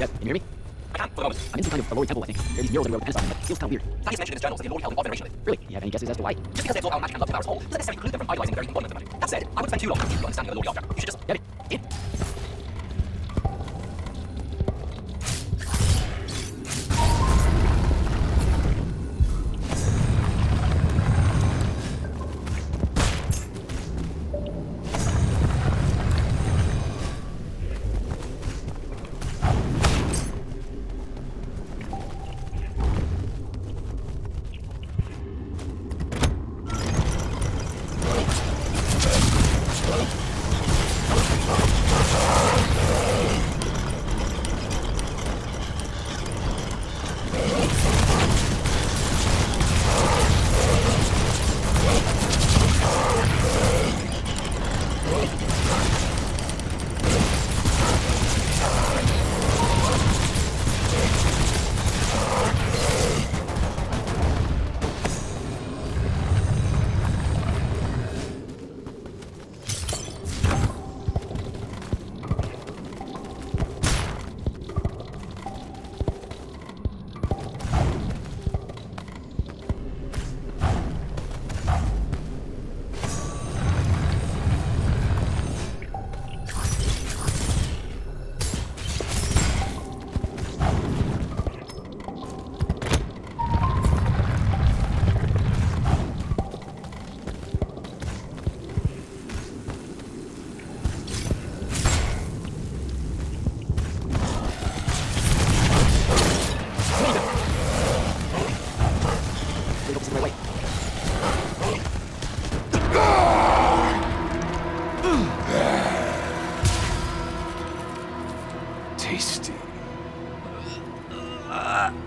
Can you hear me? I can't for the moment. I'm in some kind of glory temple, I think. There are these murals everywhere with pen stuff, but it feels kind of weird. Thaddeus mentioned in his journals that the Lord held in odd veneration of it. Really? Do you have any guesses as to why? Just because they absorb our magic and love devour us all, doesn't necessarily preclude them from idolizing the very embodiment of magic. That said, I wouldn't spend too long on you understanding the Lord after. You should just get it. In.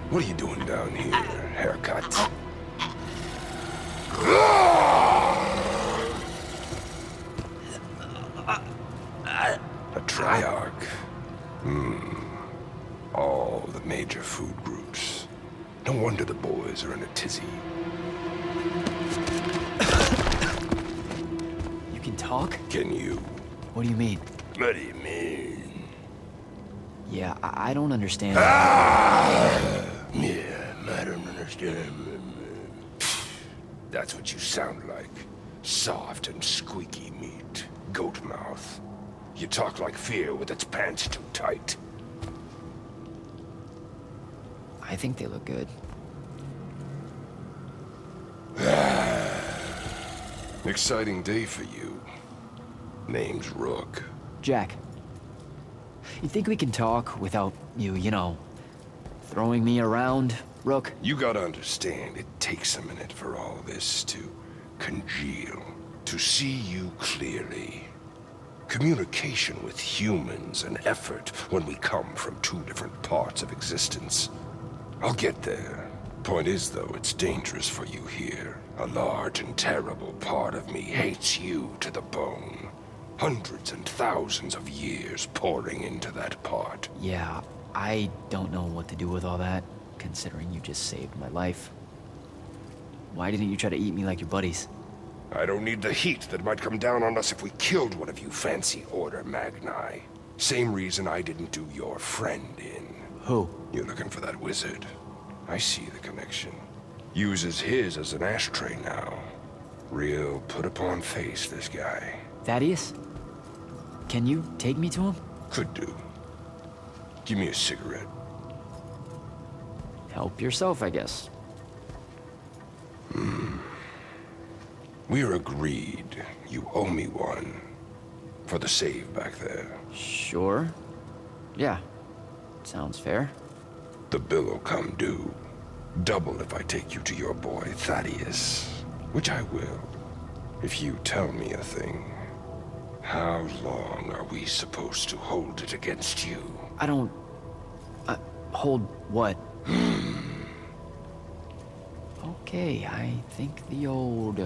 What are you doing down here, haircut? A triarch. All the major food groups. No wonder the boys are in a tizzy. You can talk? Can you? What do you mean? What do you mean? Yeah, I don't understand. Yeah, I don't understand. That's what you sound like. Soft and squeaky meat. Goat mouth. You talk like fear with its pants too tight. I think they look good. Exciting day for you. Name's Rook. Jak. You think we can talk without you know, throwing me around, Rook? You gotta understand, it takes a minute for all this to congeal, to see you clearly. Communication with humans, an effort when we come from two different parts of existence. I'll get there. Point is, though, it's dangerous for you here. A large and terrible part of me hates you to the bone. Hundreds and thousands of years pouring into that part. Yeah, I don't know what to do with all that, considering you just saved my life. Why didn't you try to eat me like your buddies? I don't need the heat that might come down on us if we killed one of you fancy order Magni. Same reason I didn't do your friend in. Who? You're looking for that wizard. I see the connection. Uses his as an ashtray now. Real put-upon face, this guy. Thaddeus? Can you take me to him? Could do. Give me a cigarette. Help yourself, I guess. We're agreed. You owe me one. For the save back there. Sure. Yeah. Sounds fair. The bill'll come due. Double if I take you to your boy Thaddeus. Which I will. If you tell me a thing. How long are we supposed to hold it against you? I don't... hold what? Okay, I think the old,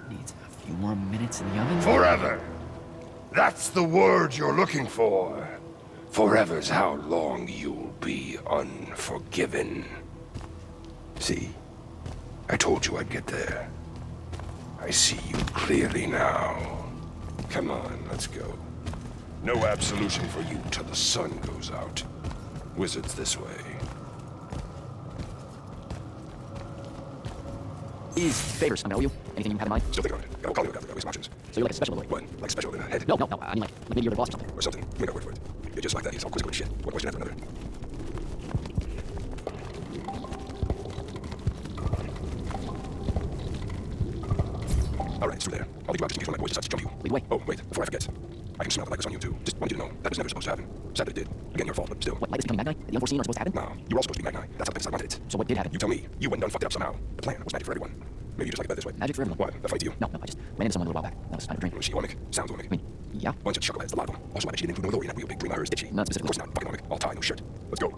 needs a few more minutes in the oven. Forever! That's the word you're looking for. Forever's how long you'll be unforgiven. See? I told you I'd get there. I see you clearly now. Come on, let's go. No absolution for you till the sun goes out. Wizards this way. These favors, I know you. Anything you have in mind? Still thinking on it. I'll call you about some options. So you're like a special employee? What? Like special in a head? No, I mean like maybe you're the boss or something. Or something. You may not word for it. You're just like that. It's all quizzical and shit. One question after another. Alright, it's through there. I'll leave you out just in case one of my boys decides to jump you. Lead the way. Oh, wait. Before I forget. I can smell the likeness on you, too. Just wanted you to know. That was never supposed to happen. Sad that it did. Again, your fault, but still. What, likeness becoming Magni? The unforeseen are supposed to happen? No. You were all supposed to be Magni. That's how things I wanted it. So what did happen? You tell me. You went and done fucked it up somehow. The plan was magic for everyone. Maybe you just like it better this way. Magic for everyone? What? That funny to you? No, I just ran into someone a little while back. That was kind of a dream. Was she Ormic? Sounds Ormic. I mean, yeah. Bunch of chuckleheads, a lot of them. Also, I bet she didn't include no Lori in that real big dream of hers, did she? Not specifically. Of course not. Fucking Ormic. All tie, no shirt. Let's go.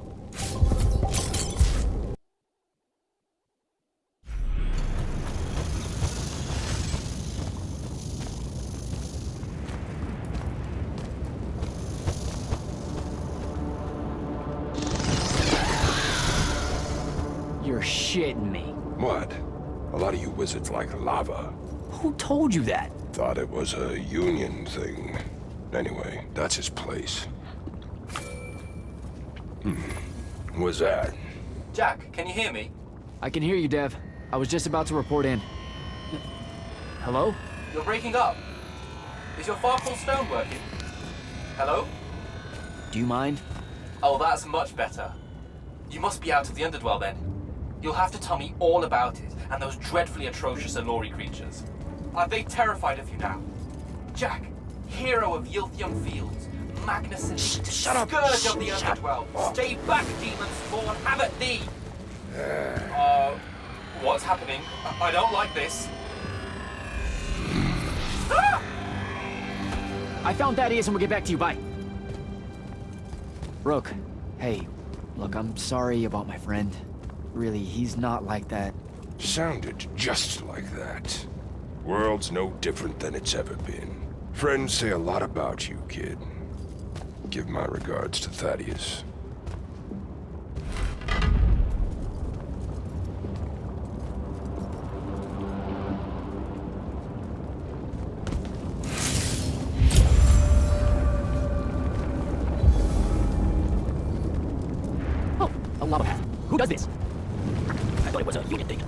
You're shitting me. What? A lot of you wizards like lava. Who told you that? Thought it was a union thing. Anyway, that's his place. What's that? Jak, can you hear me? I can hear you, Dev. I was just about to report in. Hello? You're breaking up. Is your far-pull stone working? Hello? Do you mind? Oh, that's much better. You must be out of the Underdwell then. You'll have to tell me all about it, and those dreadfully atrocious Allori creatures. Are they terrified of you now? Jak, hero of Yltheum Fields, Magnus and Shut up! Scourge of the Underdwell. Stay back, demon spawn, have at thee! What's happening? I don't like this. Ah! I found Thaddeus and we'll get back to you, bye. Rook, hey, look, I'm sorry about my friend. Really, he's not like that. Sounded just like that. World's no different than it's ever been. Friends say a lot about you, kid. Give my regards to Thaddeus. Oh, a lava path. Who does this? I thought it was a union thing.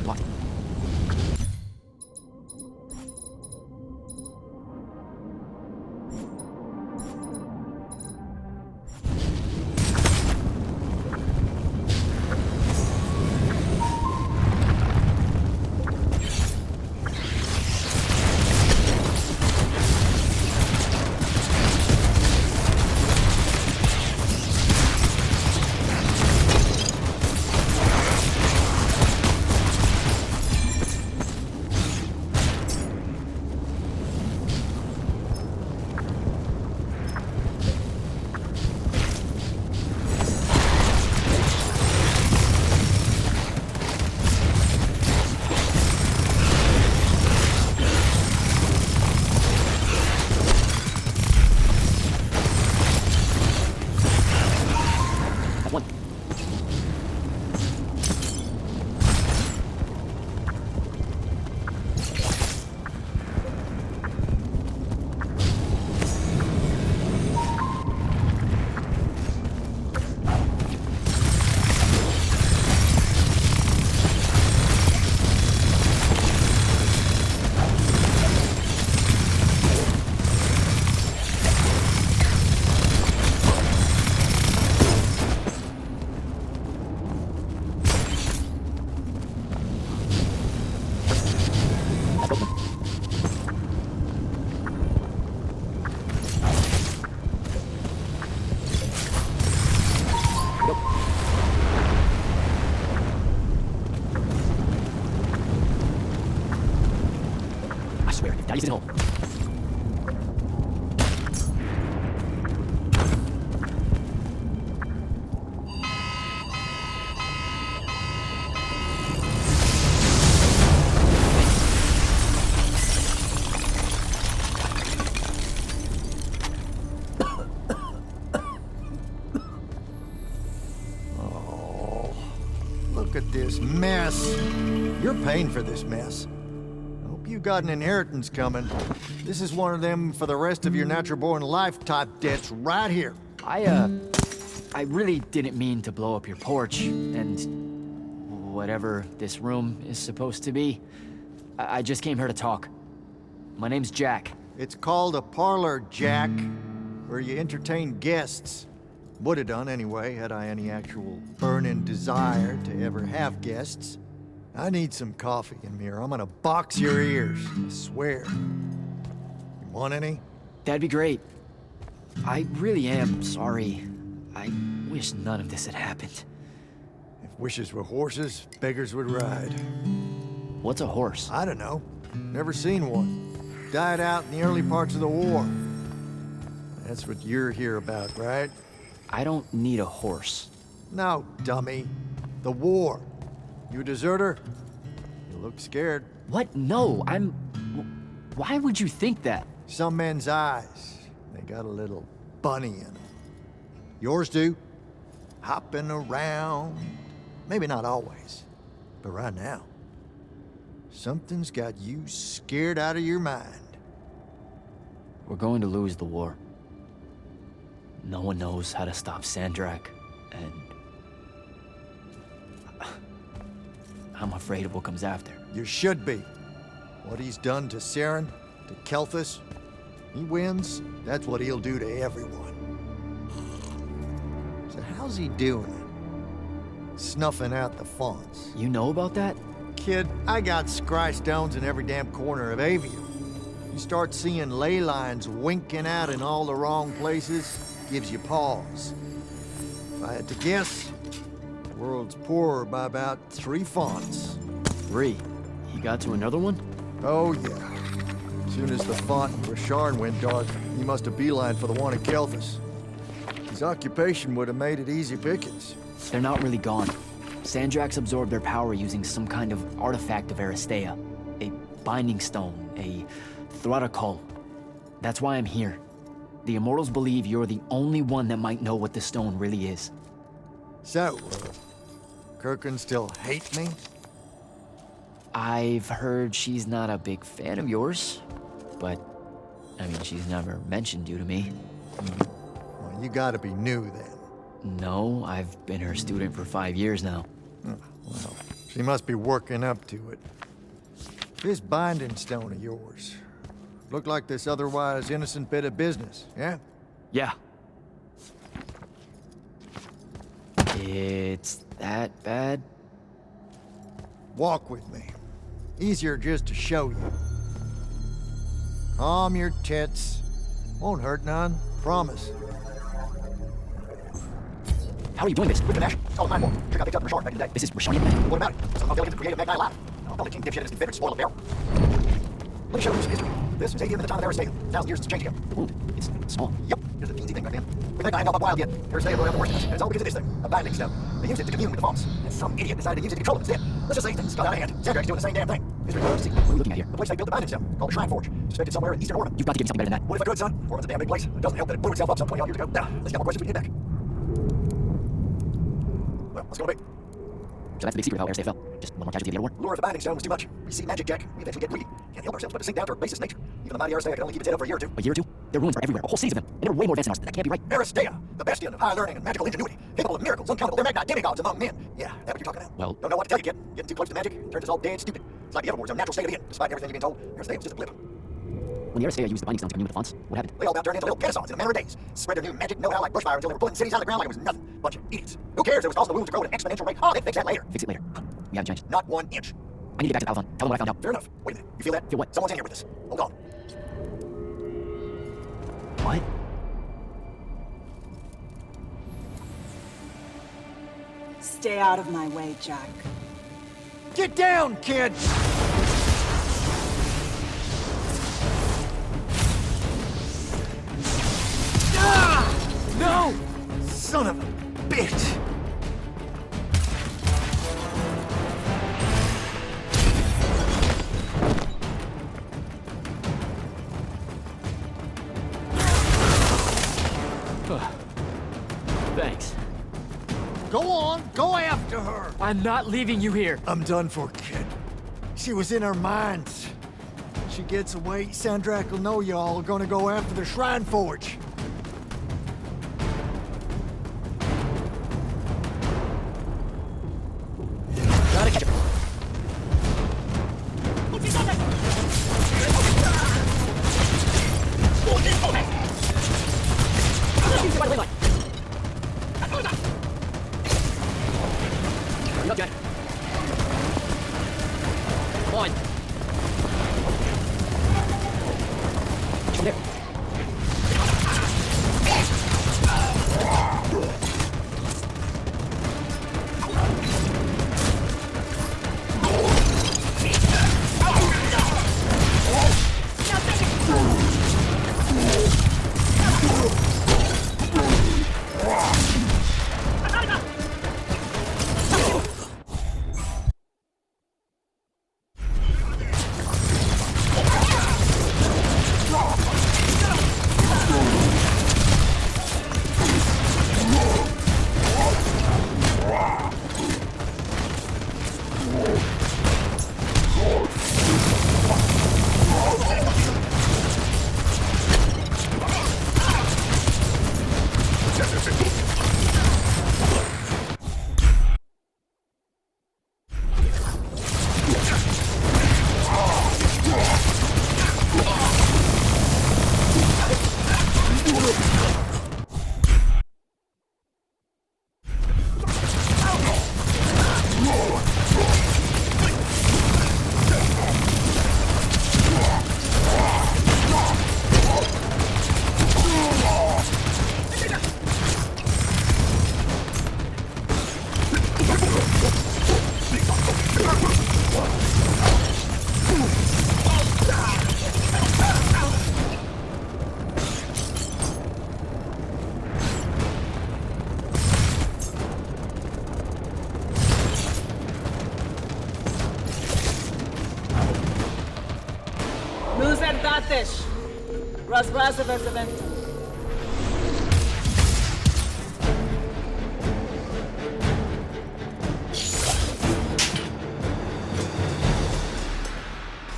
What? Daddy's in home. Oh, look at this mess. You're paying for this mess. You got an inheritance coming. This is one of them for the rest of your natural-born life type debts right here. I really didn't mean to blow up your porch, and whatever this room is supposed to be. I just came here to talk. My name's Jak. It's called a parlor, Jak, where you entertain guests. Would have done anyway, had I any actual burning desire to ever have guests. I need some coffee in here. I'm gonna box your ears, I swear. You want any? That'd be great. I really am sorry. I wish none of this had happened. If wishes were horses, beggars would ride. What's a horse? I don't know. Never seen one. Died out in the early parts of the war. That's what you're here about, right? I don't need a horse. No, dummy. The war. You a deserter? You look scared. What? No, I'm... Why would you think that? Some men's eyes, they got a little bunny in them. Yours do. Hopping around. Maybe not always, but right now. Something's got you scared out of your mind. We're going to lose the war. No one knows how to stop Sandrakk, and... I'm afraid of what comes after. You should be. What he's done to Saren, to Kelthus, he wins, that's what he'll do to everyone. So how's he doing it? Snuffing out the fonts. You know about that? Kid, I got scry stones in every damn corner of Avium. You start seeing ley lines winking out in all the wrong places, gives you pause. If I had to guess, the world's poorer by about 3 fonts. 3? He got to another one? Oh, yeah. As soon as the font in Rasharn went dark, he must have beelined for the one in Kelthus. His occupation would have made it easy pickings. They're not really gone. Sandrakk's absorbed their power using some kind of artifact of Aristea. A binding stone, a Throtakol. That's why I'm here. The Immortals believe you're the only one that might know what the stone really is. So, Kirkan still hate me? I've heard she's not a big fan of yours, but, I mean, she's never mentioned you to me. Well, you gotta be new then. No, I've been her student for 5 years now. Well, She must be working up to it. This binding stone of yours. Look like this otherwise innocent bit of business, yeah? Yeah. It's that bad? Walk with me. Easier just to show you. Calm your tits. Won't hurt none, promise. How are you doing this? With the Nash? It's all mine for. Trick I picked up from the shore back in the day. This is Rashonian man. What about it? Somehow delegated the creative Magni alive. No, don't let King dipshit and his Confederates spoil a barrel. Let me show you some history. This is Yltheum in the time of Aristea. 1,000 years since it changed again. The wound. It's small. Yep. There's a teensy thing right there. With Magni held up wild yet. Aristea blew out the worst. And it's all because of this thing. A binding stone. They used it to commune with the fonts. And some idiot decided to use it to control them instead. Let's just say things got out of hand. Sandrakk's doing the same damn thing. History goes to see. What are we looking at here? The place they built the binding stone, called the Shrine Forge. Suspected somewhere in Eastern Orman. You've got to give me something better than that. What if I could, son? Orman's a damn big place. It doesn't help that it blew itself up some 20 odd years ago. Now, let's get more questions when we get back. Well, what's it gonna be? So that's the big secret of how Aristea fell. Just one more casualty of the other war. The lure of the binding stone was too much. We see magic, Jak. We eventually get greedy. Can't help ourselves but to sink down to our basest nature. Even the mighty Aristea could only keep its head up for a year or two. A year or two? Their ruins are everywhere. Whole cities of them. And they were way more advanced than ours. That can't be right. Aristea, the bastion of high learning and magical ingenuity. Capable of miracles uncountable. They're Magni demigods among men. Yeah, that's what you're talking about. Well... Don't know what to tell you, kid. Getting too close to magic turns us all dead stupid. It's like the Everwar's own natural state of being. Despite everything you've been told, Aristea was just a blip. When the Aristea used the binding stone to commune with the fonts, what happened? They all about turned into little Kennesaws in a matter of days. Spread their new magic know-how like bushfire until they were pulling cities out of the ground like it was nothing. Bunch of idiots. Who cares? It was causing the wound to grow at an exponential rate. Oh, they fix that later. Fix it later. We haven't changed. Not 1 inch. I need to get back to Palathon. Tell them what I found out. Fair enough. Wait a minute. You feel that? Feel what? Someone's in here with us. Hold on. What? Stay out of my way, Jak. Get down, kid! Ah! No! Son of a bitch! Thanks. Go on, go after her! I'm not leaving you here. I'm done for, kid. She was in our minds. She gets away, Sandrakk will know y'all are gonna go after the Shrine Forge. Gotta catch her. Hurry up, Jak. Come on. Over there.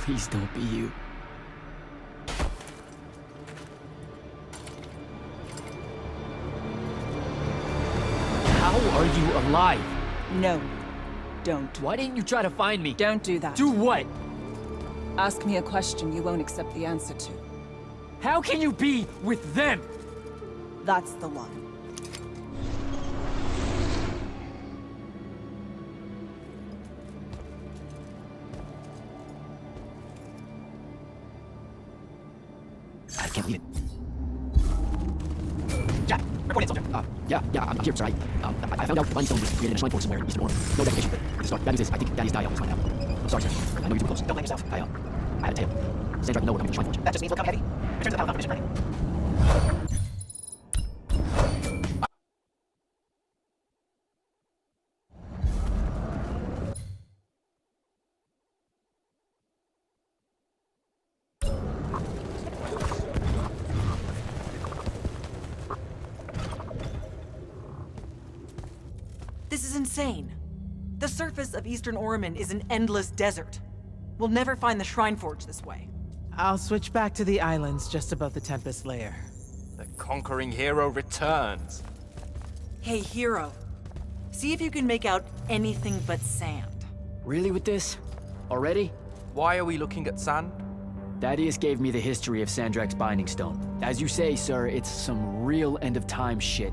Please don't be you. How are you alive? No. Don't. Why didn't you try to find me? Don't do that. Do what? Ask me a question you won't accept the answer to. How can you be with them? That's the one. I can't believe it. Jak, report in, soldier. Yeah, I'm here, sir. I found out the Binding Stone was created in a shrine fort somewhere in Eastern Order. No recognition, but it's start. Bad news is, I think Daddy's died. I almost find out. I'm sorry, sir. I know you're too close. Don't blame yourself. I had a tail. Sandrakk will know we're coming to the shrine forge. That just means we'll come heavy. Return to the Palathon for mission planning. This is insane. The surface of Eastern Orman is an endless desert. We'll never find the Shrine Forge this way. I'll switch back to the islands just above the Tempest Lair. The conquering hero returns. Hey, hero. See if you can make out anything but sand. Really with this? Already? Why are we looking at sand? Thaddeus gave me the history of Sandrakk's Binding Stone. As you say, sir, it's some real end-of-time shit.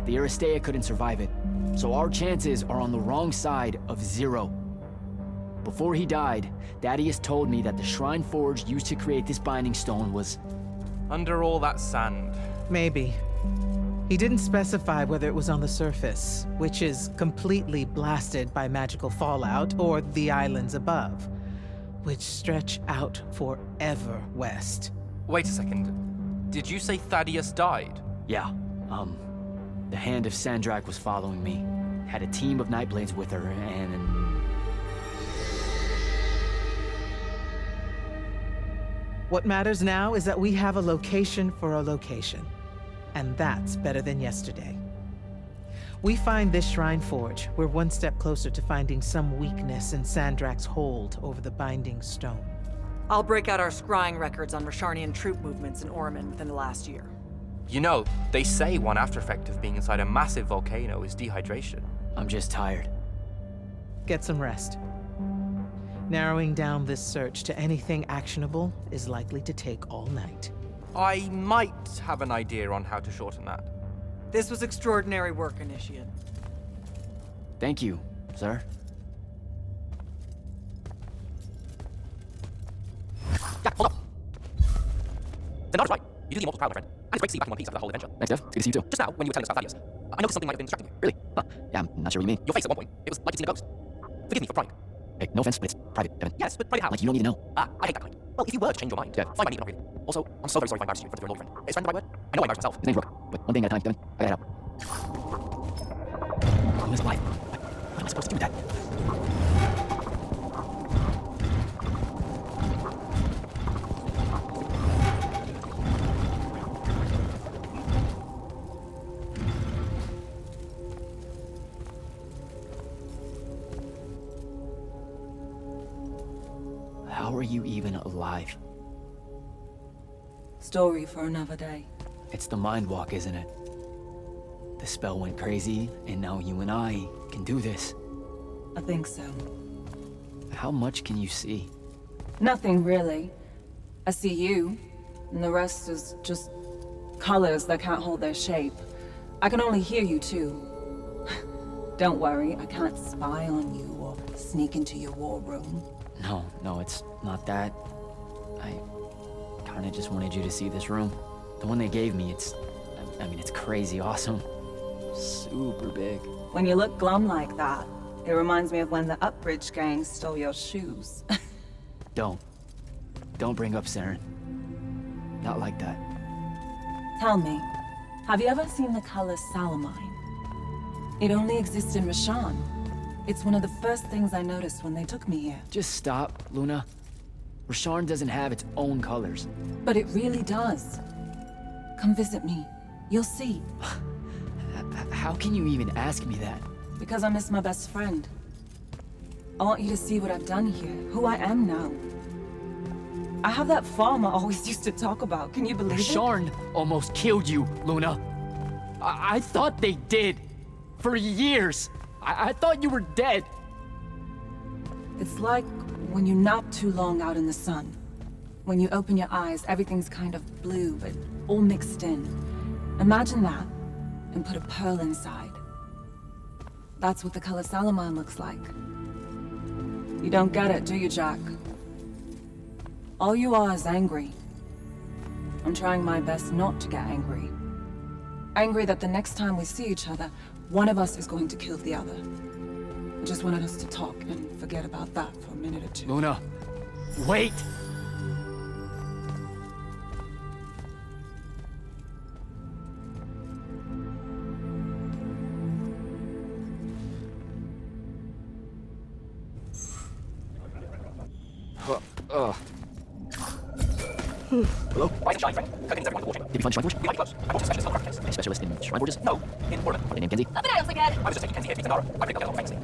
The Aristea couldn't survive it, so our chances are on the wrong side of 0. Before he died, Thaddeus told me that the Shrine Forge used to create this Binding Stone was... under all that sand. Maybe. He didn't specify whether it was on the surface, which is completely blasted by magical fallout, or the islands above, which stretch out forever west. Wait a second. Did you say Thaddeus died? Yeah, the hand of Sandrakk was following me. Had a team of Nightblades with her, and... What matters now is that we have a location for a location. And that's better than yesterday. We find this Shrine Forge, we're one step closer to finding some weakness in Sandrakk's hold over the Binding Stone. I'll break out our scrying records on Rosharnian troop movements in Orman within the last year. You know, they say one after effect of being inside a massive volcano is dehydration. I'm just tired. Get some rest. Narrowing down this search to anything actionable is likely to take all night. I might have an idea on how to shorten that. This was extraordinary work, Initiate. Thank you, sir. Yeah, hold up! Zendar's right. You do the Immortals proud, my friend. And it's great to see you back in one piece after the whole adventure. Thanks, Dev. It's good to see you too. Just now, when you were telling us about Thaddeus, I noticed something might have been distracting you. Really? Huh. Yeah, I'm not sure what you mean. Your face at one point, it was like you'd seen a ghost. Forgive me for prying. Hey, no offense, but it's private, Devin. Yes, but private how? Like, you don't need to know. I hate that kind. Well, if you were to change your mind, fine by me, but not really. Also, I'm so very sorry if I embarrassed you in front of your old friend. Is friend the right word? I know I embarrassed myself. His name's Rook, but one thing at a time, Devin. I gotta head out. He was alive. What am I supposed to do with that? How are you even alive? Story for another day. It's the Mind Walk, isn't it? The spell went crazy, and now you and I can do this. I think so. How much can you see? Nothing really. I see you, and the rest is just colors that can't hold their shape. I can only hear you too. Don't worry, I can't spy on you or sneak into your war room. No, it's not that. I kinda just wanted you to see this room. The one they gave me, it's crazy awesome. Super big. When you look glum like that, it reminds me of when the Upbridge gang stole your shoes. Don't bring up Saren. Not like that. Tell me, have you ever seen the color Salamine? It only exists in Rashan. It's one of the first things I noticed when they took me here. Just stop, Luna. Rasharn doesn't have its own colors. But it really does. Come visit me. You'll see. How can you even ask me that? Because I miss my best friend. I want you to see what I've done here, who I am now. I have that farm I always used to talk about. Can you believe it? Rasharn almost killed you, Luna. I thought they did. For years. I thought you were dead. It's like when you nap too long out in the sun. When you open your eyes, everything's kind of blue, but all mixed in. Imagine that, and put a pearl inside. That's what the color Salamine looks like. You don't get it, do you, Jak? All you are is angry. I'm trying my best not to get angry. Angry that the next time we see each other, one of us is going to kill the other. I just wanted us to talk and forget about that for a minute or two. Luna, wait! Hello? Rise and shine, friend. Kirkan's everyone to Did you find the shrine forge? We might be close. I'm also a specialist in craft A specialist in shrine forges? No, in ornament. Are they named Kenzie? But I don't think I was just taking Kenzie here to Zendara. I picked up the fancy.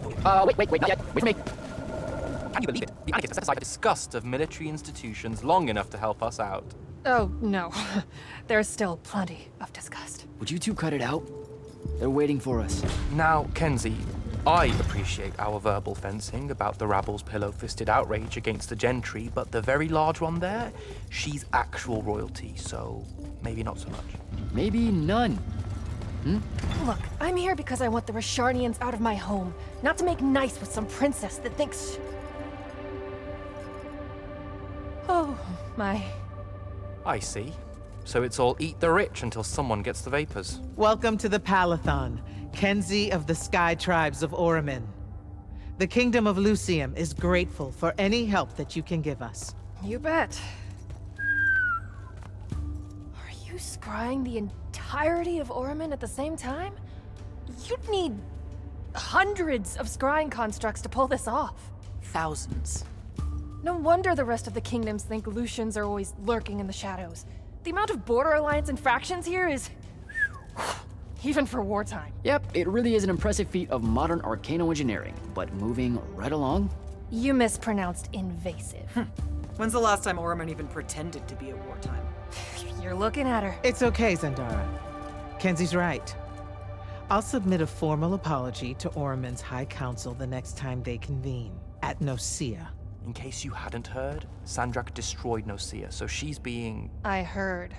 Wait, not yet. Wait for me. Can you believe it? The anarchists set aside the disgust of military institutions long enough to help us out. Oh, no. There's still plenty of disgust. Would you two cut it out? They're waiting for us. Now, Kenzie, I appreciate our verbal fencing about the rabble's pillow-fisted outrage against the gentry, but the very large one there, she's actual royalty, so maybe not so much. Maybe none. Look, I'm here because I want the Risharnians out of my home, not to make nice with some princess that thinks... Oh, my. I see. So it's all eat the rich until someone gets the vapors. Welcome to the Palathon, Kenzie of the Sky Tribes of Oramin. The Kingdom of Yltheum is grateful for any help that you can give us. You bet. Are you scrying the entirety of Oramin at the same time? You'd need hundreds of scrying constructs to pull this off. Thousands. No wonder the rest of the kingdoms think Lucians are always lurking in the shadows. The amount of border alliance infractions here is... even for wartime. Yep, it really is an impressive feat of modern arcano engineering, but moving right along? You mispronounced invasive. When's the last time Oramin even pretended to be at wartime? You're looking at her. It's okay, Zendara. Kenzie's right. I'll submit a formal apology to Oramin's High Council the next time they convene, at Nosea. In case you hadn't heard, Sandrakk destroyed Nosea, so she's being... I heard.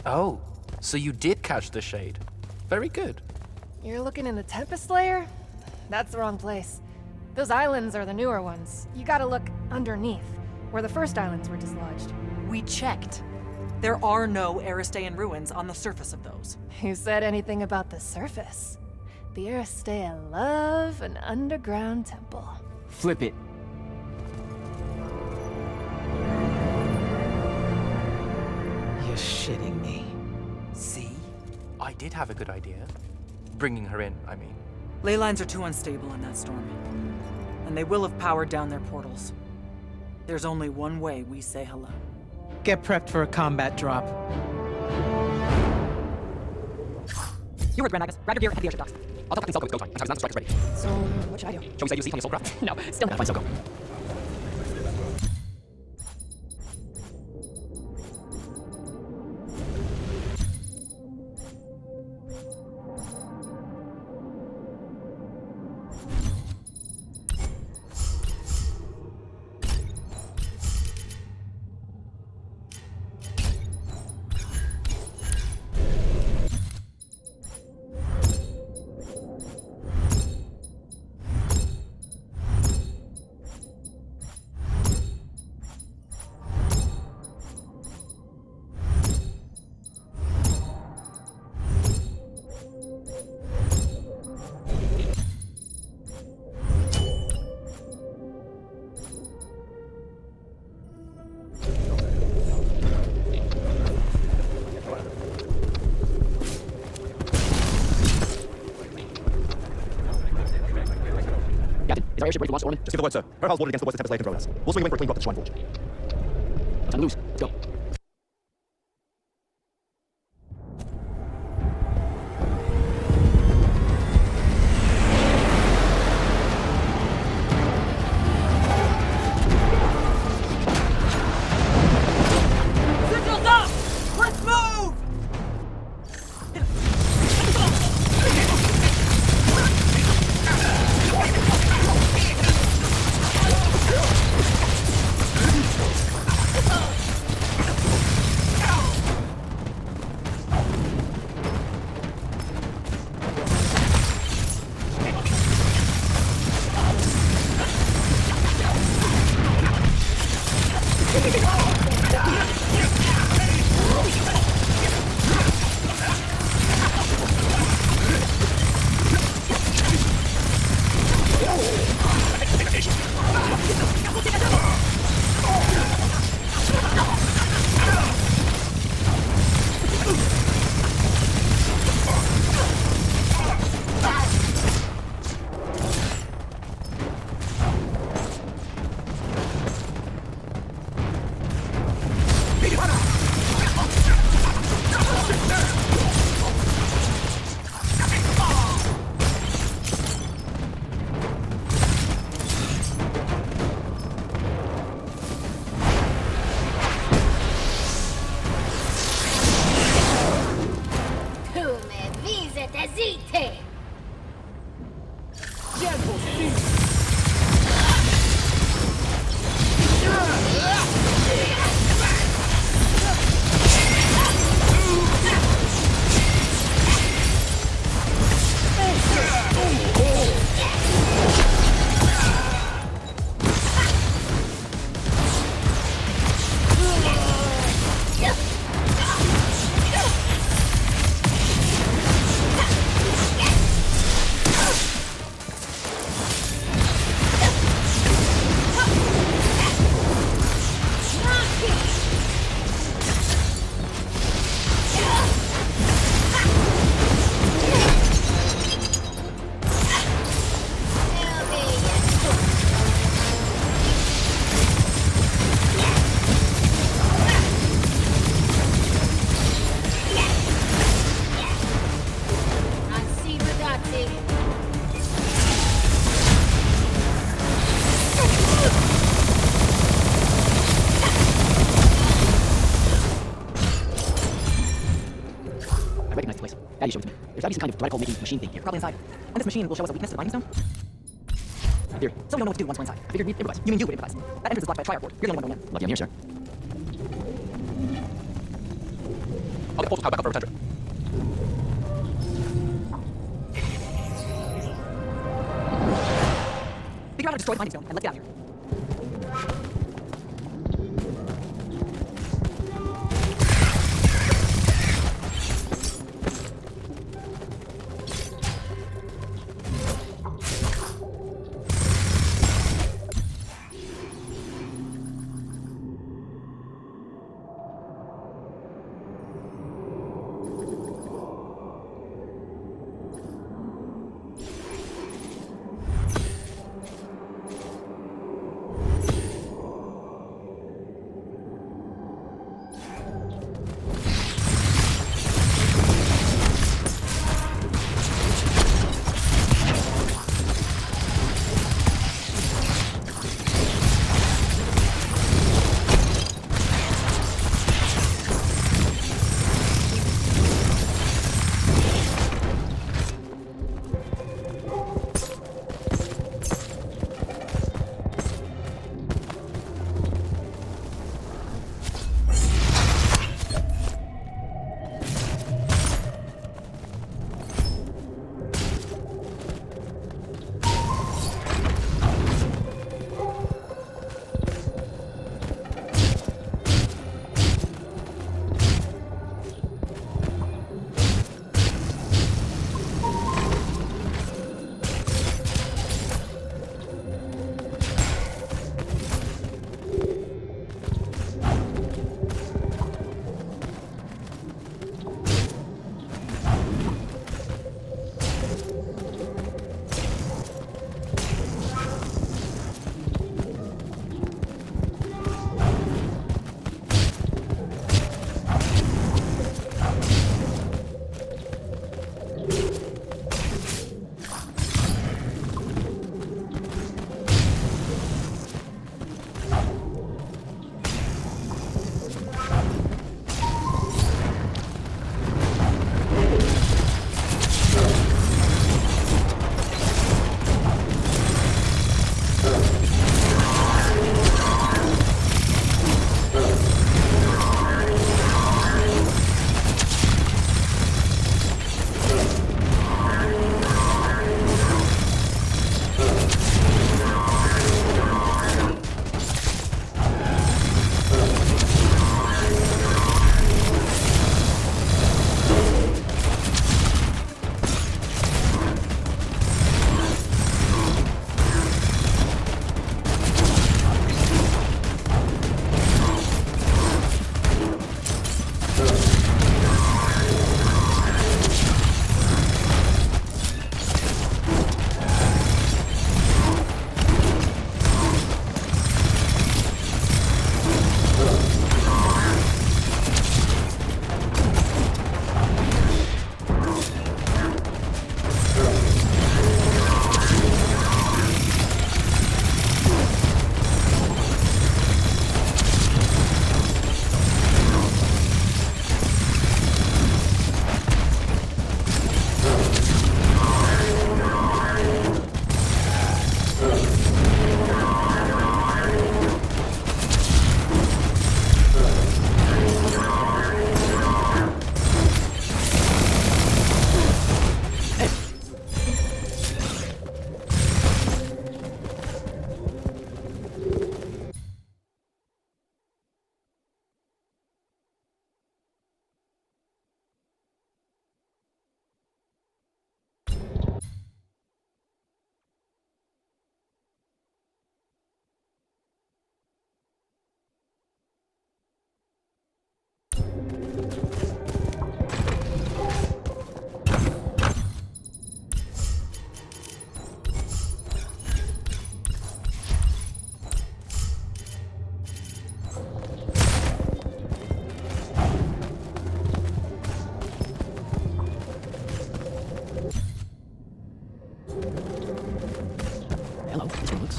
Oh, so you did catch the shade. Very good. You're looking in the Tempest Layer? That's the wrong place. Those islands are the newer ones. You gotta look underneath, where the first islands were dislodged. We checked. There are no Aristean ruins on the surface of those. Who said anything about the surface? The Aristeia love an underground temple. Flip it. You're shitting me. See? I did have a good idea. Bringing her in, I mean. Ley lines are too unstable in that storm. And they will have powered down their portals. There's only one way we say hello. Get prepped for a combat drop. You're right, Grand Magnus. Grab your gear and head to the airship docks. I'll tell Captain Selko it's go time. Sometimes the strike is ready. So, what should I do? Shall we say you see on your soul craft? No, still not. Find Selko. Is our airship ready to launch, Orman? Just give the word, sir. Her hull's loaded against the west of Tempest Layer control us. We'll swing away for a clean drop to the Shrine Forge. Time to lose. Let's go. Signals up! Let's move! gotta be some kind of radical making machine thing here. Probably inside. And this machine will show us a weakness to the binding stone? Here. So we don't know what to do once we're inside. I figured we'd improvise. You mean you would improvise. That entrance is blocked by a triarch board. You're the only one going in. Lucky I'm here, sir. I'll get portal power back up for Return. Figure out how to destroy the binding stone, and let's get out of here.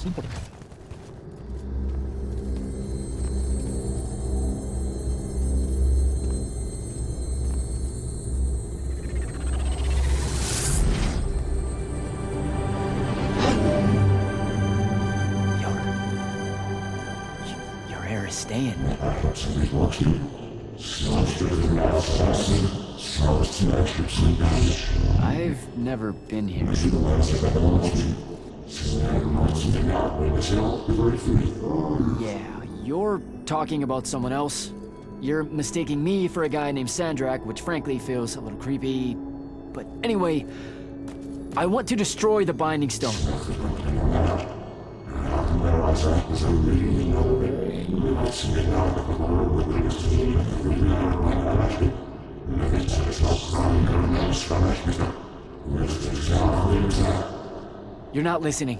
important. staying? I've never been here. Yeah, you're talking about someone else. You're mistaking me for a guy named Sandrakk, which frankly feels a little creepy. But anyway, I want to destroy the Binding Stone. You're not listening.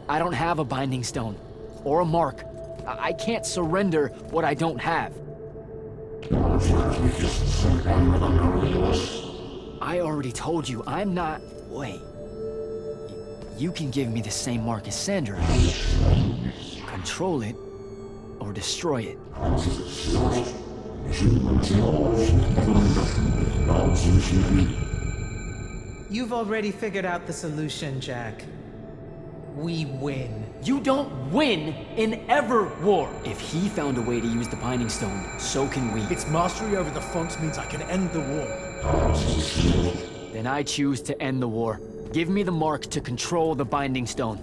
I don't have a Binding Stone. Or a mark. I can't surrender what I don't have. I already told you, I'm not... Wait. You can give me the same mark as Sandra. Control it, or destroy it. You've already figured out the solution, Jak. We win. You don't win in ever war. If he found a way to use the Binding Stone, so can we. Its mastery over the fonts means I can end the war. Then I choose to end the war. Give me the mark to control the Binding Stone.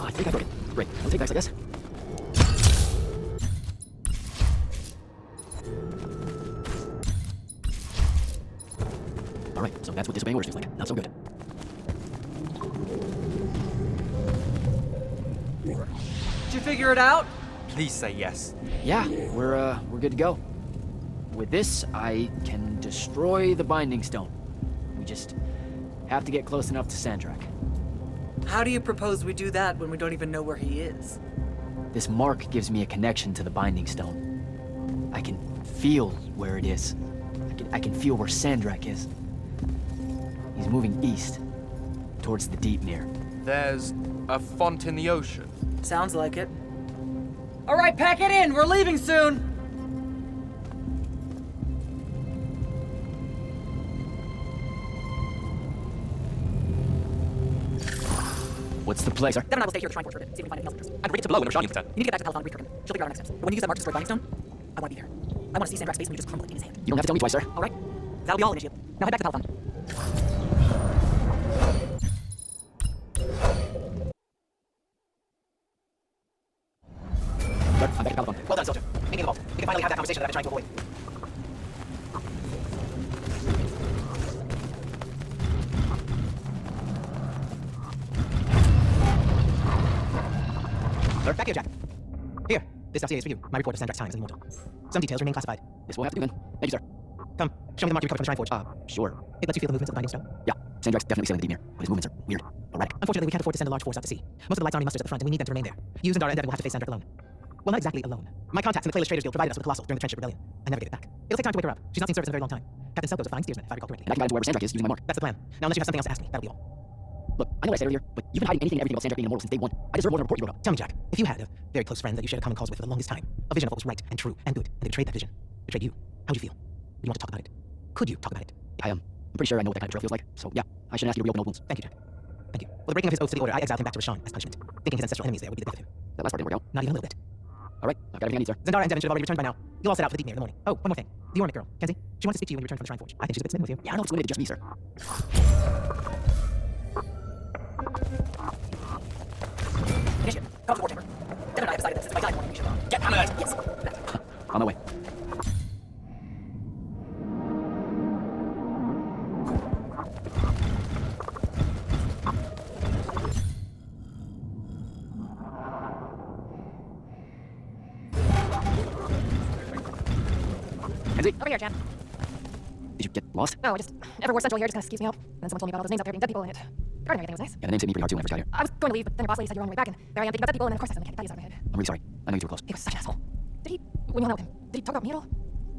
I think I broke it. Great. I'll take that, I guess. Alright, so that's what disobeying orders feels like. Not so good. Did you figure it out? Please say yes. Yeah, we're good to go. With this, I can destroy the Binding Stone. We just have to get close enough to Sandrakk. How do you propose we do that when we don't even know where he is? This mark gives me a connection to the Binding Stone. I can feel where it is. I can feel where Sandrakk is. He's moving east, towards the deep mirror. There's a font in the ocean. Sounds like it. All right, pack it in. We're leaving soon. What's the play, sir? Then and I will stay here at the shrine for a bit, see if we can find anything else of interest. I'd read it to blow when we're shot. You need to get back to Palathon and read Kirkan. She'll figure out our next steps. But when you use that mark to destroy the Binding Stone, I want to be there. I want to see Sandrakk's face when you just crumble it in his hand. You don't have to tell me twice, sir. All right? That'll be all, Initiate. Now head back to Palathon. Sir, I'm back at Palathon. Well done, soldier. Meet me in the vault. We can finally have that conversation that I've been trying to avoid. Sir? Back here, Jak. Here. This dossier is for you. My report of Sandrakk's time as an immortal. Some details remain classified. This will have to do then. Thank you, sir. Come. Show me the mark you recovered from the Shrine Forge. Sure. It lets you feel the movements of the Binding Stone. Yeah, Sandrakk's definitely sailing the deep mirror, but his movements are weird, erratic. Unfortunately, we can't afford to send a large force out to sea. Most of the Light's army musters at the front, and we need them to remain there. You, Zendara, and Devin will have to face Sandrakk alone. Well, not exactly alone. My contacts in the Playless Traders Guild provided us with the Colossal during the Trenchship Rebellion. I never gave it back. It'll take time to wake her up. She's not seen service in a very long time. Captain Selko is a fine steersman, if I recall correctly. And I can guide him to wherever Sandrakk is using my mark. That's the plan. Now, unless you have something else to ask me, that'll be all. Look, I know what I said earlier, but you've been hiding anything and everything about Sandrakk being immortal since day one. I deserve more than a report you wrote up. Tell me, Jak, if you had a very close friend that you shared a common cause with for the longest time, a vision of what was right and true and good, and they betrayed that vision, betrayed you, how'd you feel? Would you want to talk about it? Could you talk about it? I'm pretty sure I know what that kind of betrayal feels like, so yeah, I shouldn't ask you to reopen old wounds. Thank you, Jak. Thank you. For the breaking of his oath to the Order, I exiled him back to Rashan as punishment, thinking his ancestral enemies there would be the death of him. That last part didn't work out. Not even a little bit. Alright, I've got everything I need, sir. Zendara and Devin should have already returned by now. You'll all set out for the deep mirror in the morning. Oh, one more thing. The Ornate girl, Kenzie. She wants to speak to you when you return from the Shrine Forge. I think she's a bit smitten with you. Yeah, I don't know if it's limited to just me, sir. Initiate. Come to the war chamber. Devin and I have decided that since my dying morning, we should get hammered. Yes. On my way. Kenzie? Over here, Jan. Did you get lost? No, I just... Everywhere central here just kind of skews me out. And then someone told me about all those names out there being dead people, and it... Regarding everything was nice. Yeah, the names hit me pretty hard too when I first got here. I was going to leave, but then your boss lady said you're on your way back, and there I am thinking about dead people, and then of course I said the candies out of my head. I'm really sorry. I know you two were close. He was such an asshole. Did he... When you hung out with him, did he talk about me at all?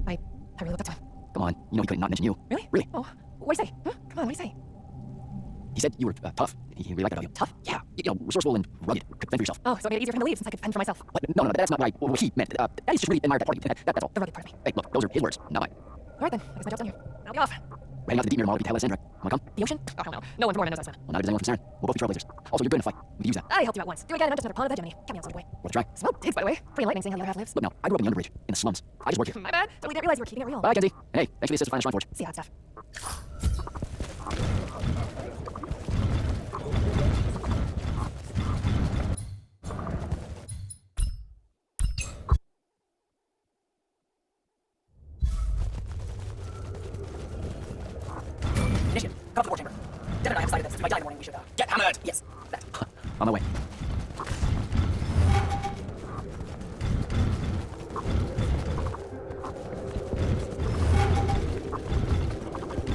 I really looked up to him. Come on, you know he couldn't not mention you. Really? Really? Oh, what do you say? Huh? Come on, what do you say? He said you were tough. He really liked that about you. Tough? Yeah, you know, resourcewul and rugged. Could fend for yourself. Oh, so it made it easier for him to leave since I could fend for myself. What? No, that's not what he meant. Daddy's just really admired that part of you. That's all. The rugged part of me. Hey, look, those are his words, not mine. All right then, I guess my job's done here. I'll be off. Heading out to the deep near the Mall to Sandrakk. Wanna come? The ocean? Oh, hell no. No one from Mormon knows I swim. Well, not if there's anyone from Saren. We'll both be trailblazers. Also, you're good in a fight. We could use that. I helped you out once. Do it again and I'm just another pawn of the hegemony. Count me on some way. Worth a try. Smoke digs, by the way. Pretty enlightening seeing how the other half lives. Look now, I grew up in the underbridge, in the slums. I just work here. My bad. Totally didn't realize you were keeping it real. Bye, Kenzie. Hey, thanks for the assist to find a shrine forge. See hot stuff. Initiative. Come to the war chamber. Devin and I have decided that since you might die in the morning, we should get hammered. Yes, that. On my way.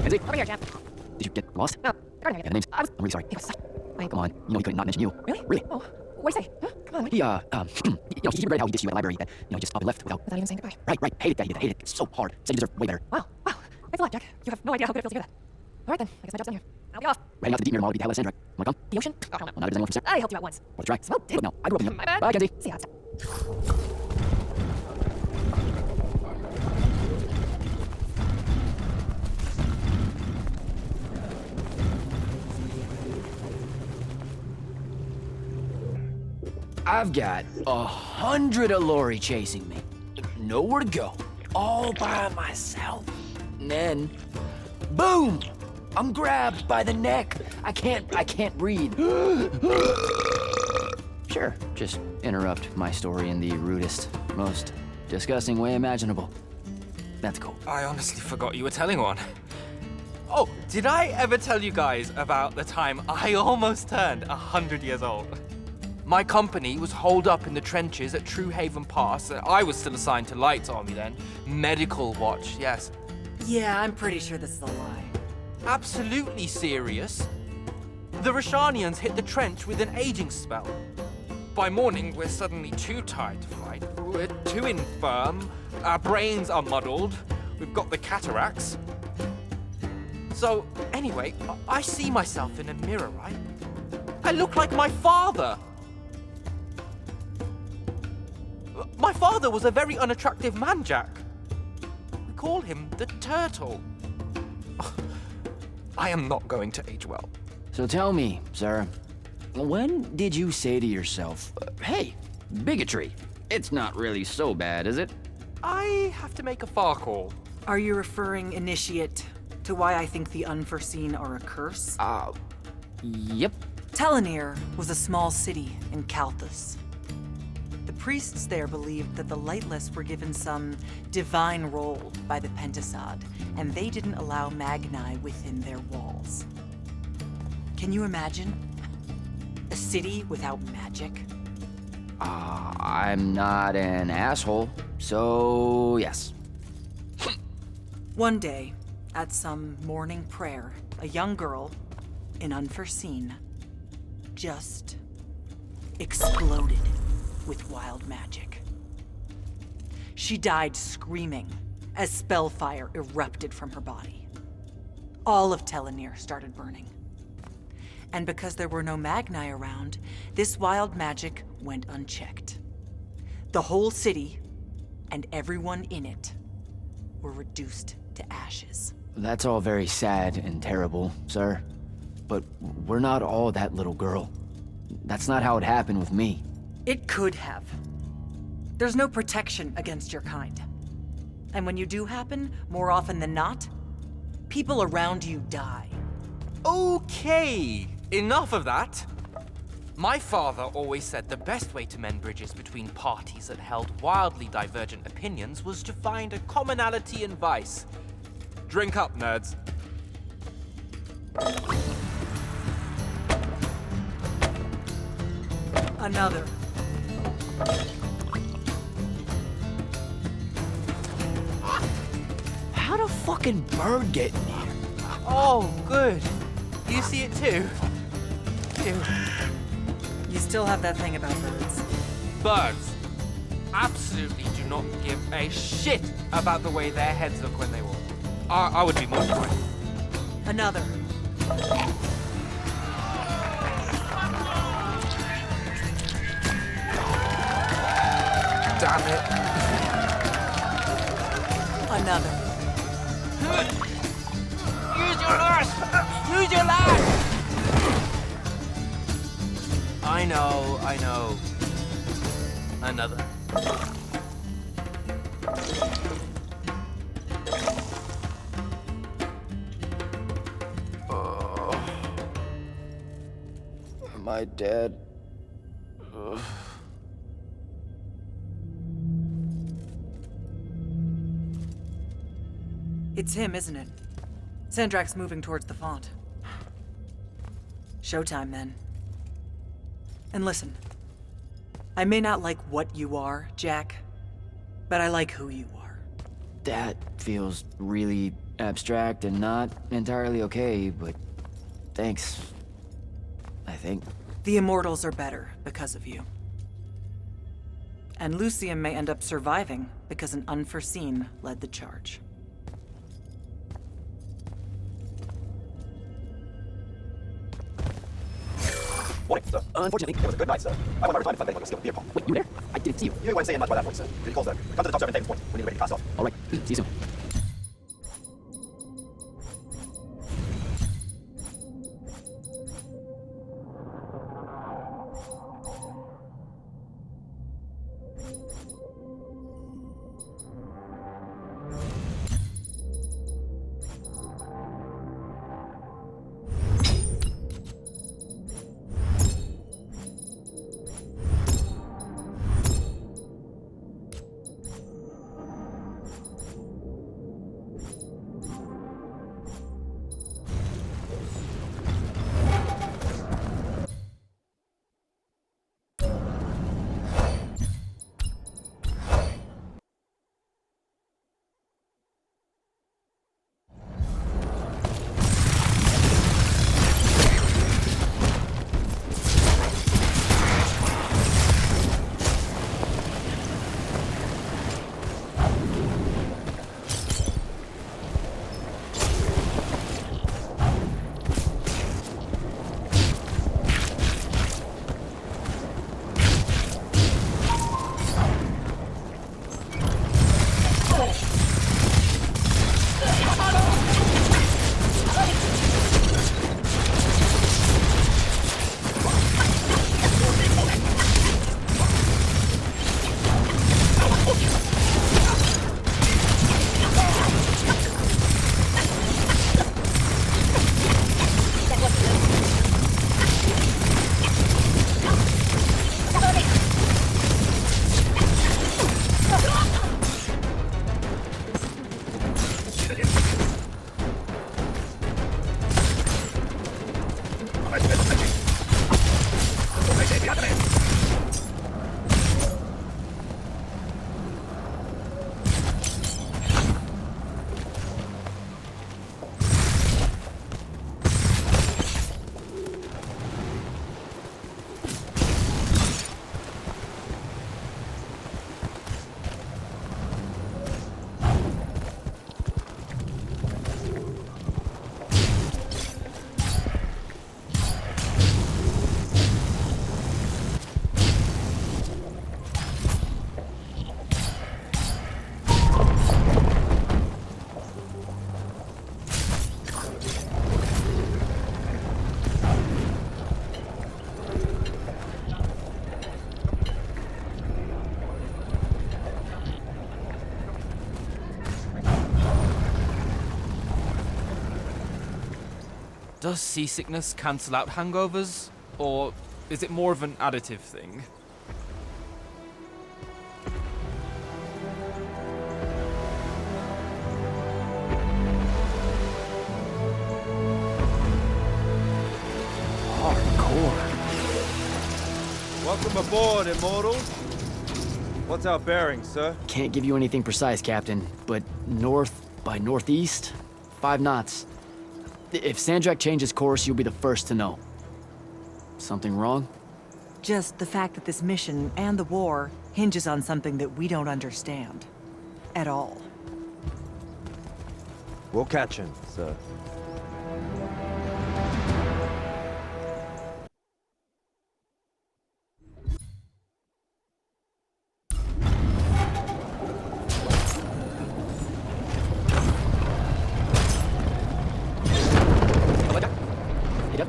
Kenzie? Over here, champ. Did you get lost? No, guarding Yeah, the names. I was... I'm really sorry. Hey, what's that? Come on, you know he couldn't not mention you. Really? Really? Oh, what do you say? Huh? Come on, wait. He, he regretted how he dissed you at the library, that, you know, just up and left without... Without even saying goodbye. Right, hated that, he did that, hated it. It's so hard. Said you deserve way better. Wow. Thanks a lot, Jack. You have no idea how good it feels to hear that. All right then, I guess my job's done here. I'll be off. Heading out to the deep near the Mall to Sandrakk. Wanna come? The ocean? Oh, hell no. Well, not if there's anyone from Saren. I helped you out once. Worth a try. Smoke dig. Look now, I grew up in the... My bad. Bye, Kenzie. See hot stuff. I've got 100 Allori chasing me. Nowhere to go. All by myself. And then, boom! I'm grabbed by the neck. I can't breathe. Sure, just interrupt my story in the rudest, most disgusting way imaginable. That's cool. I honestly forgot you were telling one. Oh, did I ever tell you guys about the time I almost turned 100 years old? My company was holed up in the trenches at True Haven Pass. I was still assigned to Light's army then. Medical watch, yes. Yeah, I'm pretty sure this is a lie. Absolutely serious. The Rashanians hit the trench with an aging spell. By morning, we're suddenly too tired to fight. We're too infirm. Our brains are muddled. We've got the cataracts. So, anyway, I see myself in a mirror, right? I look like my father. My father was a very unattractive man, Jack. We call him the Turtle. I am not going to age well. So tell me, sir, when did you say to yourself, hey, bigotry, it's not really so bad, is it? I have to make a far call. Are you referring, Initiate, to why I think the unforeseen are a curse? Yep. Telenir was a small city in Kalthus. The priests there believed that the Lightless were given some divine role by the Pentasod, and they didn't allow Magni within their walls. Can you imagine? A city without magic? I'm not an asshole, so yes. One day, at some morning prayer, a young girl, an unforeseen, just exploded with wild magic. She died screaming as spellfire erupted from her body. All of Telenir started burning. And because there were no Magni around, this wild magic went unchecked. The whole city and everyone in it were reduced to ashes. That's all very sad and terrible, sir. But we're not all that little girl. That's not how it happened with me. It could have. There's no protection against your kind. And when you do happen, more often than not, people around you die. Okay, enough of that. My father always said the best way to mend bridges between parties that held wildly divergent opinions was to find a commonality in vice. Drink up, nerds. Another. How'd a fucking bird get in here? Oh, good. You see it too? You still have that thing about birds. Birds absolutely do not give a shit about the way their heads look when they walk. I would be mortified. Another. Damn it. Another. Use your last! Use your last! I know. Another. Am I dead? Ugh. It's him, isn't it? Sandrakk's moving towards the font. Showtime, then. And listen, I may not like what you are, Jak, but I like who you are. That feels really abstract and not entirely okay, but thanks. I think. The Immortals are better because of you. And Yltheum may end up surviving because an unforeseen led the charge. Morning, sir. Unfortunately, it was a good night, sir. I want my retirement fund bank on your skill beer pong. Wait, you there? I didn't see you. You weren't saying much by that point, sir. Pretty close, sir. Come to the top, sir, and take this point. We need to ready to pass off. All right, see you soon. Does seasickness cancel out hangovers, or is it more of an additive thing? Hardcore. Welcome aboard, Immortals. What's our bearing, sir? Can't give you anything precise, Captain, but north by northeast, 5 knots. If Sandrakk changes course, you'll be the first to know. Something wrong? Just the fact that this mission and the war hinges on something that we don't understand. At all. We'll catch him, sir.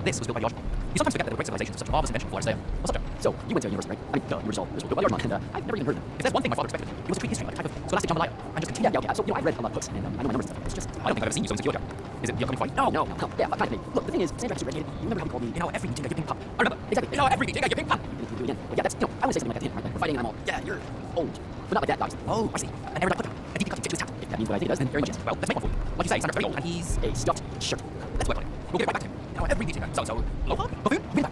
This was built by Yosh. You sometimes forget that there were great civilizations of such marvelous invention before Yltheum. What's up, Joe? So, you went to university, right? I mean, you were just all by your and I've never even heard of them. If there's one thing my father expected, it was to treat history like a type of scholastic jambalaya, and just continue. Yeah. So, I read a lot of books, and I know my numbers and stuff. It's just, I don't think I've ever seen you so insecure, Jack. Is it the upcoming fight? No. Yeah, kind of me. Look, the thing is, Sandrakk is super educated. You remember how he called me, every meeting I get ping pop. I remember. Exactly. Every meeting I get ping pop. You do it again. But yeah, that's, I always say something like that to him, right? Like, we're fighting and I'm all, yeah, you're old. But not like that, guys. Oh, I see. An error clip. A deep cut to his tap. If that means what I think it does, then very much yes. Well, let's make one for you. Like you say, Sandrakk's very old, and he's a stuffed shirt. Let's work on it. We'll get it right back to him. Every meeting, so-and-so, Loha, buffoon, win back.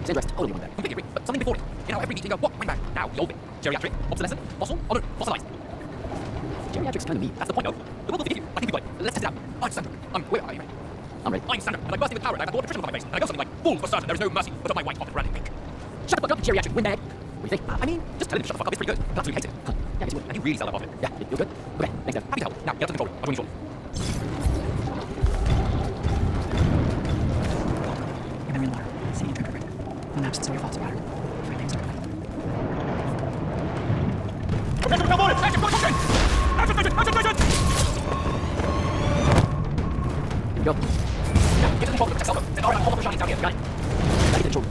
Sandrakk's totally won back. Completely agree. But something before it. Every meeting, what? Win back. Now, the old bit. Geriatric, obsolescent, fossil, honored, fossilized. Geriatric's kind of me. That's the point, though. The world will forgive you. I think we could. Let's test it out. I'm Sandrakkk. Where are you? I'm ready. I'm Sandrakkk, and I'm bursting with power, and I have more attrition on my face. And I go something like, fools for certain, there is no mercy, but on my white carpet branded pink. Shut the fuck up, Geriatric, win bag. What do you think? I mean, just tell him to shut the fuck up, it's pretty good. Plus, he hates it. Yeah, I guess you would. And you really sell that off it. Yeah, you're good. Okay, thanks, Dad. Happy to help. Now, get up to control. I'll join you shortly. Your memory and water. City and perfect. The maps show your thoughts about her. Find names are Here we go. Now, get to control of the Selko. Then all right, hold up for Shani down here. Got it. Now get to control.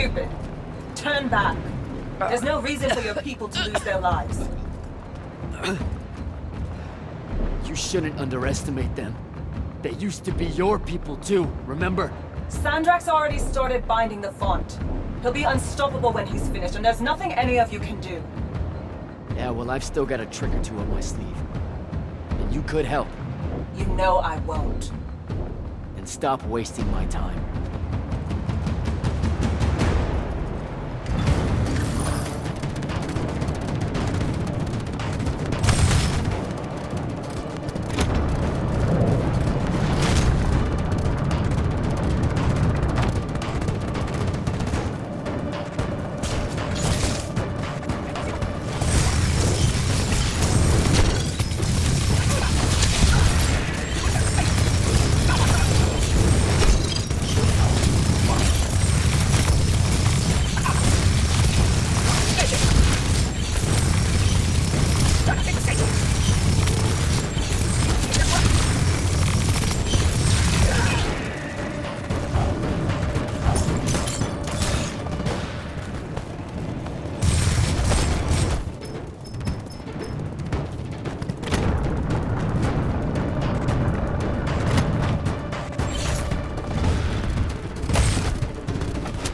stupid. Turn back. There's no reason for your people to lose their lives. You shouldn't underestimate them. They used to be your people too, remember? Sandrakk's already started binding the font. He'll be unstoppable when he's finished, and there's nothing any of you can do. Yeah, well, I've still got a trick or two up my sleeve. And you could help. You know I won't. And stop wasting my time.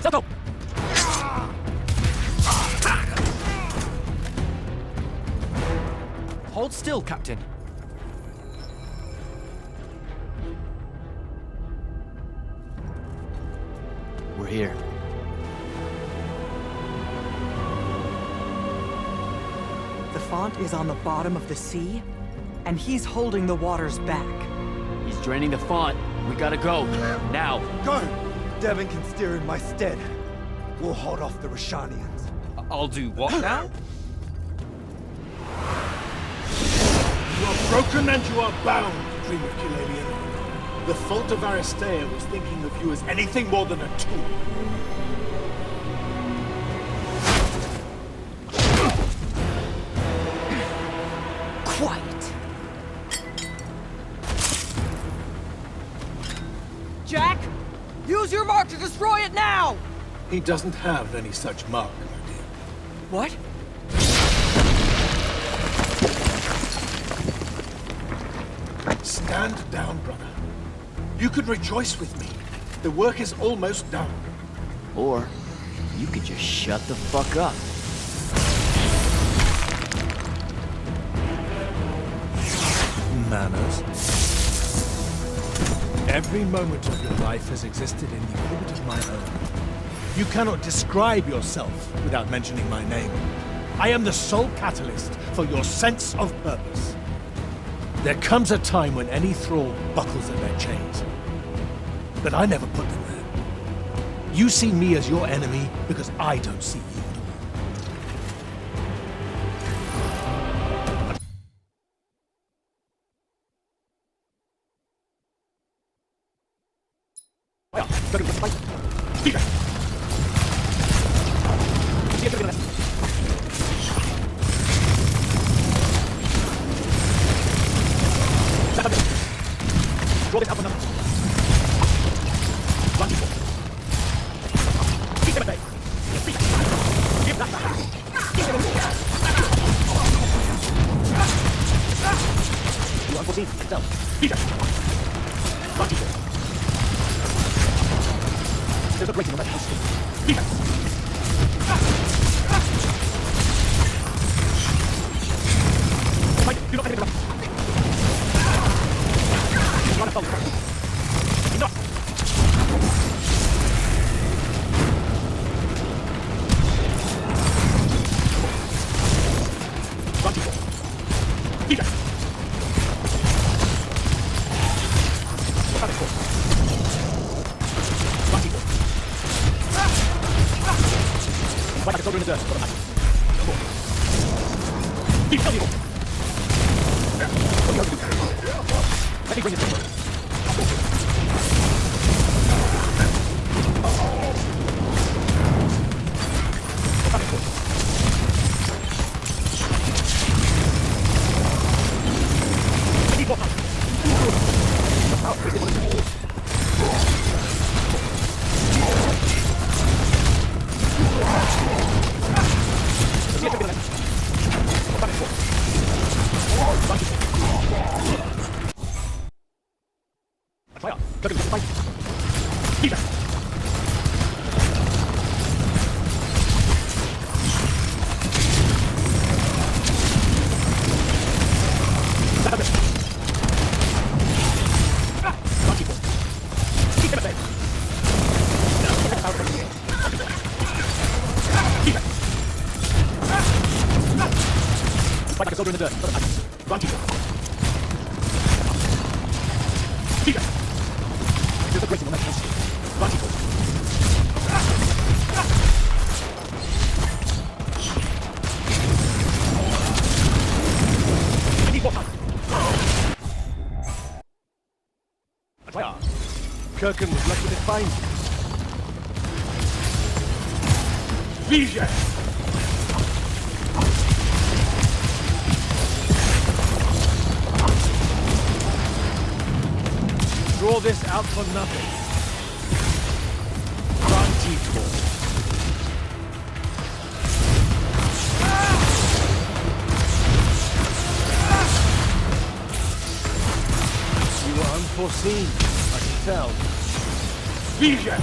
Selko! Hold still, Captain. We're here. The font is on the bottom of the sea, and he's holding the waters back. He's draining the font. We gotta go. Now. Go! Devon can steer in my stead. We'll hold off the Rashanians. I'll do what now? You are broken and you are bound, Dream of Kilalian. The fault of Aristea was thinking of you as anything more than a tool. Quiet. Jak! Use your mark to destroy it now! He doesn't have any such mark, my dear. What? Stand down, brother. You could rejoice with me. The work is almost done. Or you could just shut the fuck up. Manners. Every moment of your life has existed in the orbit of my own. You cannot describe yourself without mentioning my name. I am the sole catalyst for your sense of purpose. There comes a time when any thrall buckles at their chains. But I never put them there. You see me as your enemy because I don't see you. Fight like a soldier in the dirt. Run, teacher. Teacher. Here's the grace will make sense. Run, teacher. I need more time. Kirkan was left with his fine. Vision! Draw this out for nothing. Run, teacher. You were unforeseen, I can tell. Vision!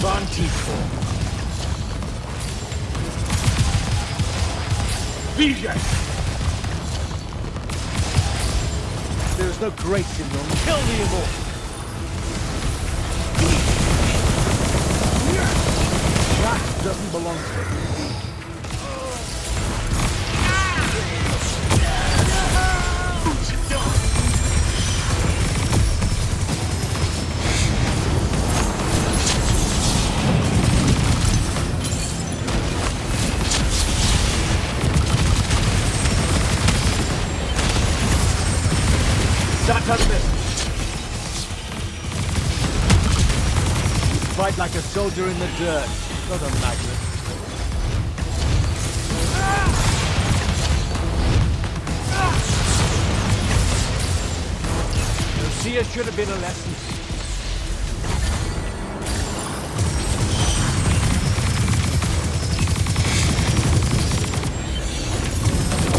Run, teacher. Vision! There is no grace in them. Kill the immortal! That doesn't belong to him. Fight like a soldier in the dirt, not a Magnus. Lucia should have been a lesson.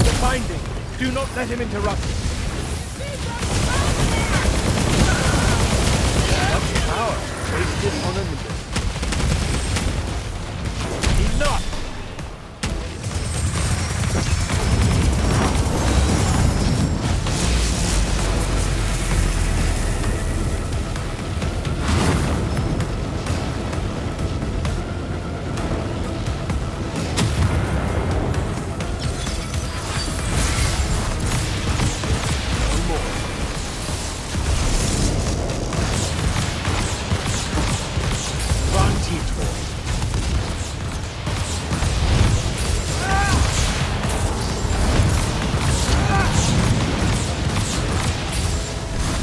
The binding. Do not let him interrupt. Power. Wasted on a leader. Enough!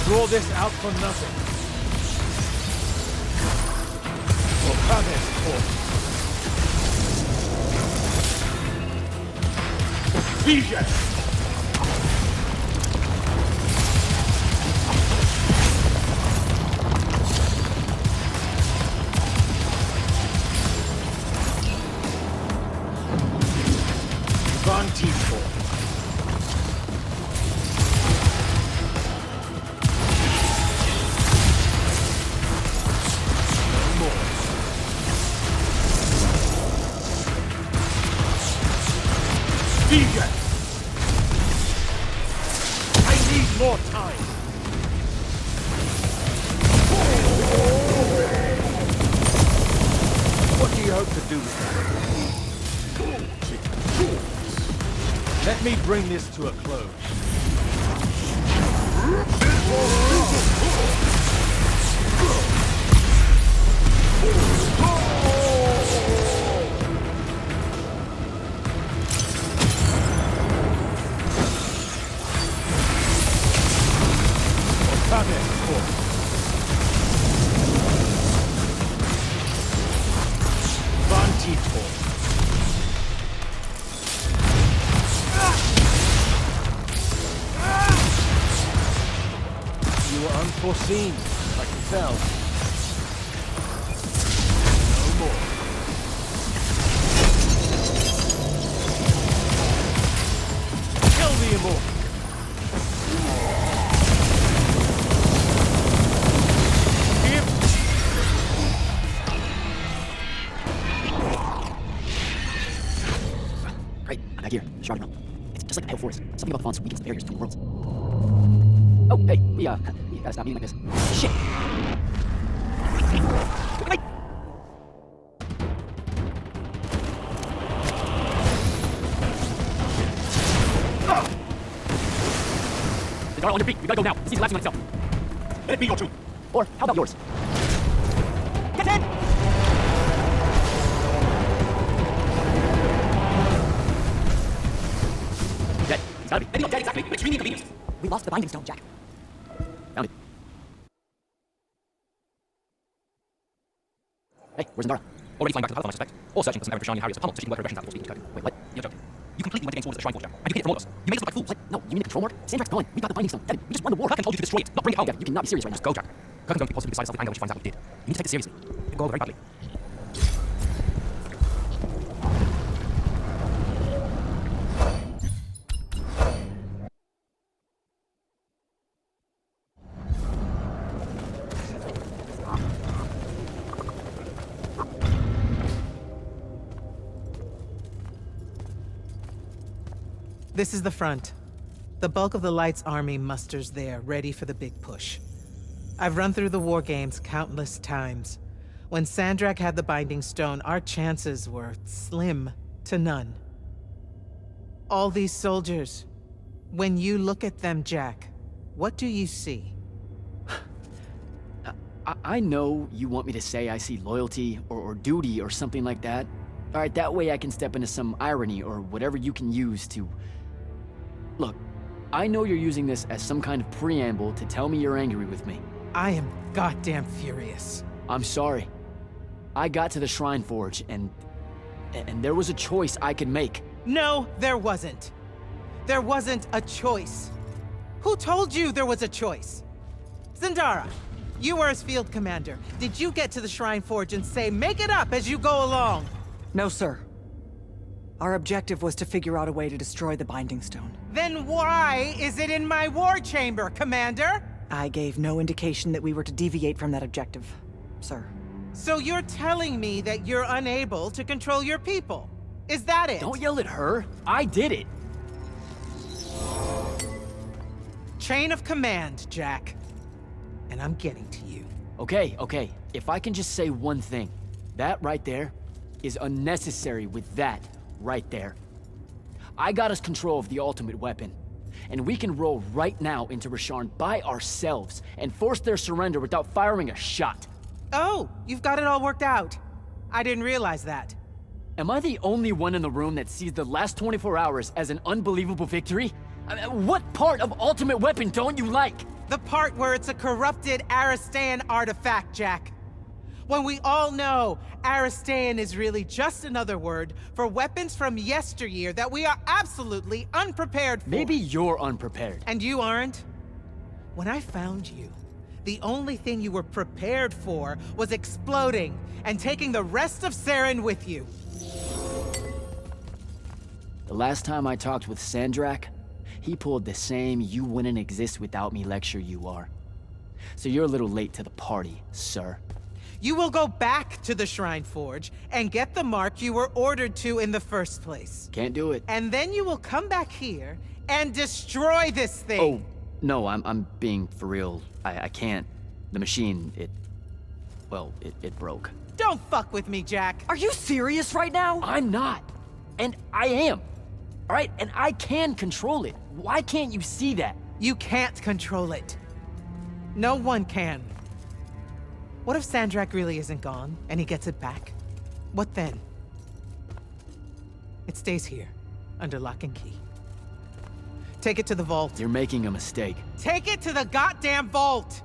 Draw this out for nothing. For Pavis, Vision! Vantifor. I need more time. What do you hope to do with that? Let me bring this to a close. You were unforeseen, I can tell. No more. Kill the immortal. Right, I'm back here, Sharding. It's just like the Pale Forest. Something about the fonts weakens the barriers between worlds. Oh, hey, we gotta stop being like this. Shit! Sandrakk, on your feet. We gotta go now. He's collapsing on itself. Let it be your truth. Or how about yours? Get in! Dead. He's gotta be. Maybe not dead exactly, but extremely inconvenienced. We lost the binding stone, Jak. Found it. Hey, where's Zendara? Already flying back to the Palathon, I suspect. Or searching for some errand for Shani Harriers to pummel so she can work her aggressions out before speaking to Kirkan. Wait, what? You're joking. You completely went against orders at the Shrine Forge, Jak. And you hid it from all of us. You made us look like fools. What? No, you mean the control mark? Sandrakk's gone. We got the binding stone. Devin, we just won the war. Kirkan told you to destroy it, not bring it home. Devin, you cannot be serious right now. Just go, Jak. Kirkan's going to be positively beside herself with anger when she finds out what you did. You need to take this seriously. It could go over very badly. This is the front. The bulk of the Light's army musters there, ready for the big push. I've run through the war games countless times. When Sandrakk had the Binding Stone, our chances were slim to none. All these soldiers, when you look at them, Jak, what do you see? I know you want me to say I see loyalty or duty or something like that. All right, that way I can step into some irony or whatever you can use to... Look, I know you're using this as some kind of preamble to tell me you're angry with me. I am goddamn furious. I'm sorry. I got to the Shrine Forge and there was a choice I could make. No, there wasn't. There wasn't a choice. Who told you there was a choice? Zendara, you were as field commander. Did you get to the Shrine Forge and say, make it up as you go along? No, sir. Our objective was to figure out a way to destroy the Binding Stone. Then why is it in my war chamber, Commander? I gave no indication that we were to deviate from that objective, sir. So you're telling me that you're unable to control your people? Is that it? Don't yell at her. I did it. Chain of command, Jak. And I'm getting to you. Okay. If I can just say one thing. That right there is unnecessary with that right there. I got us control of the ultimate weapon. And we can roll right now into Rasharn by ourselves and force their surrender without firing a shot. Oh, you've got it all worked out. I didn't realize that. Am I the only one in the room that sees the last 24 hours as an unbelievable victory? What part of ultimate weapon don't you like? The part where it's a corrupted Aristean artifact, Jak. When we all know Aristean is really just another word for weapons from yesteryear that we are absolutely unprepared for. Maybe you're unprepared. And you aren't? When I found you, the only thing you were prepared for was exploding and taking the rest of Saren with you. The last time I talked with Sandrakk, he pulled the same "you wouldn't exist without me" lecture you are. So you're a little late to the party, sir. You will go back to the Shrine Forge and get the mark you were ordered to in the first place. Can't do it. And then you will come back here and destroy this thing. Oh, no, I'm being for real. I can't. The machine, it broke. Don't fuck with me, Jak. Are you serious right now? I'm not. And I am. All right? And I can control it. Why can't you see that? You can't control it. No one can. What if Sandrakk really isn't gone, and he gets it back? What then? It stays here, under lock and key. Take it to the vault. You're making a mistake. Take it to the goddamn vault!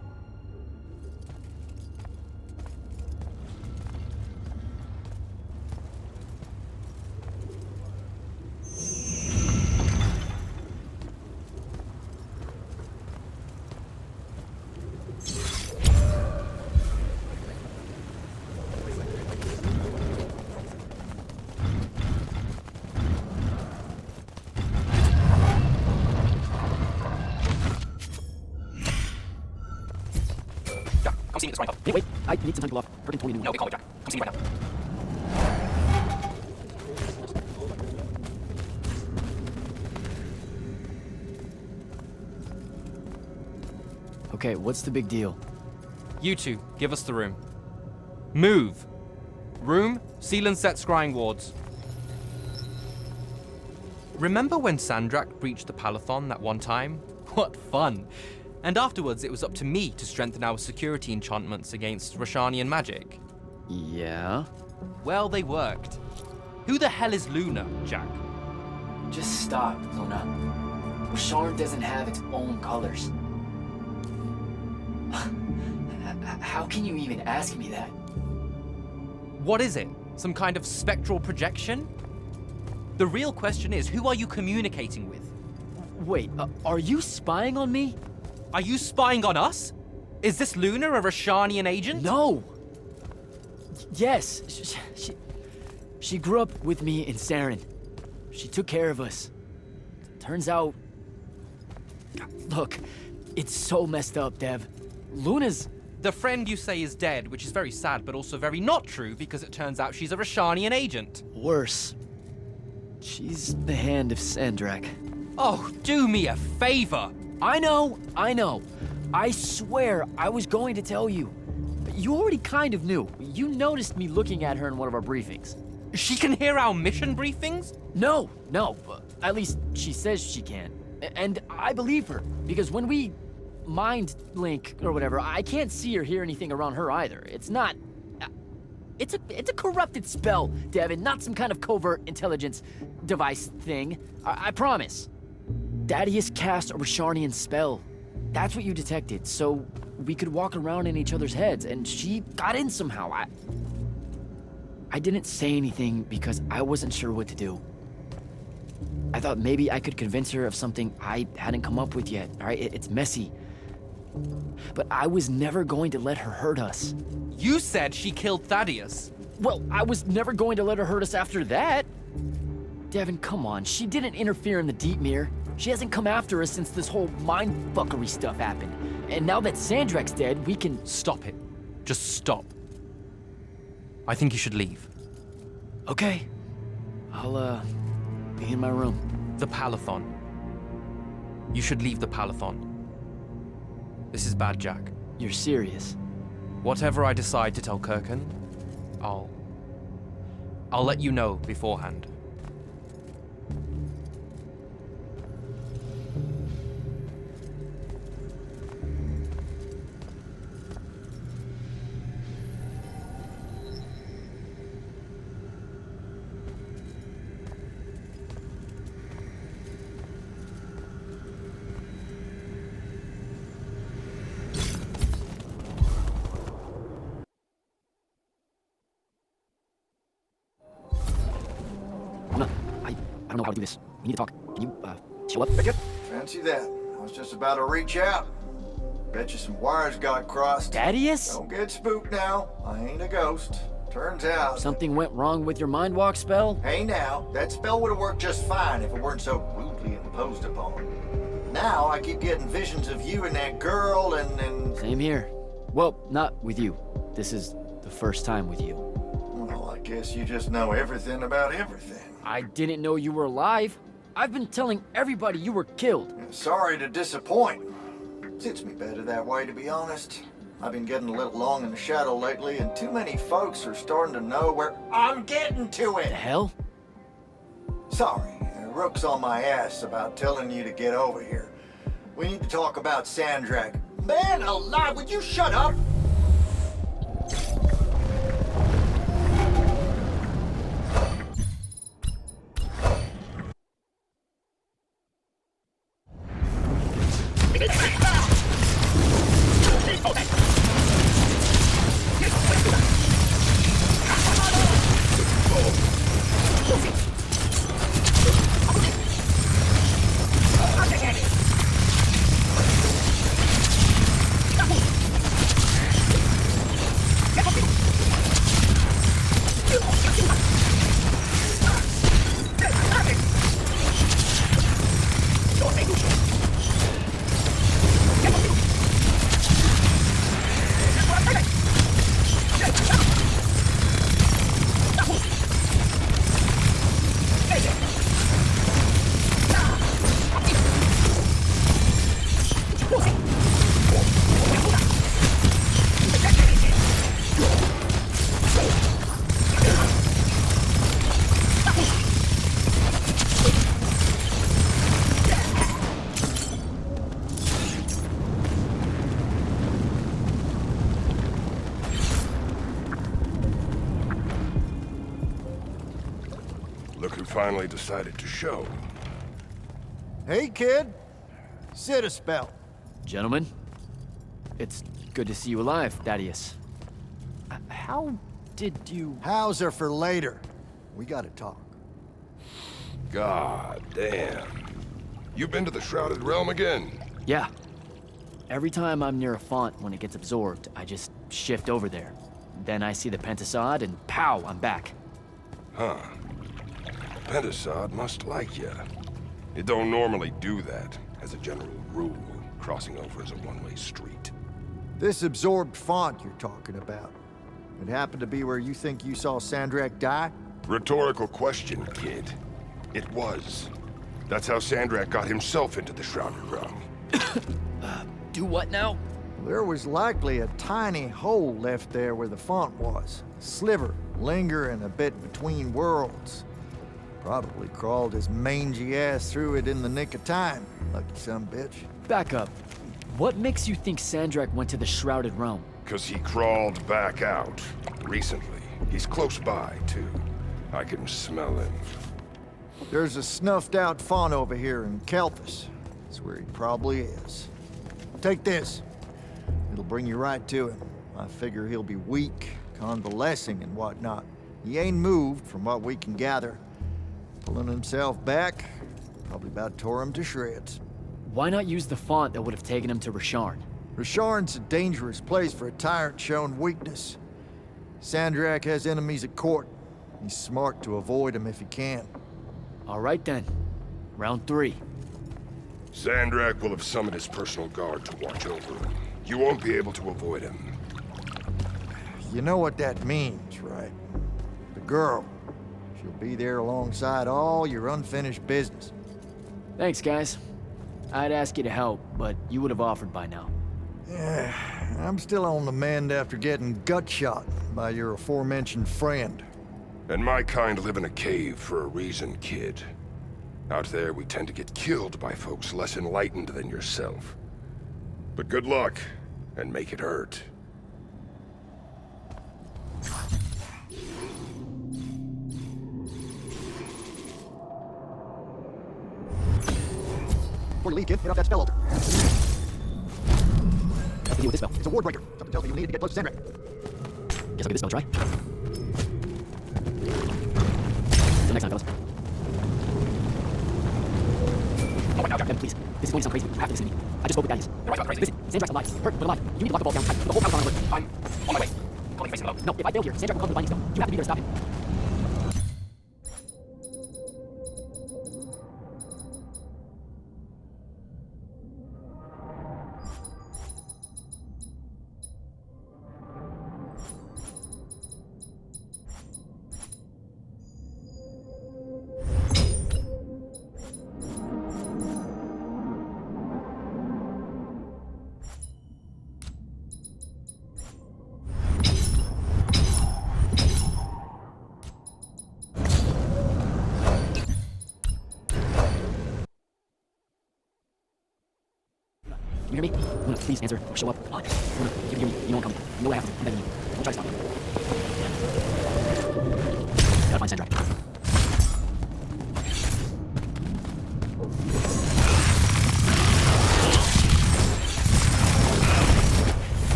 Come see me in the Shrine Club. Wait, I need some time to cool off. Kirkan told me to... No, they call it, Jak. Come see me right now. Okay, what's the big deal? You two, give us the room. Move! Room, seal and set scrying wards. Remember when Sandrakk breached the Palathon that one time? What fun. And afterwards, it was up to me to strengthen our security enchantments against Roshanian magic. Yeah? Well, they worked. Who the hell is Luna, Jak? Just stop, Luna. Roshan doesn't have its own colors. How can you even ask me that? What is it? Some kind of spectral projection? The real question is, who are you communicating with? Wait, are you spying on me? Are you spying on us? Is this Luna a Roshanian agent? No! Yes, she grew up with me in Saren. She took care of us. Turns out... Look, it's so messed up, Dev. Luna's... The friend you say is dead, which is very sad, but also very not true, because it turns out she's a Roshanian agent. Worse. She's the hand of Sandrakk. Oh, do me a favor! I know. I swear I was going to tell you. But you already kind of knew. You noticed me looking at her in one of our briefings. She can hear our mission briefings? No. At least she says she can. And I believe her, because when we mind link or whatever, I can't see or hear anything around her either. It's not... It's a corrupted spell, Devin, not some kind of covert intelligence device thing. I promise. Thaddeus cast a Rosharnian spell. That's what you detected, so we could walk around in each other's heads, and she got in somehow. I didn't say anything because I wasn't sure what to do. I thought maybe I could convince her of something I hadn't come up with yet, all right? It's messy. But I was never going to let her hurt us. You said she killed Thaddeus. Well, I was never going to let her hurt us after that. Devin, come on. She didn't interfere in the Deep Mirror. She hasn't come after us since this whole mind-fuckery stuff happened. And now that Sandrakk's dead, we can... Stop it. Just stop. I think you should leave. Okay. I'll, be in my room. The Palathon. You should leave the Palathon. This is bad, Jak. You're serious? Whatever I decide to tell Kirkan, I'll let you know beforehand. I don't know how to do this. We need to talk. Can you, show up? Fancy that. I was just about to reach out. Bet you some wires got crossed. Thaddeus? Don't get spooked now. I ain't a ghost. Turns out... Something went wrong with your mind walk spell? Hey now, that spell would have worked just fine if it weren't so rudely imposed upon. Now I keep getting visions of you and that girl and... Same here. Well, not with you. This is the first time with you. Well, I guess you just know everything about everything. I didn't know you were alive. I've been telling everybody you were killed. Sorry to disappoint. Suits me better that way, to be honest. I've been getting a little long in the shadow lately, and too many folks are starting to know where I'm getting to it. The hell? Sorry, Rook's on my ass about telling you to get over here. We need to talk about Sandrakk. Man alive, would you shut up? Look who finally decided to show. Hey, kid. Sit a spell. Gentlemen, it's good to see you alive, Thaddeus. How did you... How's are for later. We gotta talk. God damn. You've been to the Shrouded Realm again? Yeah. Every time I'm near a font when it gets absorbed, I just shift over there. Then I see the Pentasod and pow, I'm back. Huh. Pentasod must like ya. It don't normally do that. As a general rule, crossing over is a one-way street. This absorbed font you're talking about, it happened to be where you think you saw Sandrakk die? Rhetorical question, kid. It was. That's how Sandrakk got himself into the Shrouded Realm. Do what now? There was likely a tiny hole left there where the font was. A sliver, lingering a bit between worlds. Probably crawled his mangy ass through it in the nick of time. Lucky son bitch. Back up. What makes you think Sandrakk went to the Shrouded Realm? 'Cause he crawled back out. Recently. He's close by, too. I can smell him. There's a snuffed out font over here in Kelthus. That's where he probably is. Take this. It'll bring you right to him. I figure he'll be weak, convalescing and whatnot. He ain't moved, from what we can gather. Pulling himself back, probably about tore him to shreds. Why not use the font that would have taken him to Rasharn? Rasharn's a dangerous place for a tyrant showing weakness. Sandrakk has enemies at court. He's smart to avoid them if he can. All right then. Round 3. Sandrakk will have summoned his personal guard to watch over him. You won't be able to avoid him. You know what that means, right? The girl. She'll be there alongside all your unfinished business. Thanks, guys. I'd ask you to help, but you would have offered by now. Yeah, I'm still on the mend after getting gut-shot by your aforementioned friend. And my kind live in a cave for a reason, kid. Out there, we tend to get killed by folks less enlightened than yourself. But good luck, and make it hurt. Before you leave, kid, hit off that spell altar. What's the deal with this spell? It's a ward breaker. Something tells me you need to get close to Sandrakk. Guess I'll give this spell a try. Till next time, fellas. Oh, wait, no, please. This is going to sound crazy, but you have to listen to me. I just spoke with Thaddeus. You're right, crazy. Listen, Sandrakk's alive. Hurt, but alive. You need to lock the vault down tight. The whole town's on alert. I'm on my way. Call me facing low. No, if I fail here, Sandrakk will come to the Binding Stone. You have to be there to stop him. You hear me? Luna, please answer or show up. Luna, if you hear me, you know I'm coming. You know I have to. I'm begging you. Don't try to stop me. Gotta find Sandrakk.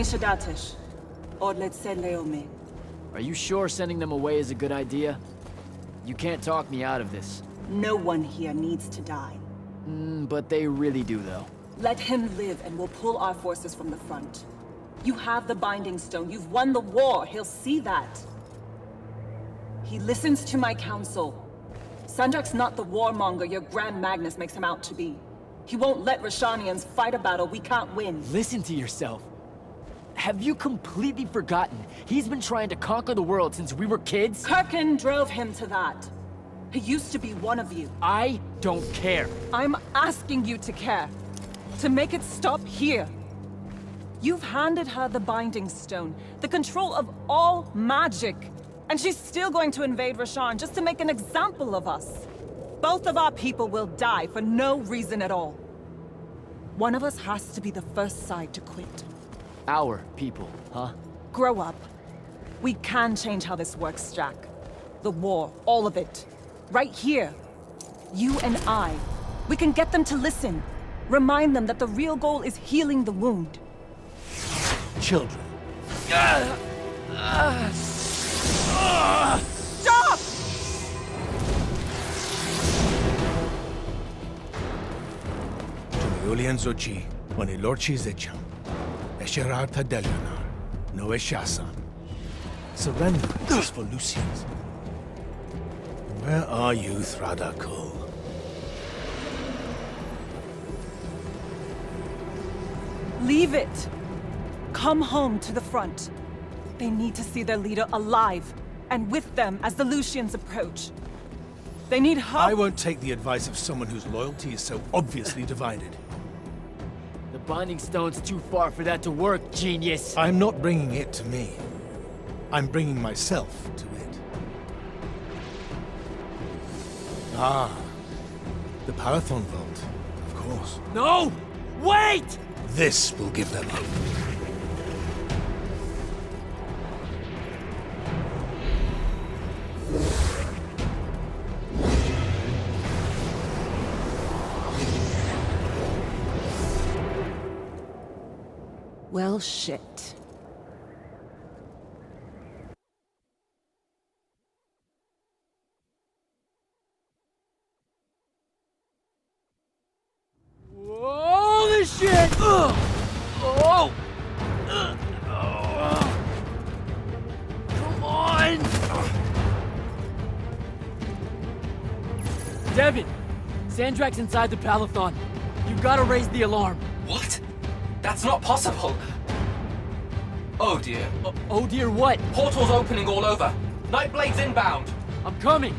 Shadatish. Or let's say Leome. Are you sure sending them away is a good idea? You can't talk me out of this. No one here needs to die. But they really do, though. Let him live and we'll pull our forces from the front. You have the Binding Stone. You've won the war. He'll see that. He listens to my counsel. Sandrakk's not the warmonger your Grand Magnus makes him out to be. He won't let Rashanians fight a battle we can't win. Listen to yourself. Have you completely forgotten? He's been trying to conquer the world since we were kids? Kirkan drove him to that. He used to be one of you. I don't care. I'm asking you to care. To make it stop here. You've handed her the Binding Stone, the control of all magic. And she's still going to invade Rasharn just to make an example of us. Both of our people will die for no reason at all. One of us has to be the first side to quit. Our people, huh? Grow up. We can change how this works, Jak. The war, all of it. Right here. You and I. We can get them to listen. Remind them that the real goal is healing the wound. Children. Stop! Julian Zochi, Wanilorchi Zecham, Esherarta Delianar, Noe Shasan. Surrender is for Lucians. Where are you, Thradakul? Leave it. Come home to the front. They need to see their leader alive, and with them as the Lucians approach. They need help. I won't take the advice of someone whose loyalty is so obviously divided. The Binding Stone's too far for that to work, genius. I'm not bringing it to me. I'm bringing myself to it. Ah, the Palathon vault, of course. No! Wait! This will give them hope. Well, shit. Holy shit! Ugh. Oh! Come on! Devin! Sandrakk's inside the Palathon. You gotta raise the alarm. What? That's not possible! Oh dear. Oh dear what? Portals opening all over. Nightblade's inbound. I'm coming!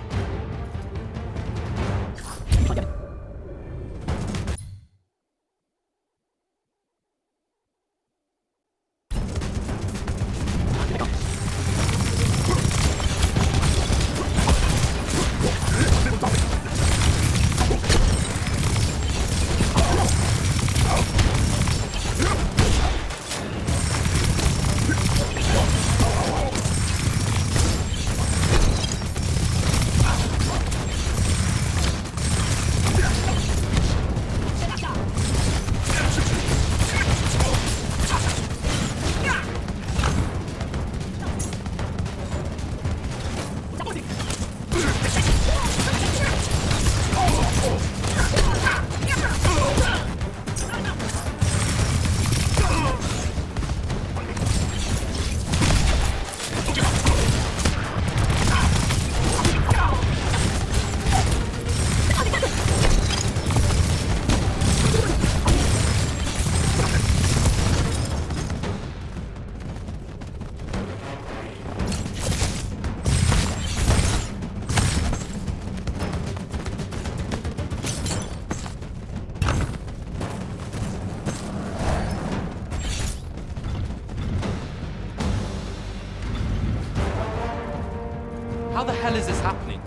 How the hell is this happening?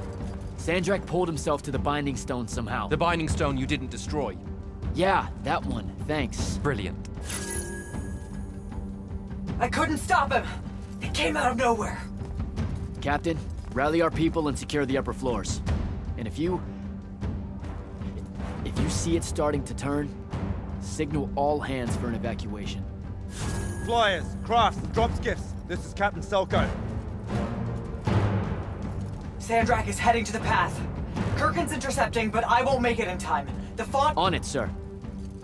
Sandrakk pulled himself to the Binding Stone somehow. The Binding Stone you didn't destroy? Yeah, that one. Thanks. Brilliant. I couldn't stop him! He came out of nowhere! Captain, rally our people and secure the upper floors. And if you see it starting to turn, signal all hands for an evacuation. flyers, crafts, drops gifts. This is Captain Selko. Sandrakk is heading to the path. Kirkan's intercepting, but I won't make it in time. The font— On it, sir.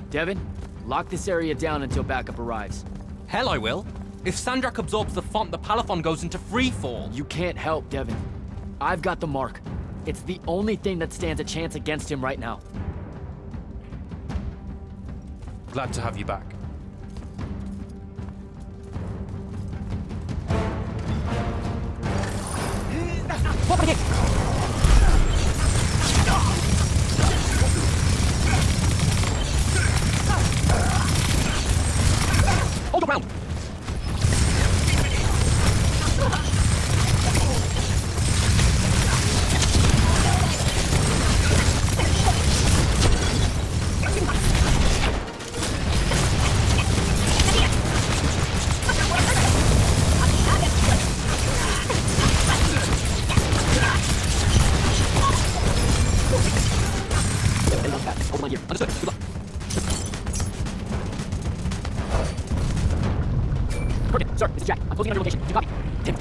Devin, lock this area down until backup arrives. Hell I will. If Sandrakk absorbs the font, the Palathon goes into free fall. You can't help, Devin. I've got the mark. It's the only thing that stands a chance against him right now. Glad to have you back. Open it! Hold your ground! Understood. Good luck. Kirkan, sir, this is Jak. I'm closing on your location. Do you copy? Tim.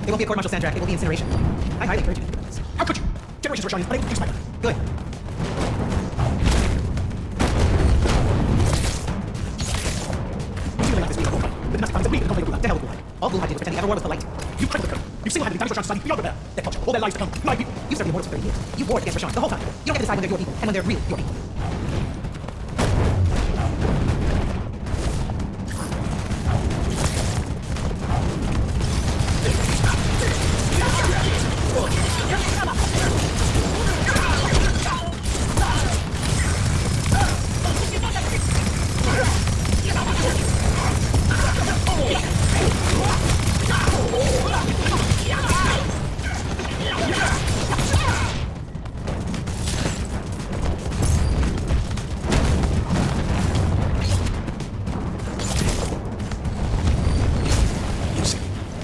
It won't be a court-martial, Sandrakk. It will be incineration. I highly encourage you to think about this. How could you? Generations were Sharnians, unable to produce my brother. Good. You like this being a bullfight. With the massive armies of bleeding, the conflict of Gulag. The hell with Gulag. All Gulag did was pretend the Everwar was the light. You crippled the code. You single-handedly damaged Roshan's society beyond repair. Their culture, all their lives to come. My people. You served the Immortals for 30 years. You warred against Roshan the whole time. You don't get to decide when they're your people and when they're really your people.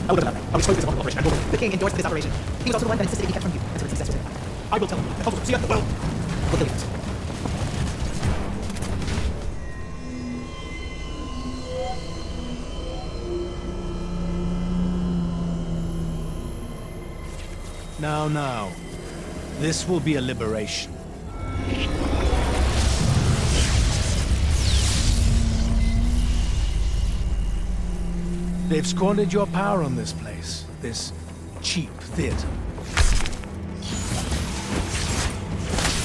I will expose this wonderful operation and will. The king endorsed this operation. He was also the one that insisted it be kept from you until its success was verified. I will tell him. The culture, see the world will believe it. Now. This will be a liberation. They've squandered your power on this place, this cheap theater.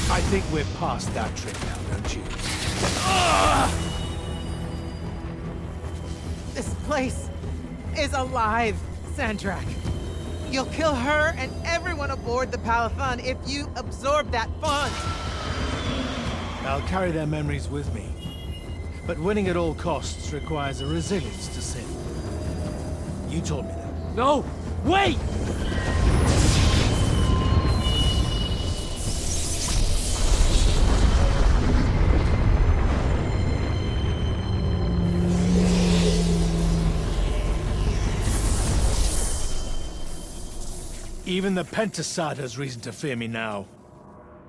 I think we're past that trick now, don't you? This place is alive, Sandrakk. You'll kill her and everyone aboard the Palathon if you absorb that font. I'll carry their memories with me. But winning at all costs requires a resilience to sin. You told me that. No! Wait! Even the Pentasad has reason to fear me now.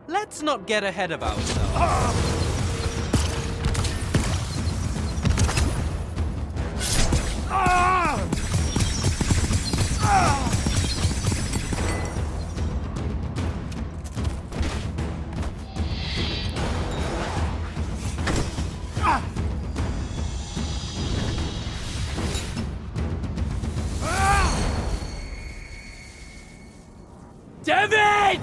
Let's not get ahead of ourselves. Devin!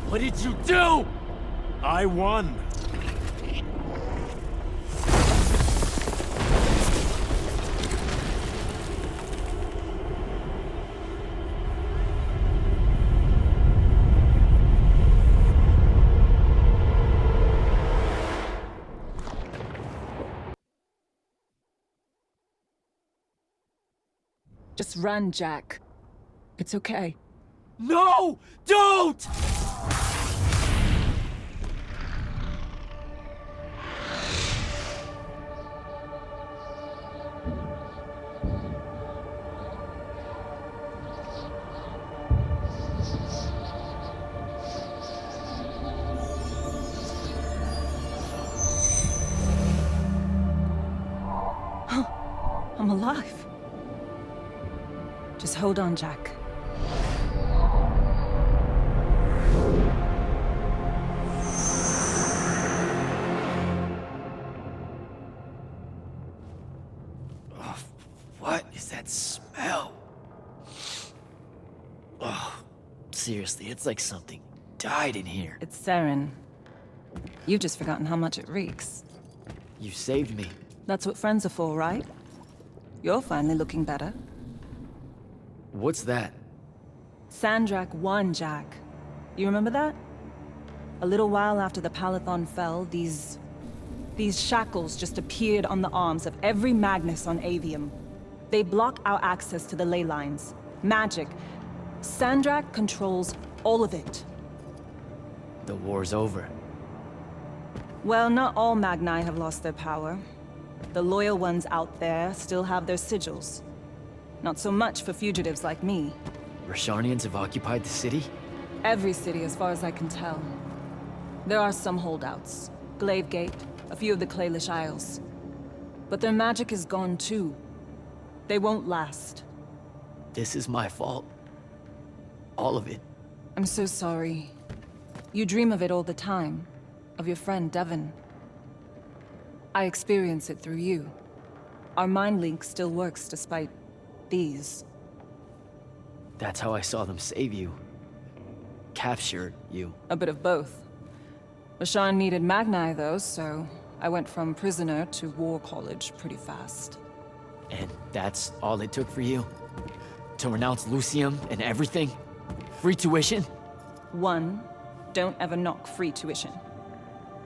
What did you do? I won. Just run, Jak. It's okay. No! Don't! I'm alive. Just hold on, Jak. What is that smell? Oh, seriously, it's like something died in here. It's sarin. You've just forgotten how much it reeks. You saved me. That's what friends are for, right? You're finally looking better. What's that? Sandrakk won, Jak. You remember that? A little while after the Palathon fell, these shackles just appeared on the arms of every Magnus on Yltheum. They block our access to the ley lines. Magic. Sandrakk controls all of it. The war's over. Well, not all Magni have lost their power. The loyal ones out there still have their sigils. Not so much for fugitives like me. Rosharnians have occupied the city? Every city, as far as I can tell. There are some holdouts. Glavegate, a few of the Claylish Isles. But their magic is gone too. They won't last. This is my fault. All of it. I'm so sorry. You dream of it all the time. Of your friend, Devin. I experience it through you. Our mind link still works despite these. That's how I saw them save you. Capture you. A bit of both. Rasharn needed Magni, though, so I went from prisoner to war college pretty fast. And that's all it took for you? To renounce Yltheum and everything? Free tuition? 1, don't ever knock free tuition.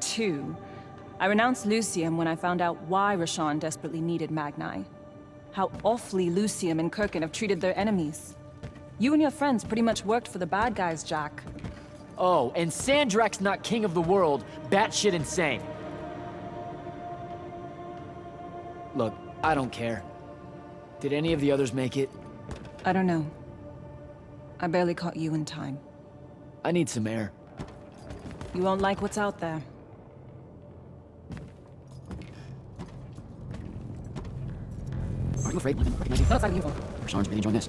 2, I renounced Yltheum when I found out why Rasharn desperately needed Magni. How awfully Yltheum and Kirkan have treated their enemies. You and your friends pretty much worked for the bad guys, Jak. Oh, and Sandrakk's not king of the world. Batshit insane. Look, I don't care. Did any of the others make it? I don't know. I barely caught you in time. I need some air. You won't like what's out there. Are you afraid? Recognizing Not outside of uniform. Rasharn's really enjoying this.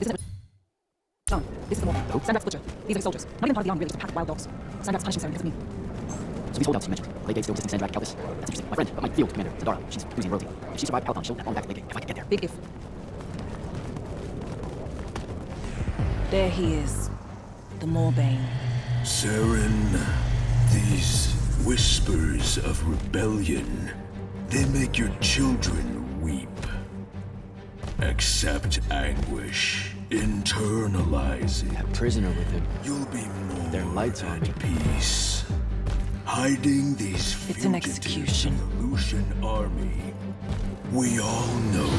John, this is the war. Sandrakk's butcher. These are the soldiers. Not even part of the army, really, just packed wild dogs. Sandrakk's punishing ceremony, that's me. So these holdouts you mentioned, Legate still resisting Sandrakk Calvis. That's interesting. My friend, my field commander, Zandara, she's losing royalty. If she survived Palathon, she'll have all back to Legate if I can get there. Big if. There he is. The Moorbane. Saren, these whispers of rebellion, they make your children weep. Accept anguish. Internalize it. That prisoner with him. You'll be more Their lights on at peace. Hiding these It's an execution. Aleutian army. We all know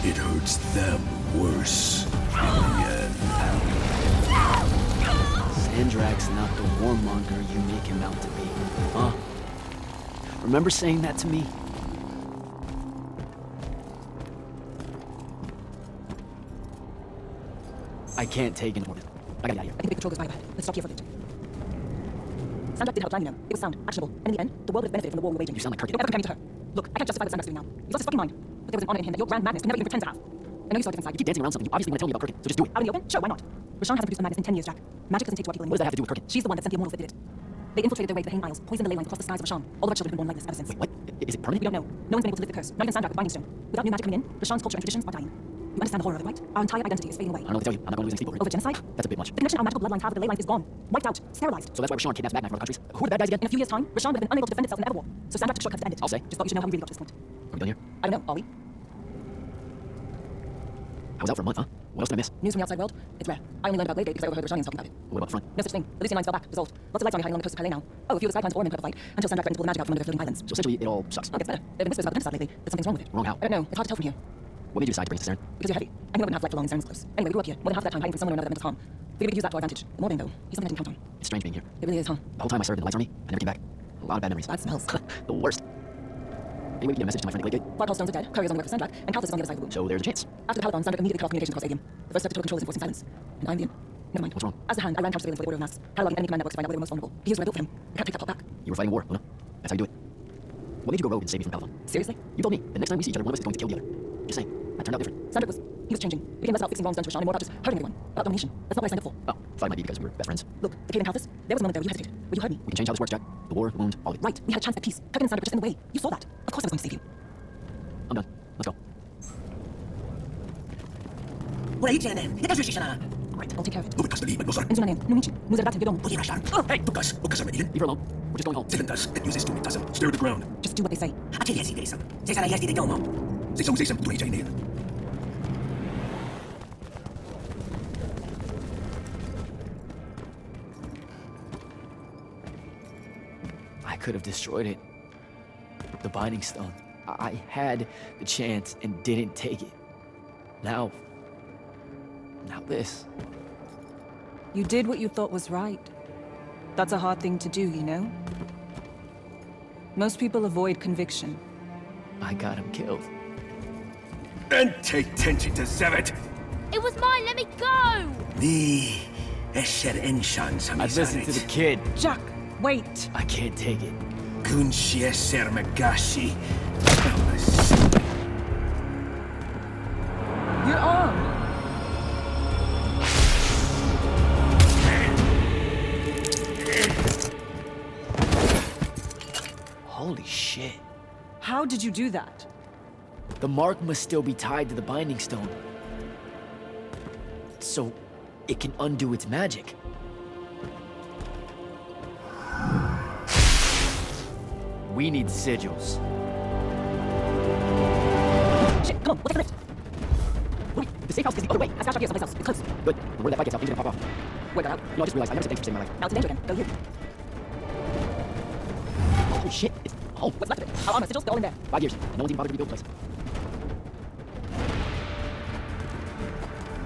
it hurts them worse in the end. Sandrakk's not the warmonger you make him out to be, huh? Remember saying that to me? I can't take it more. I gotta get out of here. I think the control goes by ahead. Let's stop here for a bit. Sandrakk did help plan, you know. It was sound, actionable, and in the end, the world would have benefited from the war we were waging. You sound like Kirkan. Don't ever compare me to her. Look, I can't justify what Sandrakk's doing now. He's lost his fucking mind. But there was an honor in him that your grand Magnus could never even pretend to have. I know you saw a different side. You keep dancing around something. You obviously want to tell me about Kirkan, so just do it. Out in the open? Sure, why not? Rashawn hasn't produced a Magnus in 10 years, Jack. Magic doesn't take to our people anymore. What does that have to do with Kirkan? She's the one that sent the Immortals that did it. They infiltrated their way to the Hanging Isles, poisoned the ley lines across the skies of Rashawn. All the red children have been born lightless ever since. Wait, what? Is it permanent? We don't know. No one's been able to lift the curse. Not even Sandrakk with Binding Stone. Without new magic coming in, Rashawn's culture and traditions are dying. You understand the horror of it, right? Our entire identity is fading away. I don't know what to tell you. I'm not going to lose any sleep over it. Over genocide? That's a bit much. The connection our magical bloodlines have with the ley lines is gone. Wiped out. Sterilized. So that's why Rashawn kidnaps Magnus from other countries? Who are the bad guys again? In a few years' time, Rashawn would have been unable to defend itself in the Everwar. So Sandrakk took shortcuts to end it. I'll say. Just thought you should know how we really got to this point. Are we done here? I don't know, are we? I was out for a month, huh? What else did I miss? News from the outside world? It's rare. I only learned about Blade because I overheard Rashanians talking about it. What about the front? No such thing. The Lucian lines fell back, dissolved. Lots of lights on hiding on the coast of Calais now. Oh, a few of the sky clans foremen put up a fight until Sandrakk threatened to pull the magic out from under their floating islands. So essentially, it all sucks. Oh, it gets better. There have been whispers about the Pentacide lately, that something's wrong with it. Wrong how? I don't know. It's hard to tell from here. What made you decide to bring us to Saren? Because you're heavy. I knew I wouldn't have left for long and Saren's close. Anyway, we grew up here. More than half that time hiding from someone or another that meant us harm. Figured we could use that to our advantage. Morning, though. He's something I didn't count on. It's strange being here. It really is, huh? The whole time I served in the Lights Army, I never came back. A lot of bad memories. Bad smells. The worst. Anyway, we get a message to my friend Blade. Five Stones are dead, Courier's on the way for Sandrakk, and Calthus is on the other side of the wound. So there's a chance. After the Palathon, Sandrakk immediately cut off communications across Yltheum. The first step to total control is enforcing silence. And I'm the end. Never mind. What's wrong? As the hand, I ran counter surveillance for the Order of Mass, cataloging enemy command networks to find out where they were most vulnerable. He used what I built for him. I can't take that plot back. You were fighting a war, Luna. That's how you do it. What made you go rogue and save me from Palathon? Seriously? You told me the next time we see each other, one of us is going to kill the other. Just saying. That turned out different. Sandrakk he was changing. It became less about fixing wrongs done to Rashawn and more about just hurting everyone. About domination. That's not what I signed up for. Oh, thought it might be because we were best friends. Look, the Kid and Calthus, there was a moment there where you hesitated. Where you heard me. We can change how this works, Jack. The war, the wound, all of it. Right. We had a chance at peace. Kirkan and Sandrakk were just in the way. You saw that. Of course I was going to save you. I'm done. Let's go. Right, I'll take care of it. Insunanen, Numichi, Muzerate Yodom. Hey! Leave her alone. We're just going home. Stare at the ground. Just do what they say. I could have destroyed it. The Binding Stone. I had the chance and didn't take it. Now this. You did what you thought was right. That's a hard thing to do, you know? Most people avoid conviction. I got him killed. And take tension to Zevet. It was mine, let me go! I'd listen to the kid. Jak, wait! I can't take it. Your arm! Holy shit. How did you do that? The mark must still be tied to the Binding Stone. So it can undo its magic. We need sigils. Shit, come on, let's take a lift. Wait, the safe house is the other way. As fast as someplace else. It's close. Good. The word that fight gets out, things are gonna pop off. Work that out. No, I just realized I never said thanks for saving my life. Now it's in danger again. Go you. Holy shit, it's home. What's left of it? Our armor, sigils, they're all in there. 5 years, and no one's even bothered to rebuild the place.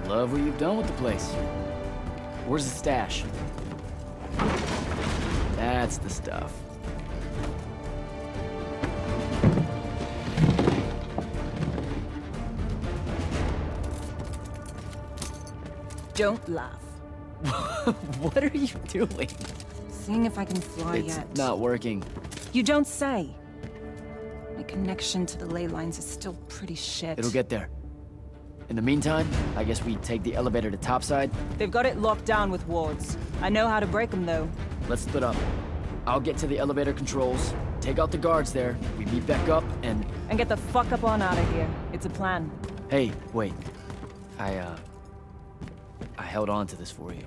Love what you've done with the place. Where's the stash? That's the stuff. Don't laugh. What are you doing? Seeing if I can fly It's yet. not working. You don't say. My connection to the ley lines is still pretty shit. It'll get there. In the meantime, I guess we take the elevator to topside. They've got it locked down with wards. I know how to break them, though. Let's split up. I'll get to the elevator controls, take out the guards there, we meet back up, and... And get the fuck up on out of here. It's a plan. Hey, wait. I held on to this for you.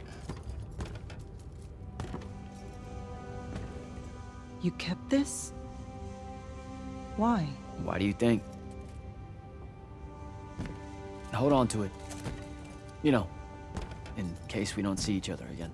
You kept this? Why? Why do you think? Hold on to it. You know, in case we don't see each other again.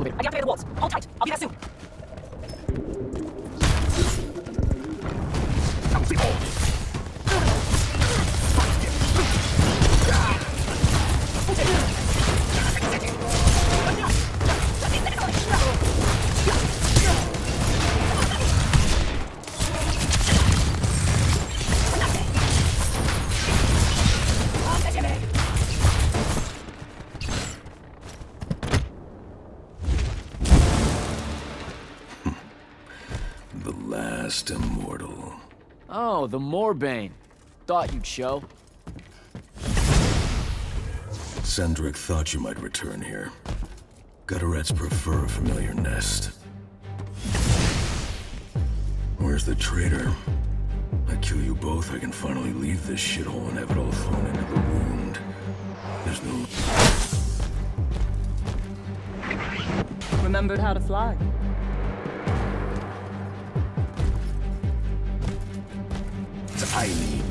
elevator. I deactivated the walls. Hold tight. I'll be there soon. Immortal. Oh, the Moorbane. Thought you'd show. Sandrakk thought you might return here. Gutterets prefer a familiar nest. Where's the traitor? I kill you both, I can finally leave this shithole and have it all thrown into the wound. There's no... Remembered how to fly. I mean.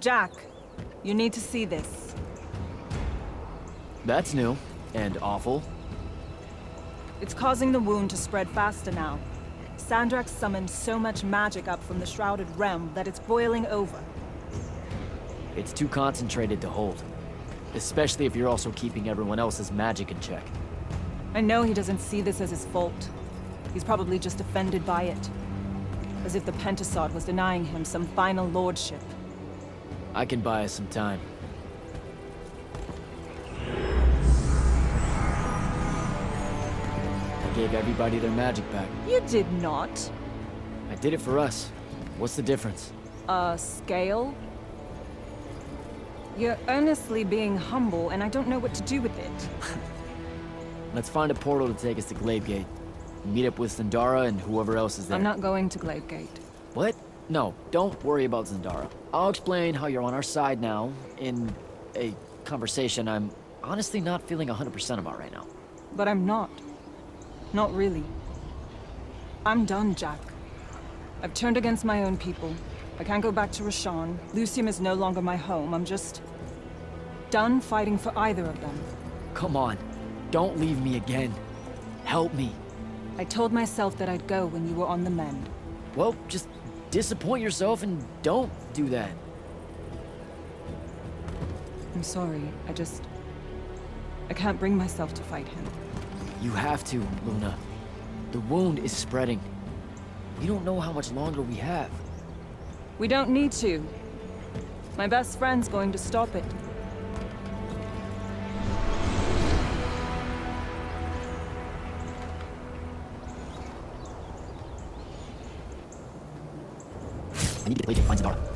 Jak, you need to see this. That's new. And awful. It's causing the wound to spread faster now. Sandrakk summoned so much magic up from the Shrouded Realm that it's boiling over. It's too concentrated to hold. Especially if you're also keeping everyone else's magic in check. I know he doesn't see this as his fault. He's probably just offended by it. As if the Pentasod was denying him some final lordship. I can buy us some time. I gave everybody their magic back. You did not. I did it for us. What's the difference? Scale? You're earnestly being humble, and I don't know what to do with it. Let's find a portal to take us to Glaive Gate. meet up with Zendara and whoever else is there. I'm not going to Gladegate. What? No, don't worry about Zendara. I'll explain how you're on our side now in a conversation I'm honestly not feeling 100% about right now. But I'm not. Not really. I'm done, Jak. I've turned against my own people. I can't go back to Rasharn. Yltheum is no longer my home. I'm just done fighting for either of them. Come on, don't leave me again. Help me. I told myself that I'd go when you were on the mend. Well, just disappoint yourself and don't do that. I'm sorry. I can't bring myself to fight him. You have to, Luna. The wound is spreading. We don't know how much longer we have. We don't need to. My best friend's going to stop it. I need to get Blade to find Zendara.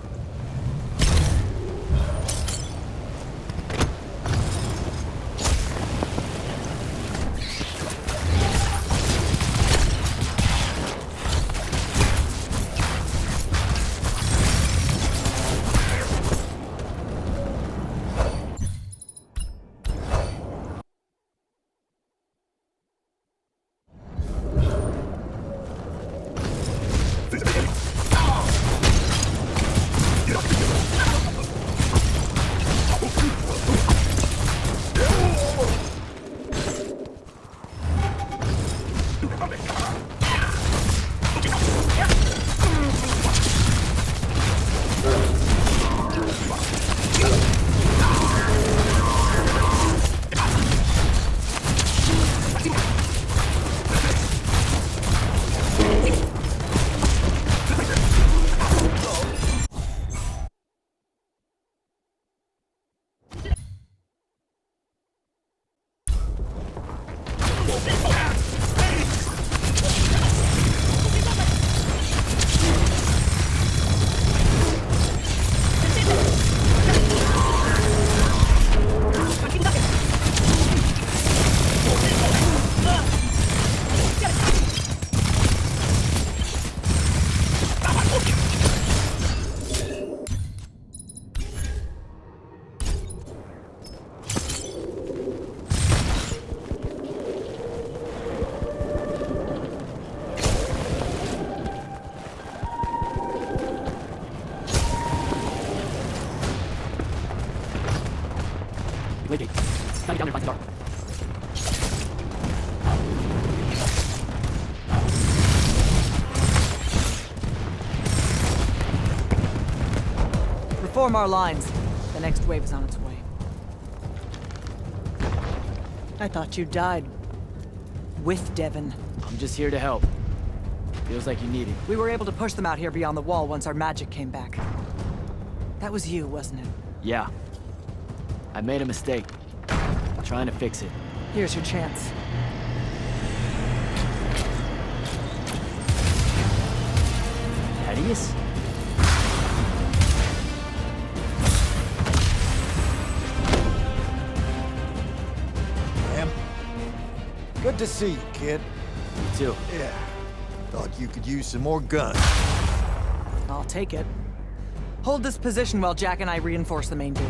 Reform our lines. The next wave is on its way. I thought you died. With Devon. I'm just here to help. Feels like you need it. We were able to push them out here beyond the wall once our magic came back. That was you, wasn't it? Yeah. I made a mistake. Trying to fix it. Here's your chance. Thaddeus? Good to see you, kid. You too. Yeah. Thought you could use some more guns. I'll take it. Hold this position while Jak and I reinforce the main gate.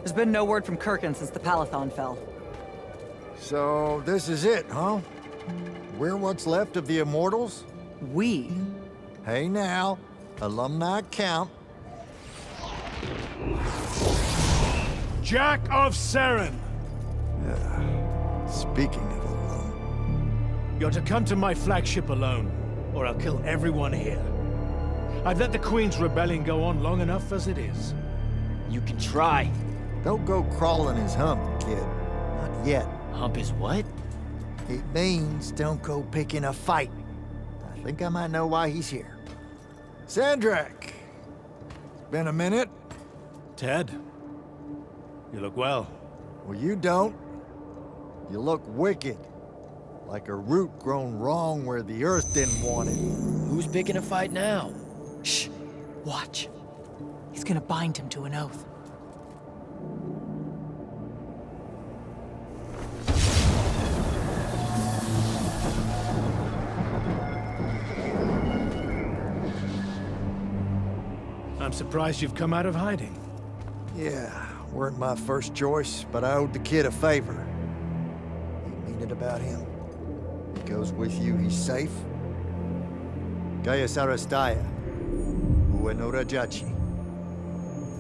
There's been no word from Kirkan since the Palathon fell. So, this is it, huh? We're what's left of the Immortals? We? Hey now, alumni count. Jak of Seren! Speaking of alone... You're to come to my flagship alone, or I'll kill everyone here. I've let the Queen's rebellion go on long enough as it is. You can try. Don't go crawling his hump, kid. Not yet. Hump his what? It means don't go picking a fight. I think I might know why he's here. Sandrakk! It's been a minute. Ted, you look well. Well, you don't. You look wicked. Like a root grown wrong where the earth didn't want it. Who's picking a fight now? Shh. Watch. He's gonna bind him to an oath. I'm surprised you've come out of hiding. Yeah, weren't my first choice, but I owed the kid a favor. You mean it about him? He goes with you, he's safe? Gaius Arastaya, Uenora Jachi.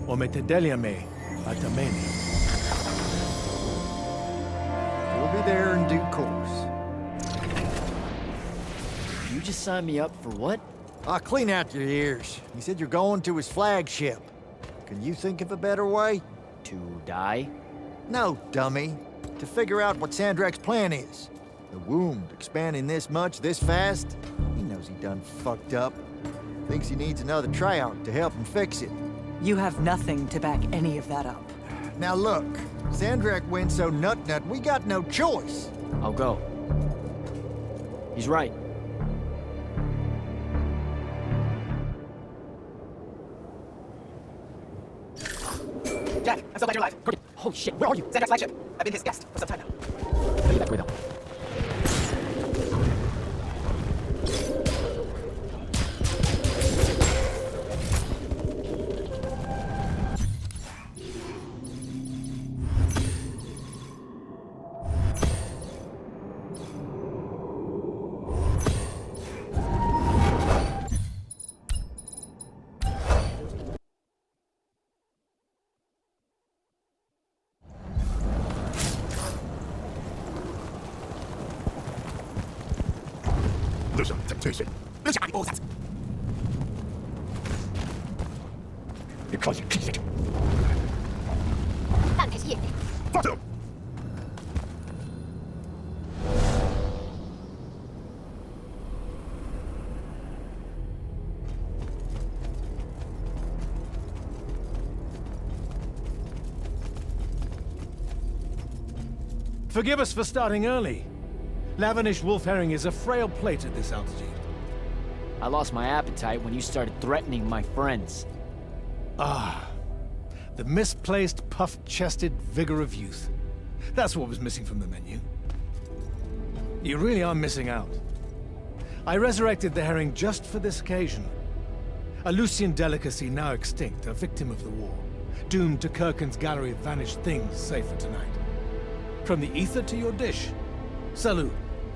Ometedeliame, Atameni. We'll be there in due course. You just signed me up for what? I'll clean out your ears. He said you're going to his flagship. Can you think of a better way? To die? No, dummy. To figure out what Sandrakk's plan is. The wound expanding this much, this fast? He knows he done fucked up. Thinks he needs another tryout to help him fix it. You have nothing to back any of that up. Now look, Sandrakk went so nut-nut, we got no choice. I'll go. He's right. Jack, I'm so glad you're alive. Kirkan, holy shit, where are you? Sandrakk's flagship. I've been his guest for some time now. I'll be back way though. There's a temptation. Because you keep it. Fuck them! Forgive us for starting early. Lavinish wolf herring is a frail plate at this altitude. I lost my appetite when you started threatening my friends. Ah, the misplaced, puff-chested vigor of youth. That's what was missing from the menu. You really are missing out. I resurrected the herring just for this occasion. A Lucian delicacy now extinct, a victim of the war, doomed to Kirkan's gallery of vanished things, save for tonight. From the ether to your dish. Salute.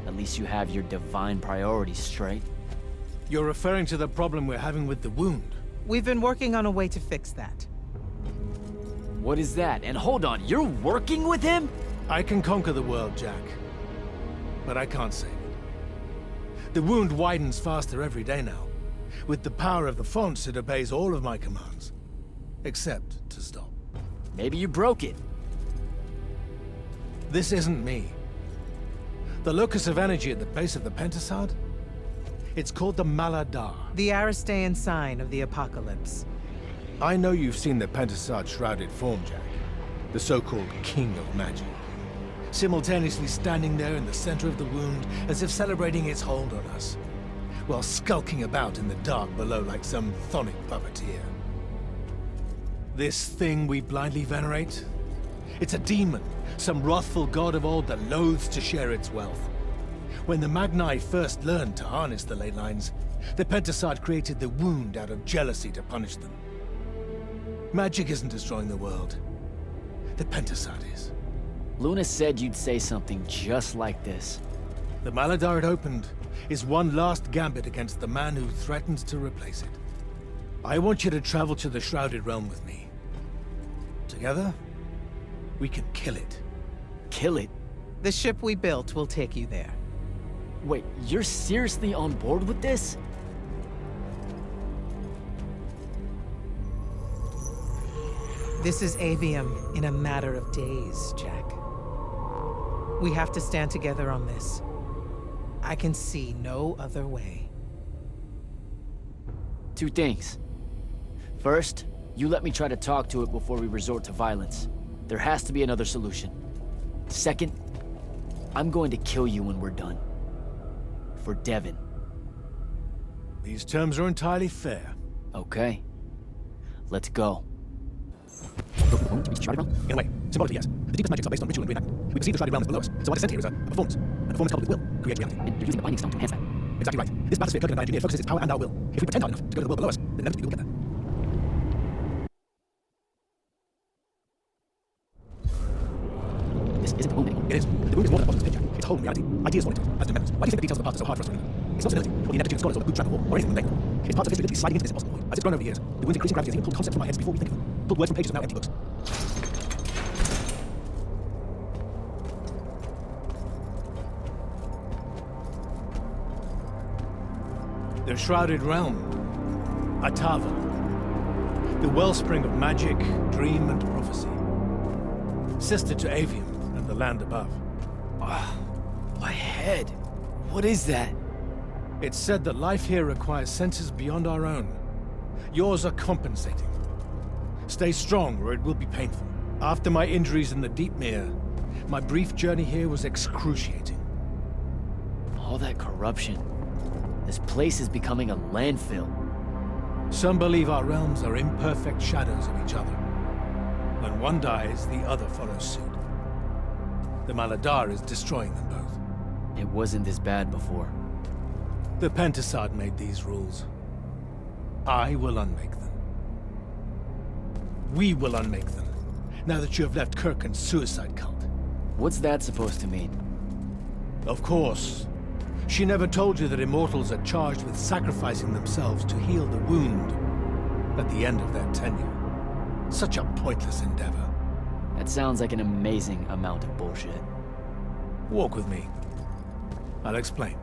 At least you have your divine priorities straight. You're referring to the problem we're having with the wound. We've been working on a way to fix that. What is that? And hold on, you're working with him? I can conquer the world, Jak. But I can't save it. The wound widens faster every day now. With the power of the fonts, it obeys all of my commands. Except to stop. Maybe you broke it. This isn't me. The locus of energy at the base of the Pentasad? It's called the Maladar. The Aristean sign of the apocalypse. I know you've seen the Pentasad shrouded form, Jak. The so-called King of Magic. Simultaneously standing there in the center of the wound as if celebrating its hold on us, while skulking about in the dark below like some chthonic puppeteer. This thing we blindly venerate? It's a demon, some wrathful god of old that loathes to share its wealth. When the Magni first learned to harness the ley lines, the Pentasad created the wound out of jealousy to punish them. Magic isn't destroying the world. The Pentasad is. Luna said you'd say something just like this. The Maladar it opened is one last gambit against the man who threatened to replace it. I want you to travel to the Shrouded Realm with me. Together, we can kill it. Kill it? The ship we built will take you there. Wait, you're seriously on board with this? This is Yltheum in a matter of days, Jak. We have to stand together on this. I can see no other way. Two things. First, you let me try to talk to it before we resort to violence. There has to be another solution. Second, I'm going to kill you when we're done. For Devon. These terms are entirely fair. Okay. Let's go. In a way, symbolically, yes. The deepest magics are based on ritual and reenactment. We perceive the Shrouded Realm as below us, so our descent here is a performance. And performance coupled with will creates reality. And you're using the binding stone to enhance that. Exactly right. This bathysphere Kirkan and I engineered focuses its power and our will. If we pretend hard enough to go to the world below us, then inevitably we'll get there. This isn't the wound anymore. It is. The wound is more than a bottomless pit, Jak. It's a hole in reality. Ideas fall into it, as do memories. Why do you think the details of the past are so hard for us to remember? It's not stability, or the ineptitude of scholars, or the bootstrap of war, or anything mundane. It's parts of history literally sliding into this impossible void. As it's grown over the years, the wound's increasing gravity has even pulled concepts from our heads before we think of them. Pulled words from pages of now empty books. The Shrouded Realm. Atava. The wellspring of magic, dream, and prophecy. Sister to Yltheum and the land above. My head. What is that? It's said that life here requires senses beyond our own. Yours are compensating. Stay strong, or it will be painful. After my injuries in the Deep Mere, my brief journey here was excruciating. All that corruption. This place is becoming a landfill. Some believe our realms are imperfect shadows of each other. When one dies, the other follows suit. The Maladar is destroying them both. It wasn't this bad before. The Pentasad made these rules. I will unmake them. We will unmake them, now that you have left Kirkan's suicide cult. What's that supposed to mean? Of course. She never told you that Immortals are charged with sacrificing themselves to heal the wound at the end of their tenure. Such a pointless endeavor. That sounds like an amazing amount of bullshit. Walk with me. I'll explain.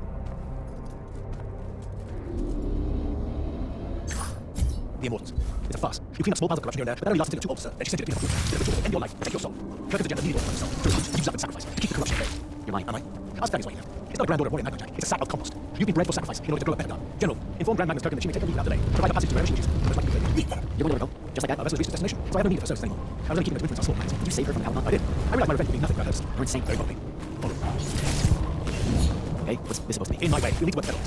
The Immortals. It's a farce. You clean up small piles of corruption here and there, but that only lasts until you're too old, sir. And she sent you to the end your life, take your soul. Kirk is a gentleman, needed for himself. You deserve sacrifice. Keep the corruption at bay. You're lying, am I? Ask Fanny's way here. It's not a grand order of warrior Magnus, it's a sack of compost. You've been bred for sacrifice in order to grow a better gun. General, inform Grand Magnus Kirkan that she may take a leave without delay. Provide a passage to wherever she wishes. Most likely to You're going to go. Just like that, our vessel reached its destination, so I have no need for service anymore. I was only keeping her to influence our small plans. Did you save her from Palathon? I did. I realized my revenge would be nothing but hers. You're insane. Very probably. Follow me. Okay, what's this supposed to be? In my way, we'll need to work together.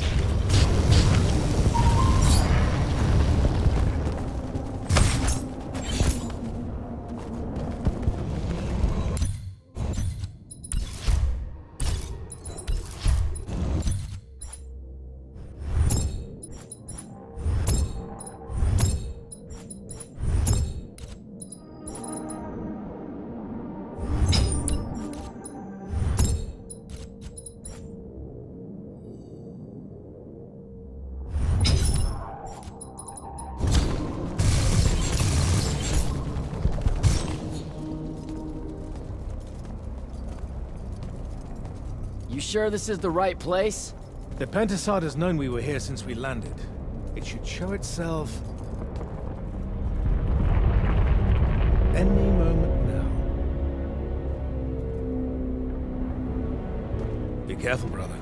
Sure this is the right place? The Pentasad has known we were here since we landed. It should show itself any moment now. Be careful, brother.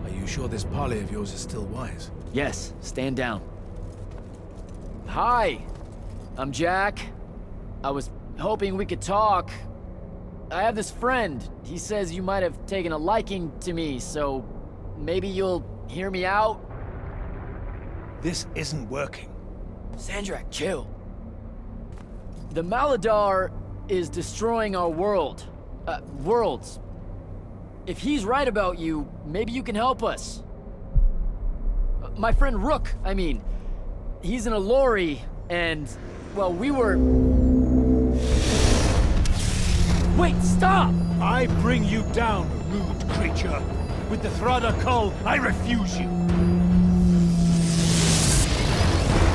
Are you sure this parley of yours is still wise? Yes, stand down. Hi, I'm Jak. I was hoping we could talk. I have this friend. He says you might have taken a liking to me, so maybe you'll hear me out? This isn't working. Sandrakk, chill. The Maladar is destroying our world. Worlds. If he's right about you, maybe you can help us. My friend Rook, I mean. He's in a lorry, and, well, we were... Wait, stop! I bring you down, rude creature. With the Thrada Cull, I refuse you.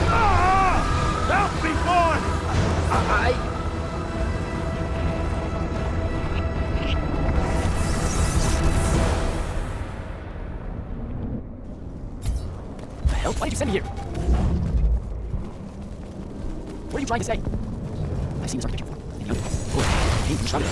Ah! Help me, boy! What the hell? Why did you send me here? What are you trying to say? I've seen this architecture before. In the underworld. Paint and Estrada.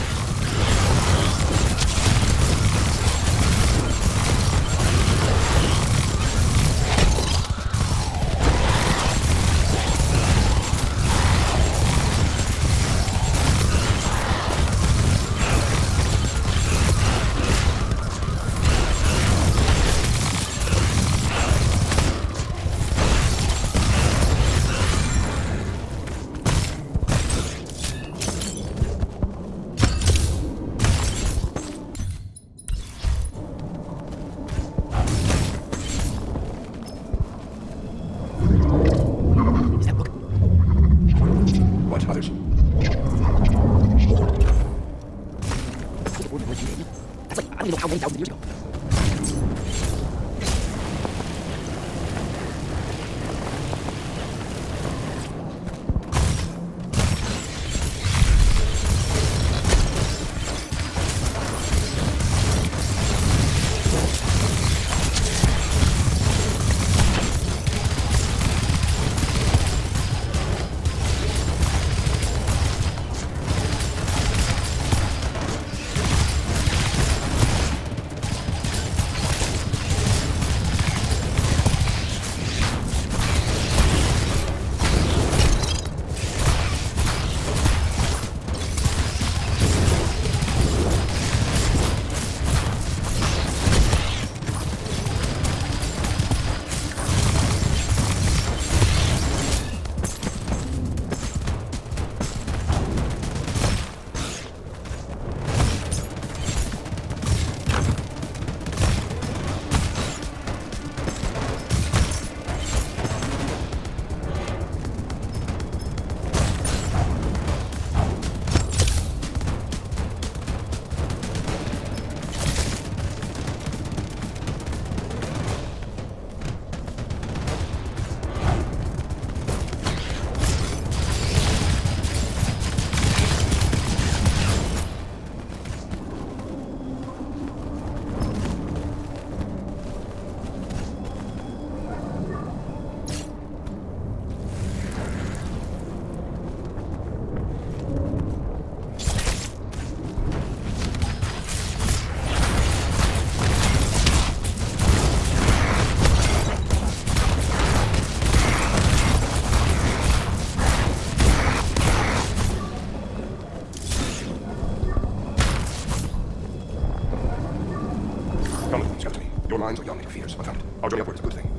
Come with me, come to me. Your minds are young and your fears are founded. Our journey upward is a good thing.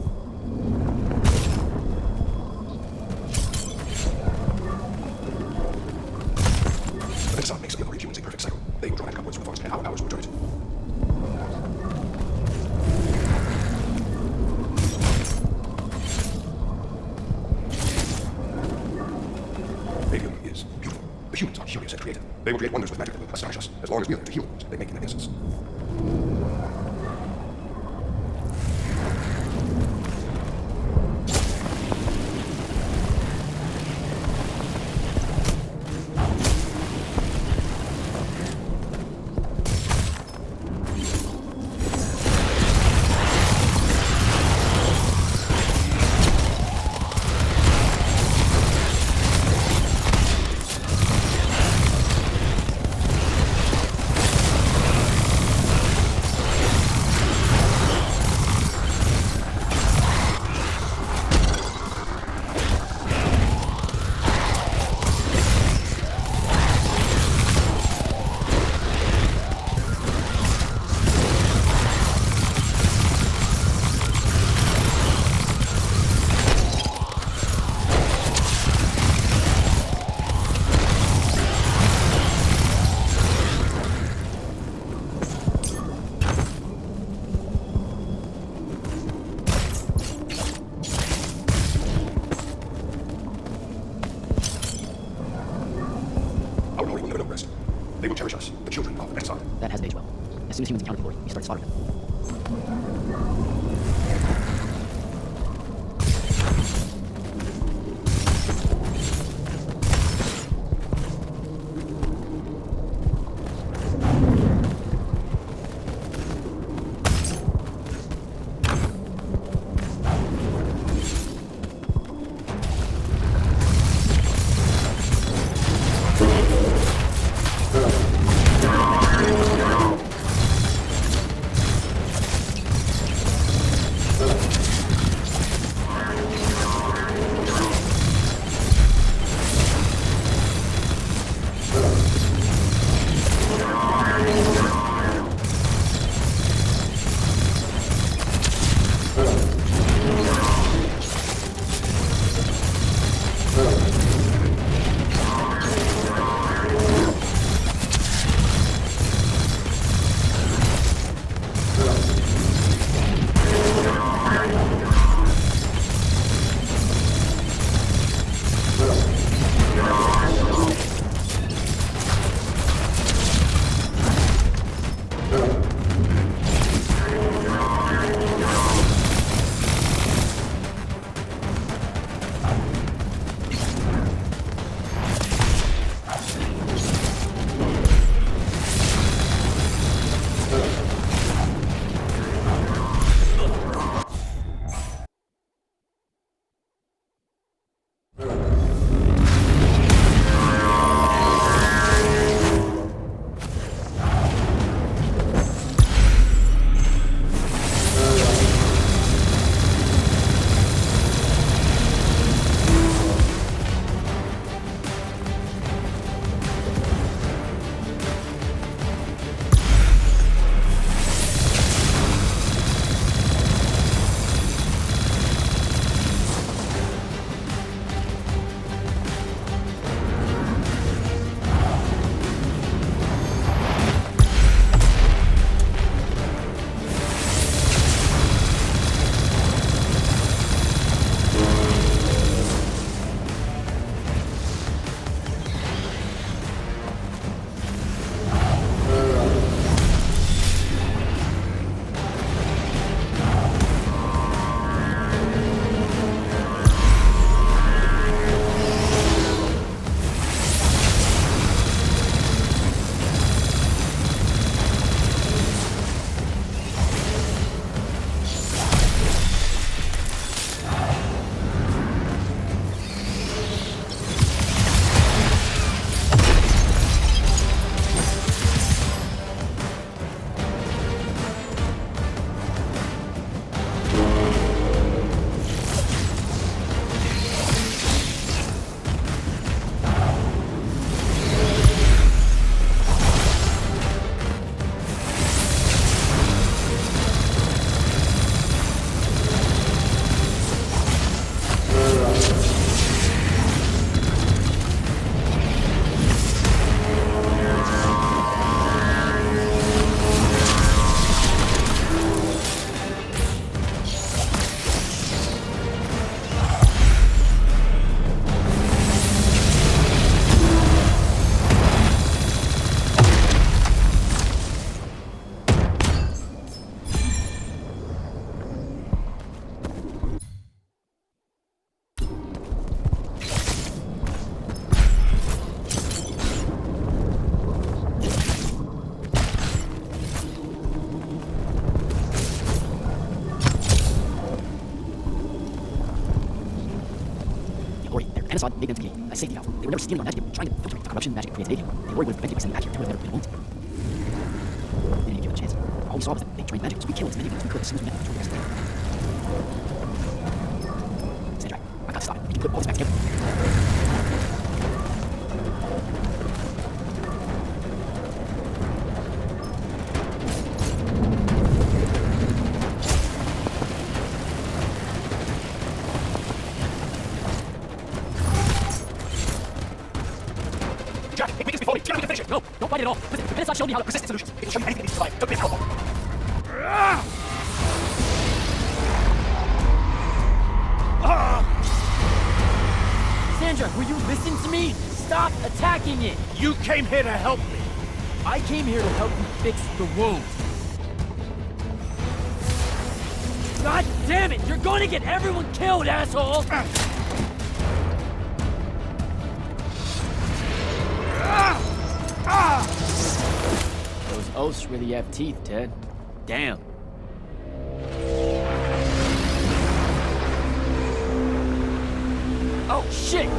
The sun makes the other humans a perfect cycle. They will draw back upwards from the forest, and our powers will return it. Yltheum is beautiful. The humans are curious and creative. They will create wonders with magic that will astonish us. As long as we are the humans, they make in an instance. That hasn't aged well. As soon as humans encounter the glory, we start slaughtering them. Pentasod made them to be a safety valve. They were never stealing our magic, they were trying to filter the corruption magic creates in Yltheum. They worried with preventing by sending back here to where they won't. They didn't give it a chance. All we saw was that they trained magic, so we killed as many as we could as soon as we met them. Sandrakk, I got to stop it. We can put all this back together. Jak, make this before me. Together we can finish it. No, don't fight it at all. Listen, the Pentasod showed me how to persist solutions. It will show you anything that needs to survive. Don't be a cowboy. Sandrakk, will you listen to me? Stop attacking it! You came here to help me. I came here to help you fix the wound. God damn it! You're going to get everyone killed, asshole! Those oaths really have teeth, Ted. Damn. Oh, shit!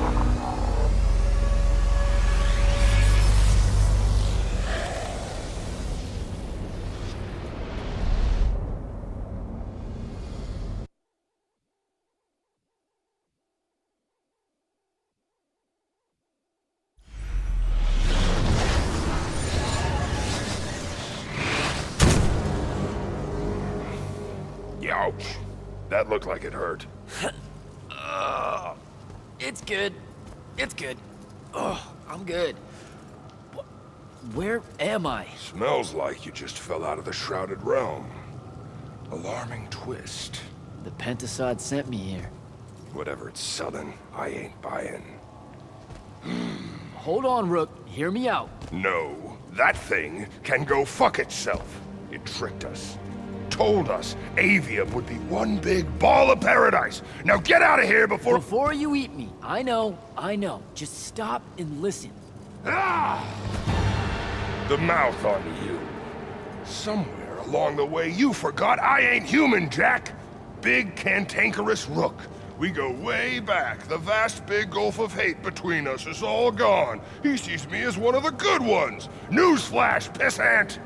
Ouch. That looked like it hurt. It's good. It's good. Oh, I'm good. Where am I? Smells like you just fell out of the Shrouded Realm. Alarming twist. The Pentasod sent me here. Whatever it's selling, I ain't buying. Hold on, Rook. Hear me out. No, that thing can go fuck itself. It tricked us. Told us Yltheum would be one big ball of paradise. Now get out of here before... Before you eat me. I know. Just stop and listen. Ah! The mouth on you. Somewhere along the way you forgot I ain't human, Jak. Big cantankerous Rook. We go way back. The vast big gulf of hate between us is all gone. He sees me as one of the good ones. Newsflash, pissant!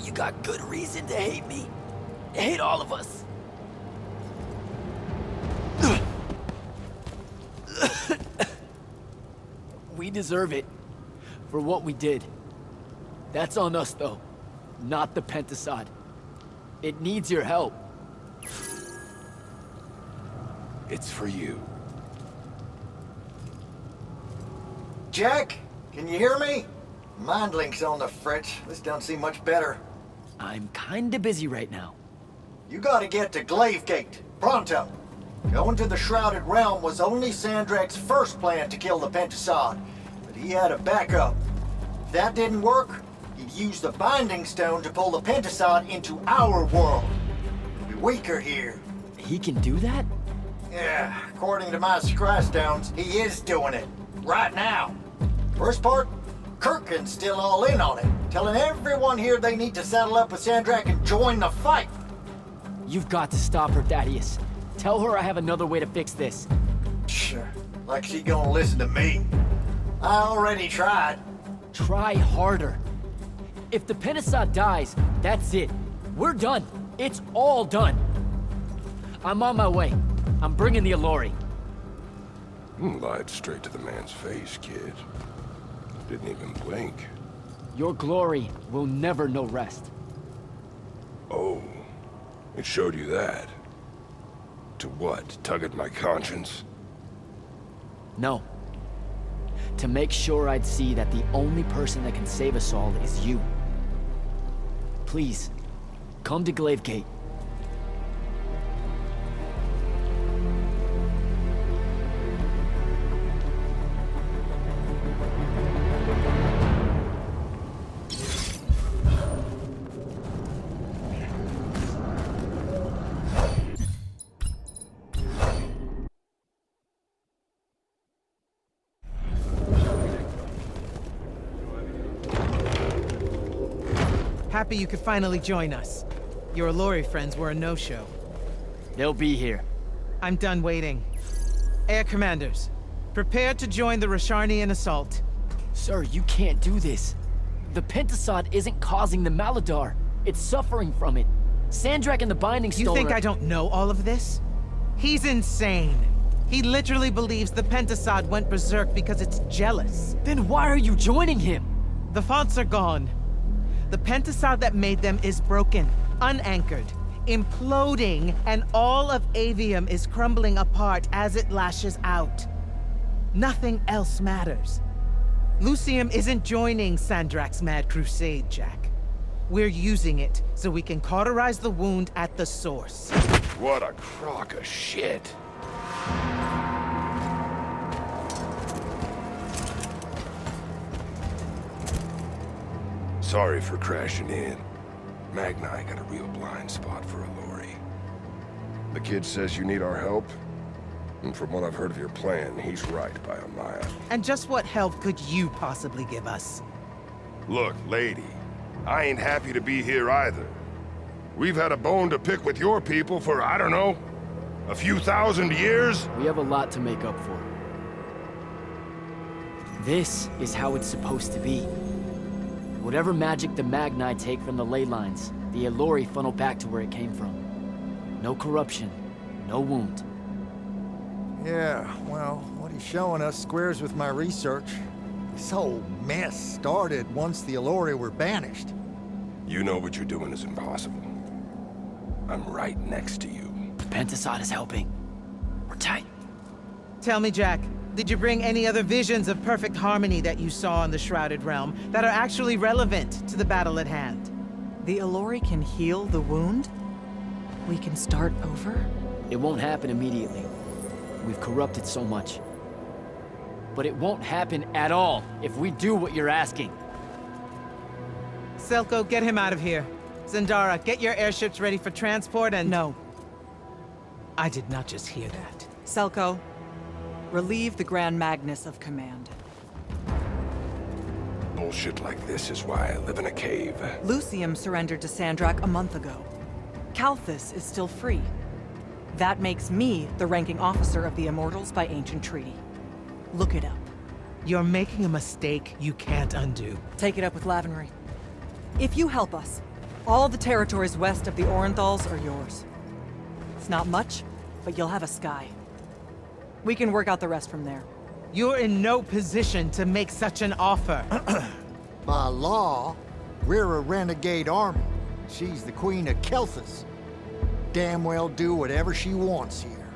You got good reason to hate me. Hate all of us. We deserve it for what we did. That's on us, though, not the Pentasod. It needs your help. It's for you. Jak, can you hear me? Mind link's on the fritz. This don't seem much better. I'm kinda busy right now. You gotta get to Glavegate, pronto. Going to the Shrouded Realm was only Sandrakk's first plan to kill the Pentasod, but he had a backup. If that didn't work, he'd use the Binding Stone to pull the Pentasod into our world. We're weaker here. He can do that? Yeah, according to my scry stones, he is doing it. Right now. First part, Kirkan's still all in on it, telling everyone here they need to saddle up with Sandrakk and join the fight. You've got to stop her, Thaddeus. Tell her I have another way to fix this. Sure, like she gonna listen to me. I already tried. Try harder. If the Pentasod dies, that's it. We're done. It's all done. I'm on my way. I'm bringing the Allori. Lied straight to the man's face, kid. Didn't even blink. Your glory will never know rest. Oh, it showed you that. To what? Tug at my conscience? No. To make sure I'd see that the only person that can save us all is you. Please, come to Glavegate. Happy you could finally join us. Your Allori friends were a no-show. They'll be here. I'm done waiting. Air Commanders, Prepare to join the Rasharnian assault. Sir, you can't do this. The Pentasod isn't causing the Maladar. It's suffering from it. Sandrakk and the Binding Stone You think are... I don't know all of this? He's insane. He literally believes the Pentasod went berserk because it's jealous. Then why are you joining him? The fonts are gone. The Pentasod that made them is broken, unanchored, imploding, and all of Avium is crumbling apart as it lashes out. Nothing else matters. Yltheum isn't joining Sandrakk's mad crusade, Jak. We're using it so we can cauterize the wound at the source. What a crock of shit. Sorry for crashing in. Magni got a real blind spot for a lorry. The kid says you need our help, and from what I've heard of your plan, he's right by a mile. And just what help could you possibly give us? Look, lady, I ain't happy to be here either. We've had a bone to pick with your people for, I don't know, a few thousand years? We have a lot to make up for. This is how it's supposed to be. Whatever magic the Magni take from the ley lines, the Elori funnel back to where it came from. No corruption, no wound. Yeah, well, what he's showing us squares with my research. This whole mess started once the Elori were banished. You know what you're doing is impossible. I'm right next to you. The Pentasod is helping. We're tight. Tell me, Jak, did you bring any other visions of perfect harmony that you saw in the Shrouded Realm that are actually relevant to the battle at hand? The Elori can heal the wound? We can start over? It won't happen immediately. We've corrupted so much. But it won't happen at all if we do what you're asking. Selko, get him out of here. Zendara, get your airships ready for transport and... No. I did not just hear that. Selko, relieve the Grand Magnus of command. Bullshit like this is why I live in a cave. Yltheum surrendered to Sandrakk a month ago. Kalthus is still free. That makes me the ranking officer of the Immortals by ancient treaty. Look it up. You're making a mistake you can't undo. Take it up with Lavenry. If you help us, all the territories west of the Orenthals are yours. It's not much, but you'll have a sky. We can work out the rest from there. You're in no position to make such an offer. By law, we're a renegade army. She's the queen of Kalthus. Damn well do whatever she wants here.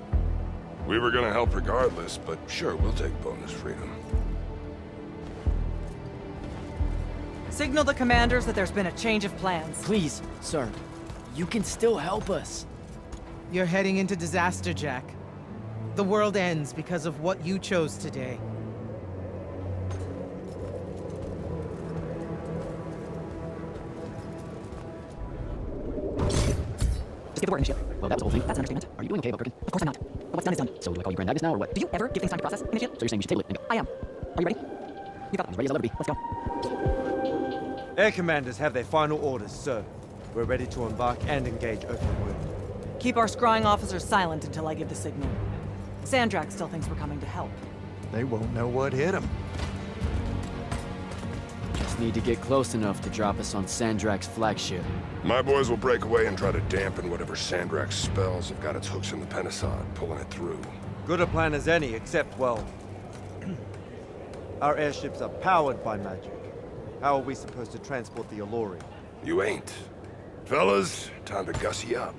We were gonna help regardless, but sure, we'll take bonus freedom. Signal the commanders that there's been a change of plans. Please, sir. You can still help us. You're heading into disaster, Jak. The world ends because of what you chose today. Just give the word, Initiate. Well, that was the whole thing. That's an understatement. Are you doing okay, Kirkan? Of course I'm not. But what's done is done. So do I call you Grand Magnus now, or what? Do you ever give things time to process, Initiate? So you're saying we should table it and go? I am. Are you ready? You got As ready as I'll ever be. Let's go. Air commanders have their final orders, sir. We're ready to embark and engage open world. Keep our scrying officers silent until I give the signal. Sandrakk still thinks we're coming to help. They won't know what hit them. Just need to get close enough to drop us on Sandrakk's flagship. My boys will break away and try to dampen whatever Sandrakk's spells have got its hooks in the Pentasod, pulling it through. Good a plan as any, except, well... our airships are powered by magic. How are we supposed to transport the Elori? You ain't. Fellas, time to gussy up.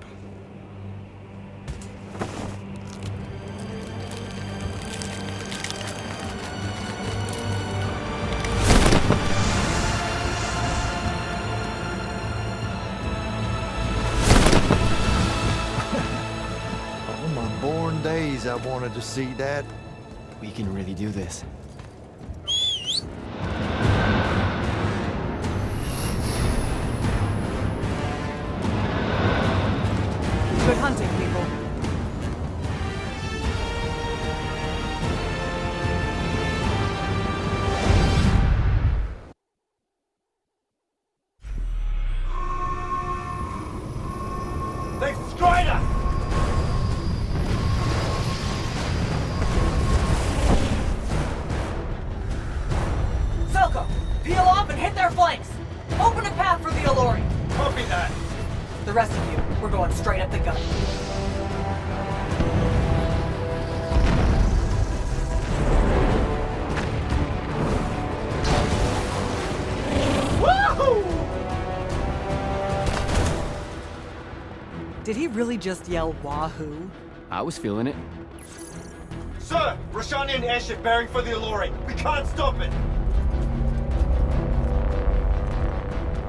All my born days I wanted to see that. We can really do this. Good hunting, people. They've destroyed us! rest of you, we're going straight up the gut. Woohoo! Did he really just yell wahoo? I was feeling it. Sir! Roshanian airship bearing for the Allure. We can't stop it!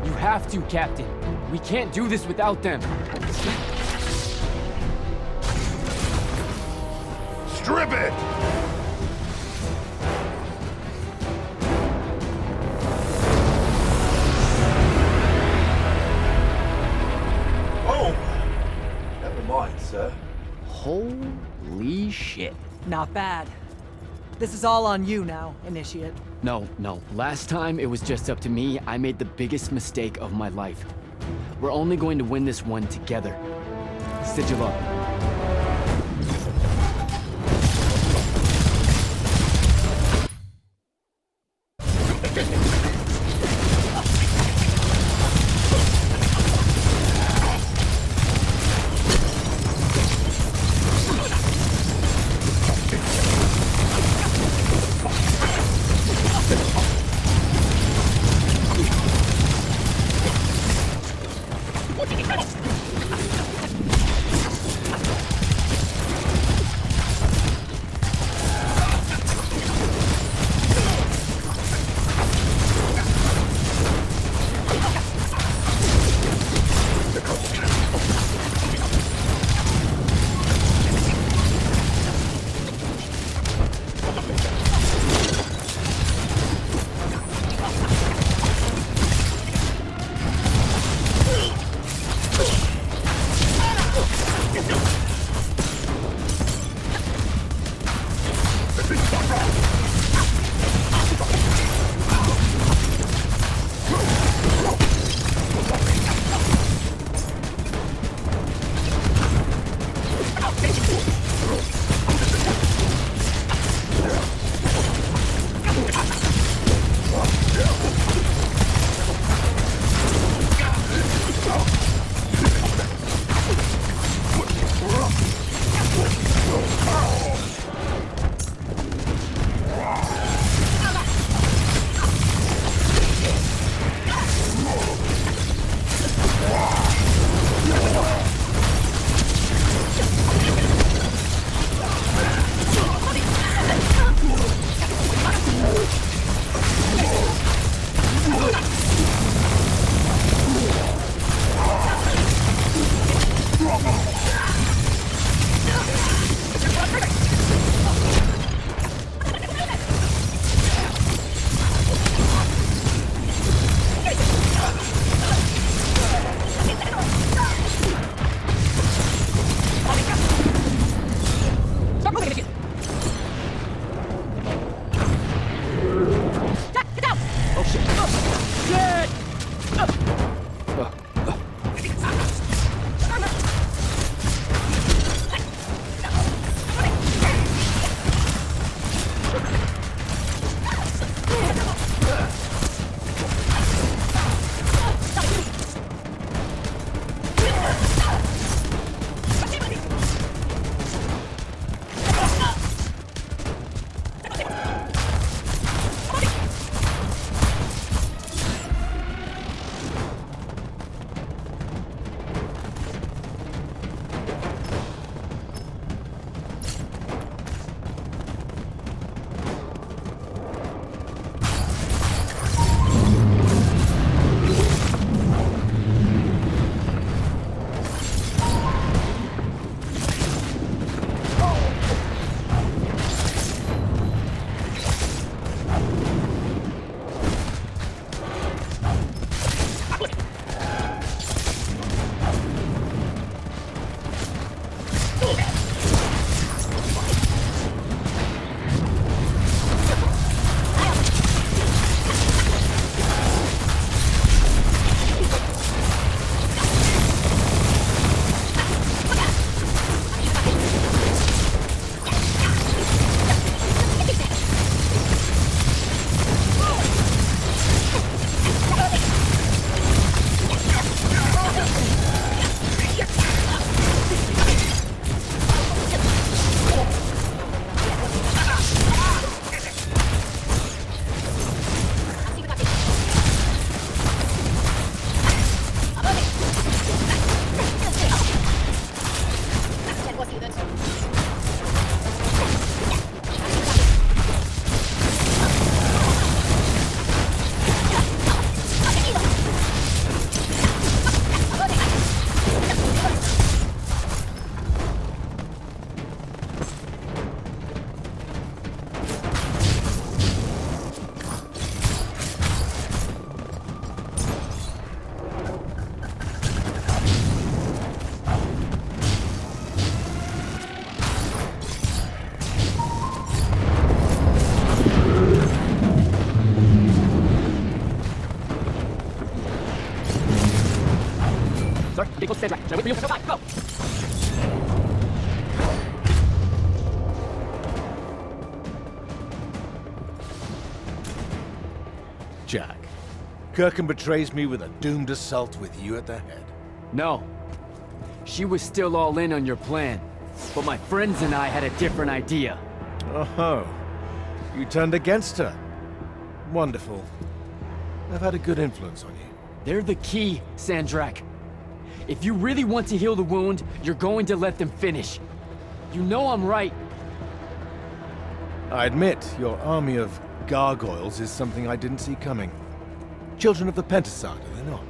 You have to, Captain. We can't do this without them. Strip it! Oh! Never mind, sir. Holy shit. Not bad. This is all on you now, Initiate. No. Last time it was just up to me. I made the biggest mistake of my life. We're only going to win this one together. Sigil up. Sandrakk. Should I wait for you? Go! Jak, Kirkan betrays me with a doomed assault with you at the head. No. She was still all in on your plan. But my friends and I had a different idea. Oh, you turned against her. Wonderful. I've had a good influence on you. They're the key, Sandrakk. If you really want to heal the wound, you're going to let them finish. You know I'm right. I admit, your army of gargoyles is something I didn't see coming. Children of the Pentasad, are they not?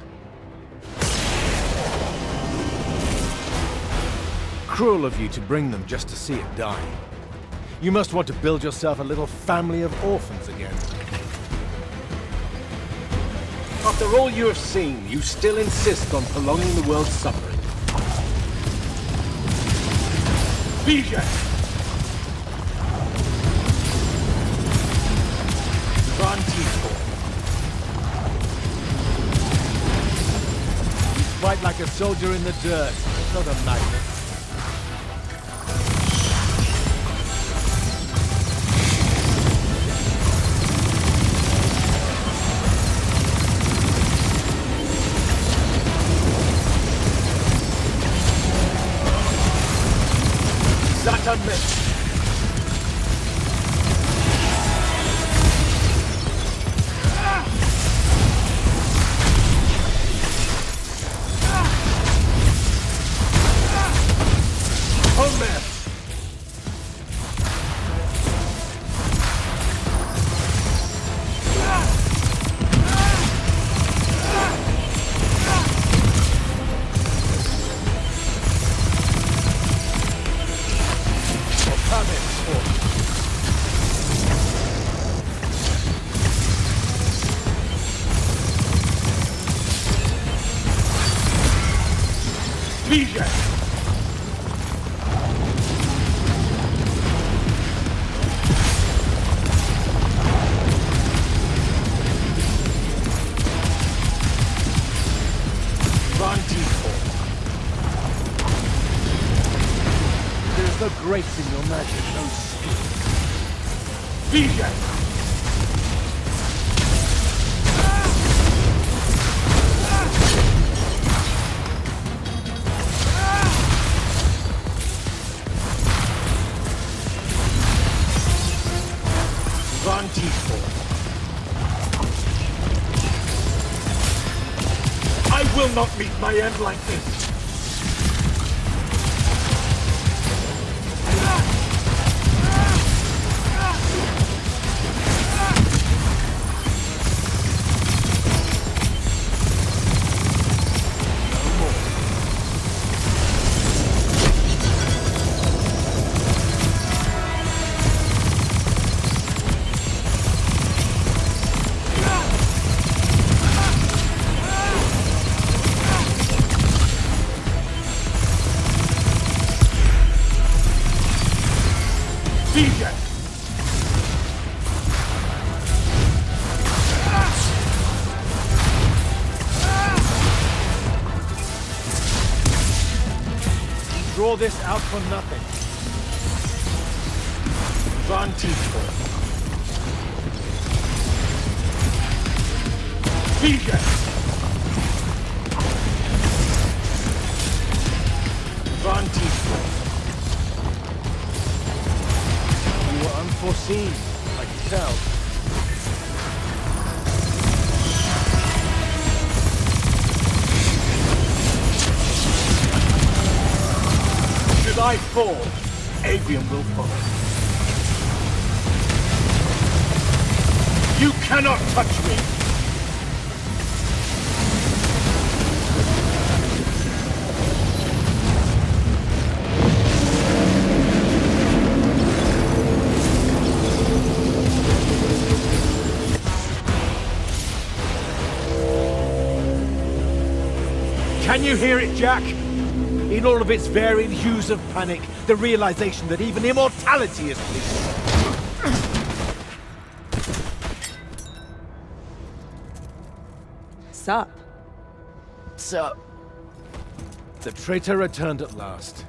Cruel of you to bring them just to see it die. You must want to build yourself a little family of orphans again. After all you have seen, you still insist on prolonging the world's suffering. Bija! You fight like a soldier in the dirt, not a Magnus. Satan miss. There's no grace in your magic, no skill. Bija! I will not meet my end like this. Draw this out for nothing. Vantico. Bija! Vantico. You were unforeseen, I can tell. Should I fall, Yltheum will follow. You cannot touch me! Can you hear it, Jak? In all of its varied hues of panic, the realization that even immortality is fleeting. Sup? Sup? The traitor returned at last.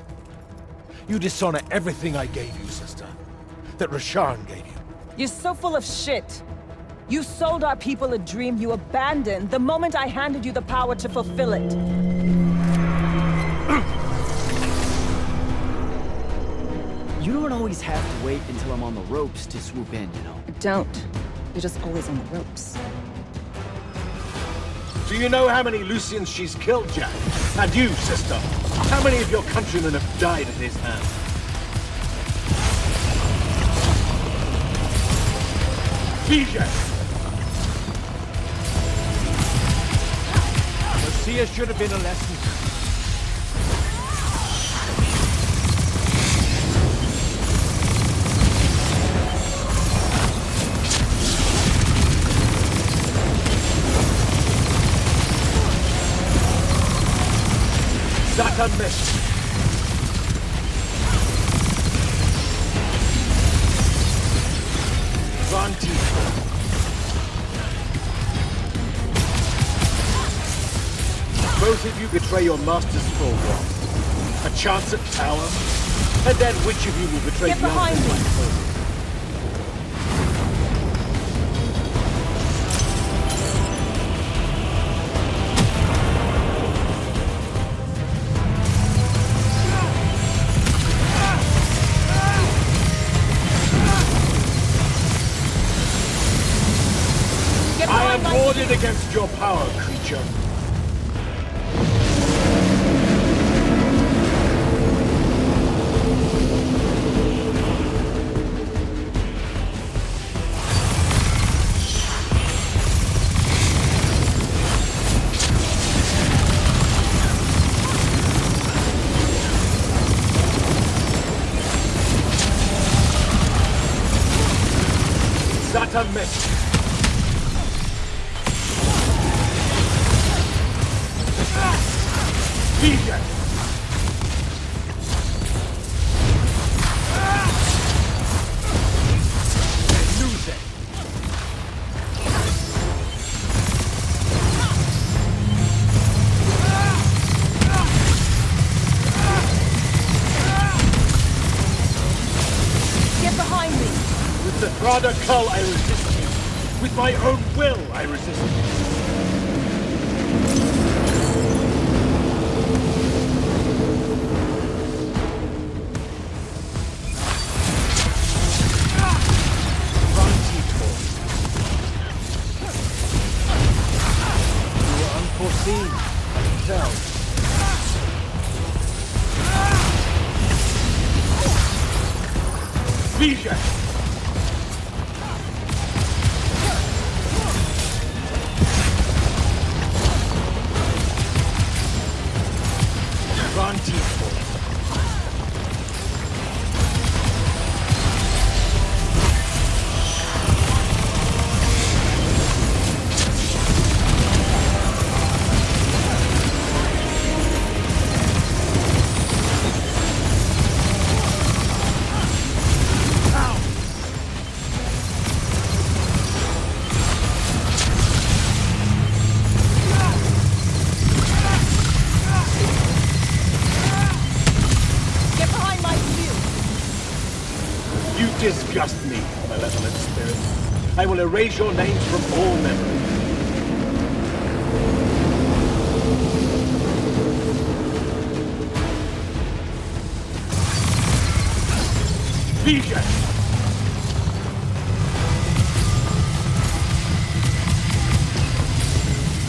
You dishonor everything I gave you, sister. That Rasharn gave you. You're so full of shit. You sold our people a dream you abandoned the moment I handed you the power to fulfill it. You don't always have to wait until I'm on the ropes to swoop in, you know? Don't. You're just always on the ropes. Do you know how many Lucians she's killed, Jak? And you, sister? How many of your countrymen have died at his hand? Bijak! Lucia should have been a lesson. That a miss. Both of you betray your master's for what? A chance at power? And then which of you will betray the other? Get behind me! Against your power, creature. Is that a miss? Estrada call, I resist you. With my own will, I resist you. You were unforeseen, I can tell. Bijak! Disgust me, malevolent spirit. I will erase your names from all memory. Bijak!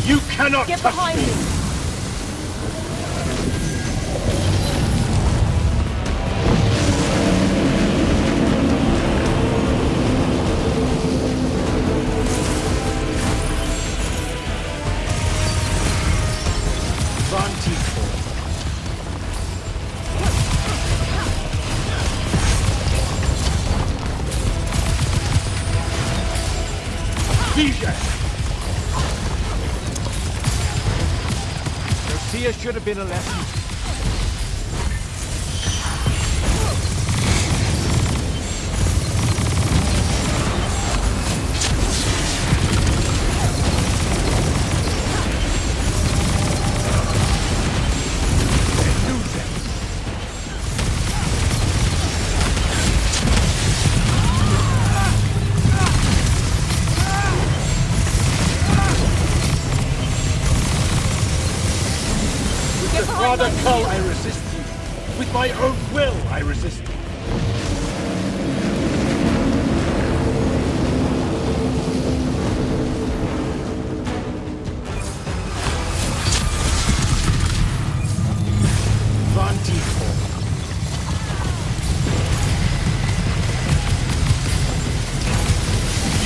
You cannot get touch behind me! Should have been a lesson. With a cull, I resist you. With my own will, I resist you.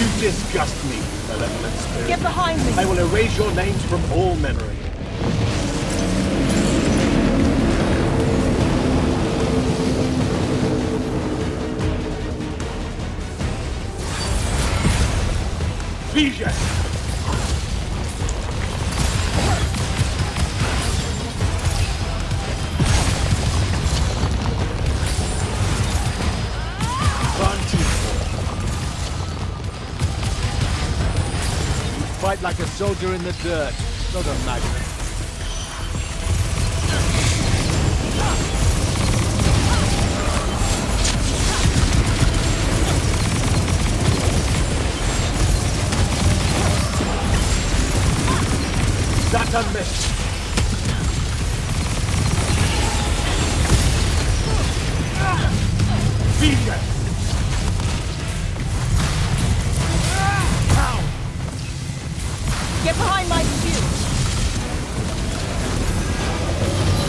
You disgust me, malevolent spirit. Get behind me! I will erase your names from all memory. Vision! Fight like a soldier in the dirt, not a Magnus. That unmissed. Vision! Get behind my shield!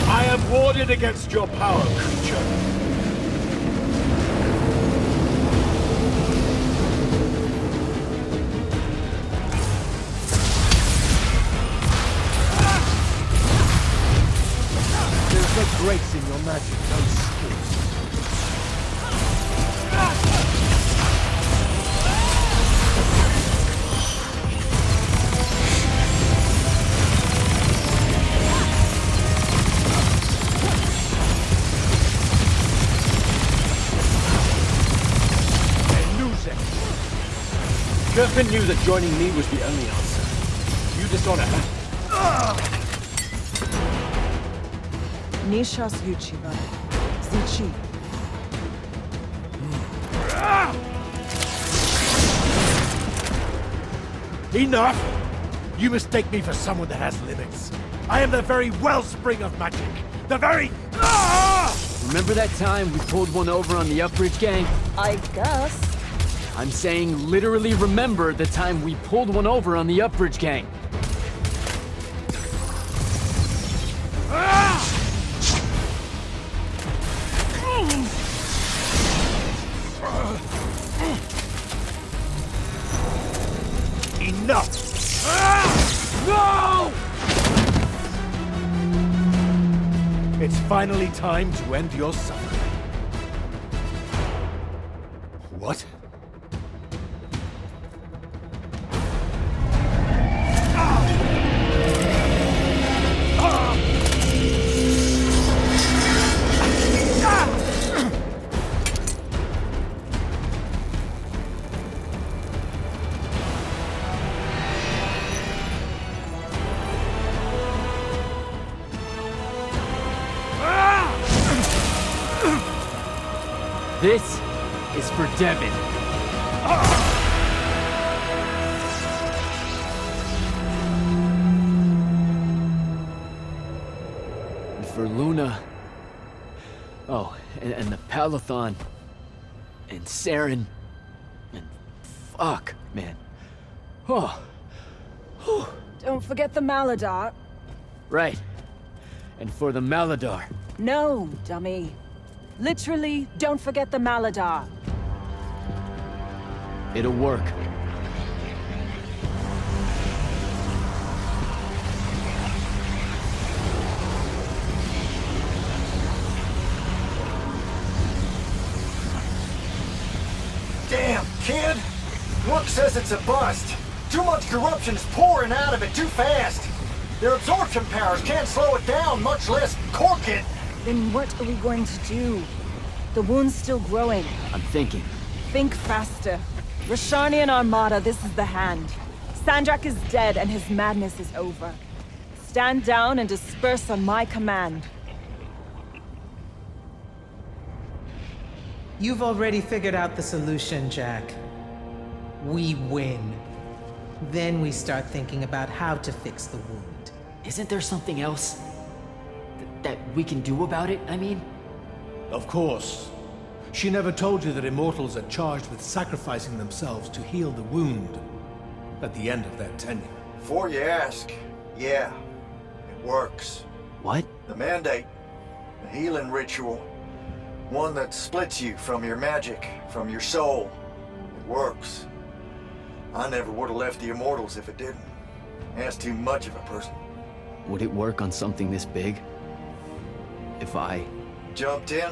I am warded against your power, creature. There's no grace in your magic, no skill. Kirkan knew that joining me was the only answer. You dishonor her. Nishas Yuchiva. Zichi. Enough! You mistake me for someone that has limits. I am the very wellspring of magic. The very... Remember that time we pulled one over on the Upbridge gang? I guess. I'm saying literally remember the time we pulled one over on the Upbridge gang. Enough! No! It's finally time to end your suffering. What? This is for Devin. And for Luna. Oh, and the Palathon. And Saren. And fuck, man. Oh. Don't forget the Maladar. Right. And for the Maladar. No, dummy. Literally, don't forget the Maladar. It'll work. Damn, kid! Rook says it's a bust. Too much corruption's pouring out of it too fast. Their absorption powers can't slow it down, much less cork it. Then what are we going to do? The wound's still growing. I'm thinking. Think faster. Rashanian Armada, this is the hand. Sandrakk is dead and his madness is over. Stand down and disperse on my command. You've already figured out the solution, Jak. We win. Then we start thinking about how to fix the wound. Isn't there something else? That we can do about it, I mean? Of course. She never told you that immortals are charged with sacrificing themselves to heal the wound at the end of their tenure. Before you ask, yeah, it works. What? The mandate. The healing ritual. One that splits you from your magic, from your soul. It works. I never would have left the Immortals if it didn't. That's too much of a person. Would it work on something this big? If I... Jumped in,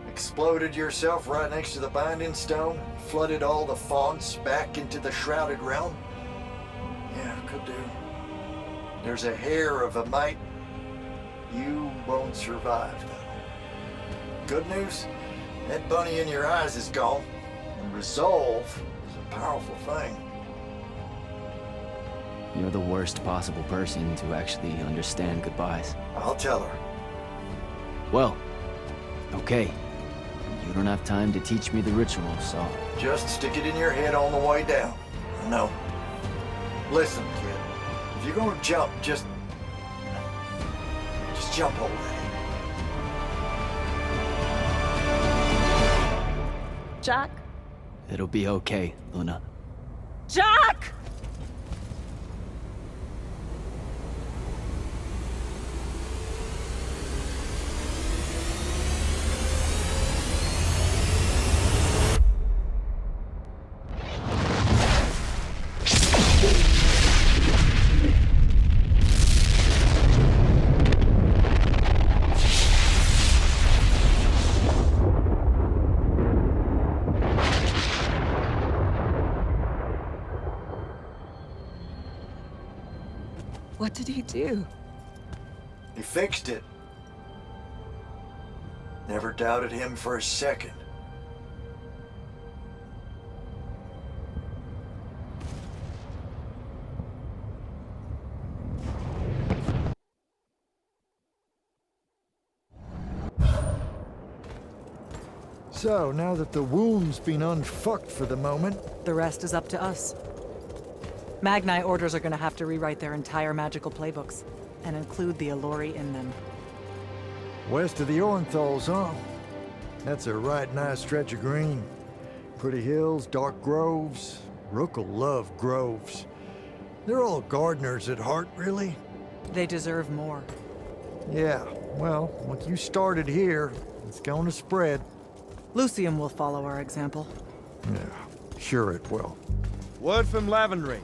exploded yourself right next to the binding stone, flooded all the fonts back into the shrouded realm? Yeah, could do. There's a hair of a mite. You won't survive, though. Good news, that bunny in your eyes is gone, and resolve is a powerful thing. You're the worst possible person to actually understand goodbyes. I'll tell her. Well, okay. You don't have time to teach me the ritual, so... Just stick it in your head on the way down. No. Listen, kid. If you're gonna jump, just jump already. Jak? It'll be okay, Luna. Jak! What did he do? He fixed it. Never doubted him for a second. So, now that the wound's been unfucked for the moment... The rest is up to us. Magni orders are gonna have to rewrite their entire magical playbooks, and include the Alluri in them. West of the Orenthals, huh? That's a right nice stretch of green. Pretty hills, dark groves. Rook'll love groves. They're all gardeners at heart, really. They deserve more. Yeah, well, once you started here, it's going to spread. Yltheum will follow our example. Yeah, sure it will. Word from Lavendry.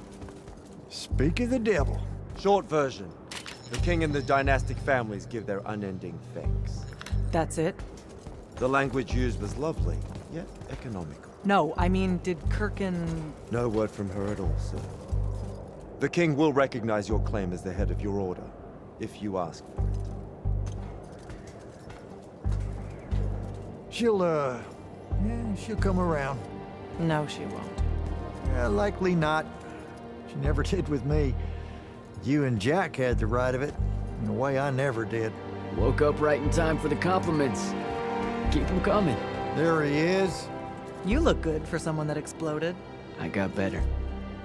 Speak of the devil. Short version. The king and the dynastic families give their unending thanks. That's it? The language used was lovely, yet economical. No, I mean, did Kirkan... No word from her at all, sir. The king will recognize your claim as the head of your order, if you ask for it. She'll come around. No, she won't. Likely not. She never did with me. You and Jak had the right of it, in a way I never did. Woke up right in time for the compliments. Keep them coming. There he is. You look good for someone that exploded. I got better.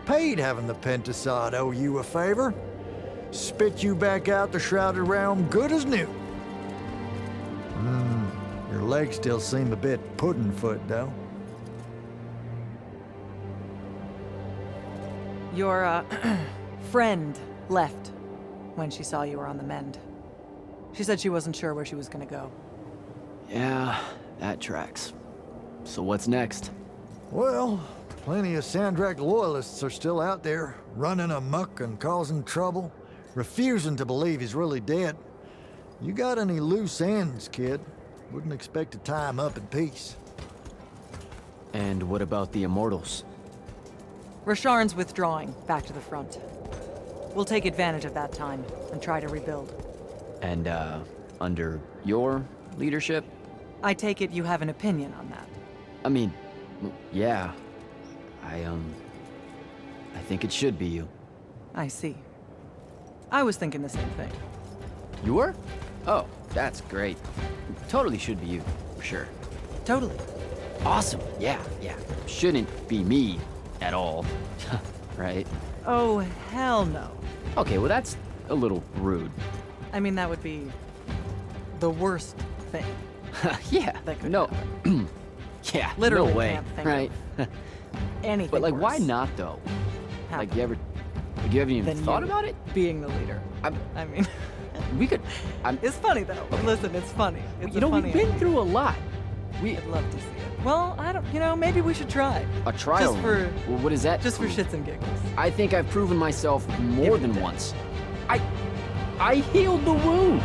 Paid having the Pentasod owe you a favor. Spit you back out the Shrouded Realm good as new. Your legs still seem a bit pudding-foot, though. Your, friend left when she saw you were on the mend. She said she wasn't sure where she was gonna go. Yeah, that tracks. So what's next? Well, plenty of Sandrakk loyalists are still out there, running amok and causing trouble, refusing to believe he's really dead. You got any loose ends, kid? Wouldn't expect to tie him up in peace. And what about the Immortals? Rasharn's withdrawing back to the front. We'll take advantage of that time and try to rebuild. And, under your leadership? I take it you have an opinion on that. I mean, yeah. I think it should be you. I see. I was thinking the same thing. You were? Oh, that's great. Totally should be you, for sure. Totally. Awesome, yeah. Shouldn't be me at all, right? Oh, hell no. Okay, well that's a little rude. I mean, that would be the worst thing. Yeah, That could no. Yeah, Literally no way, can't think right? Anything But like, worse why not though? Like, you haven't even than thought you about it? Being the leader. I mean, we could. it's funny though. Listen, it's funny. It's You know, we've been through a lot. I'd love to see it. Well, I don't. You know, maybe we should try. A trial. Just for. Well, what is that? Just for shits and giggles. I think I've proven myself more than once. I healed the wound.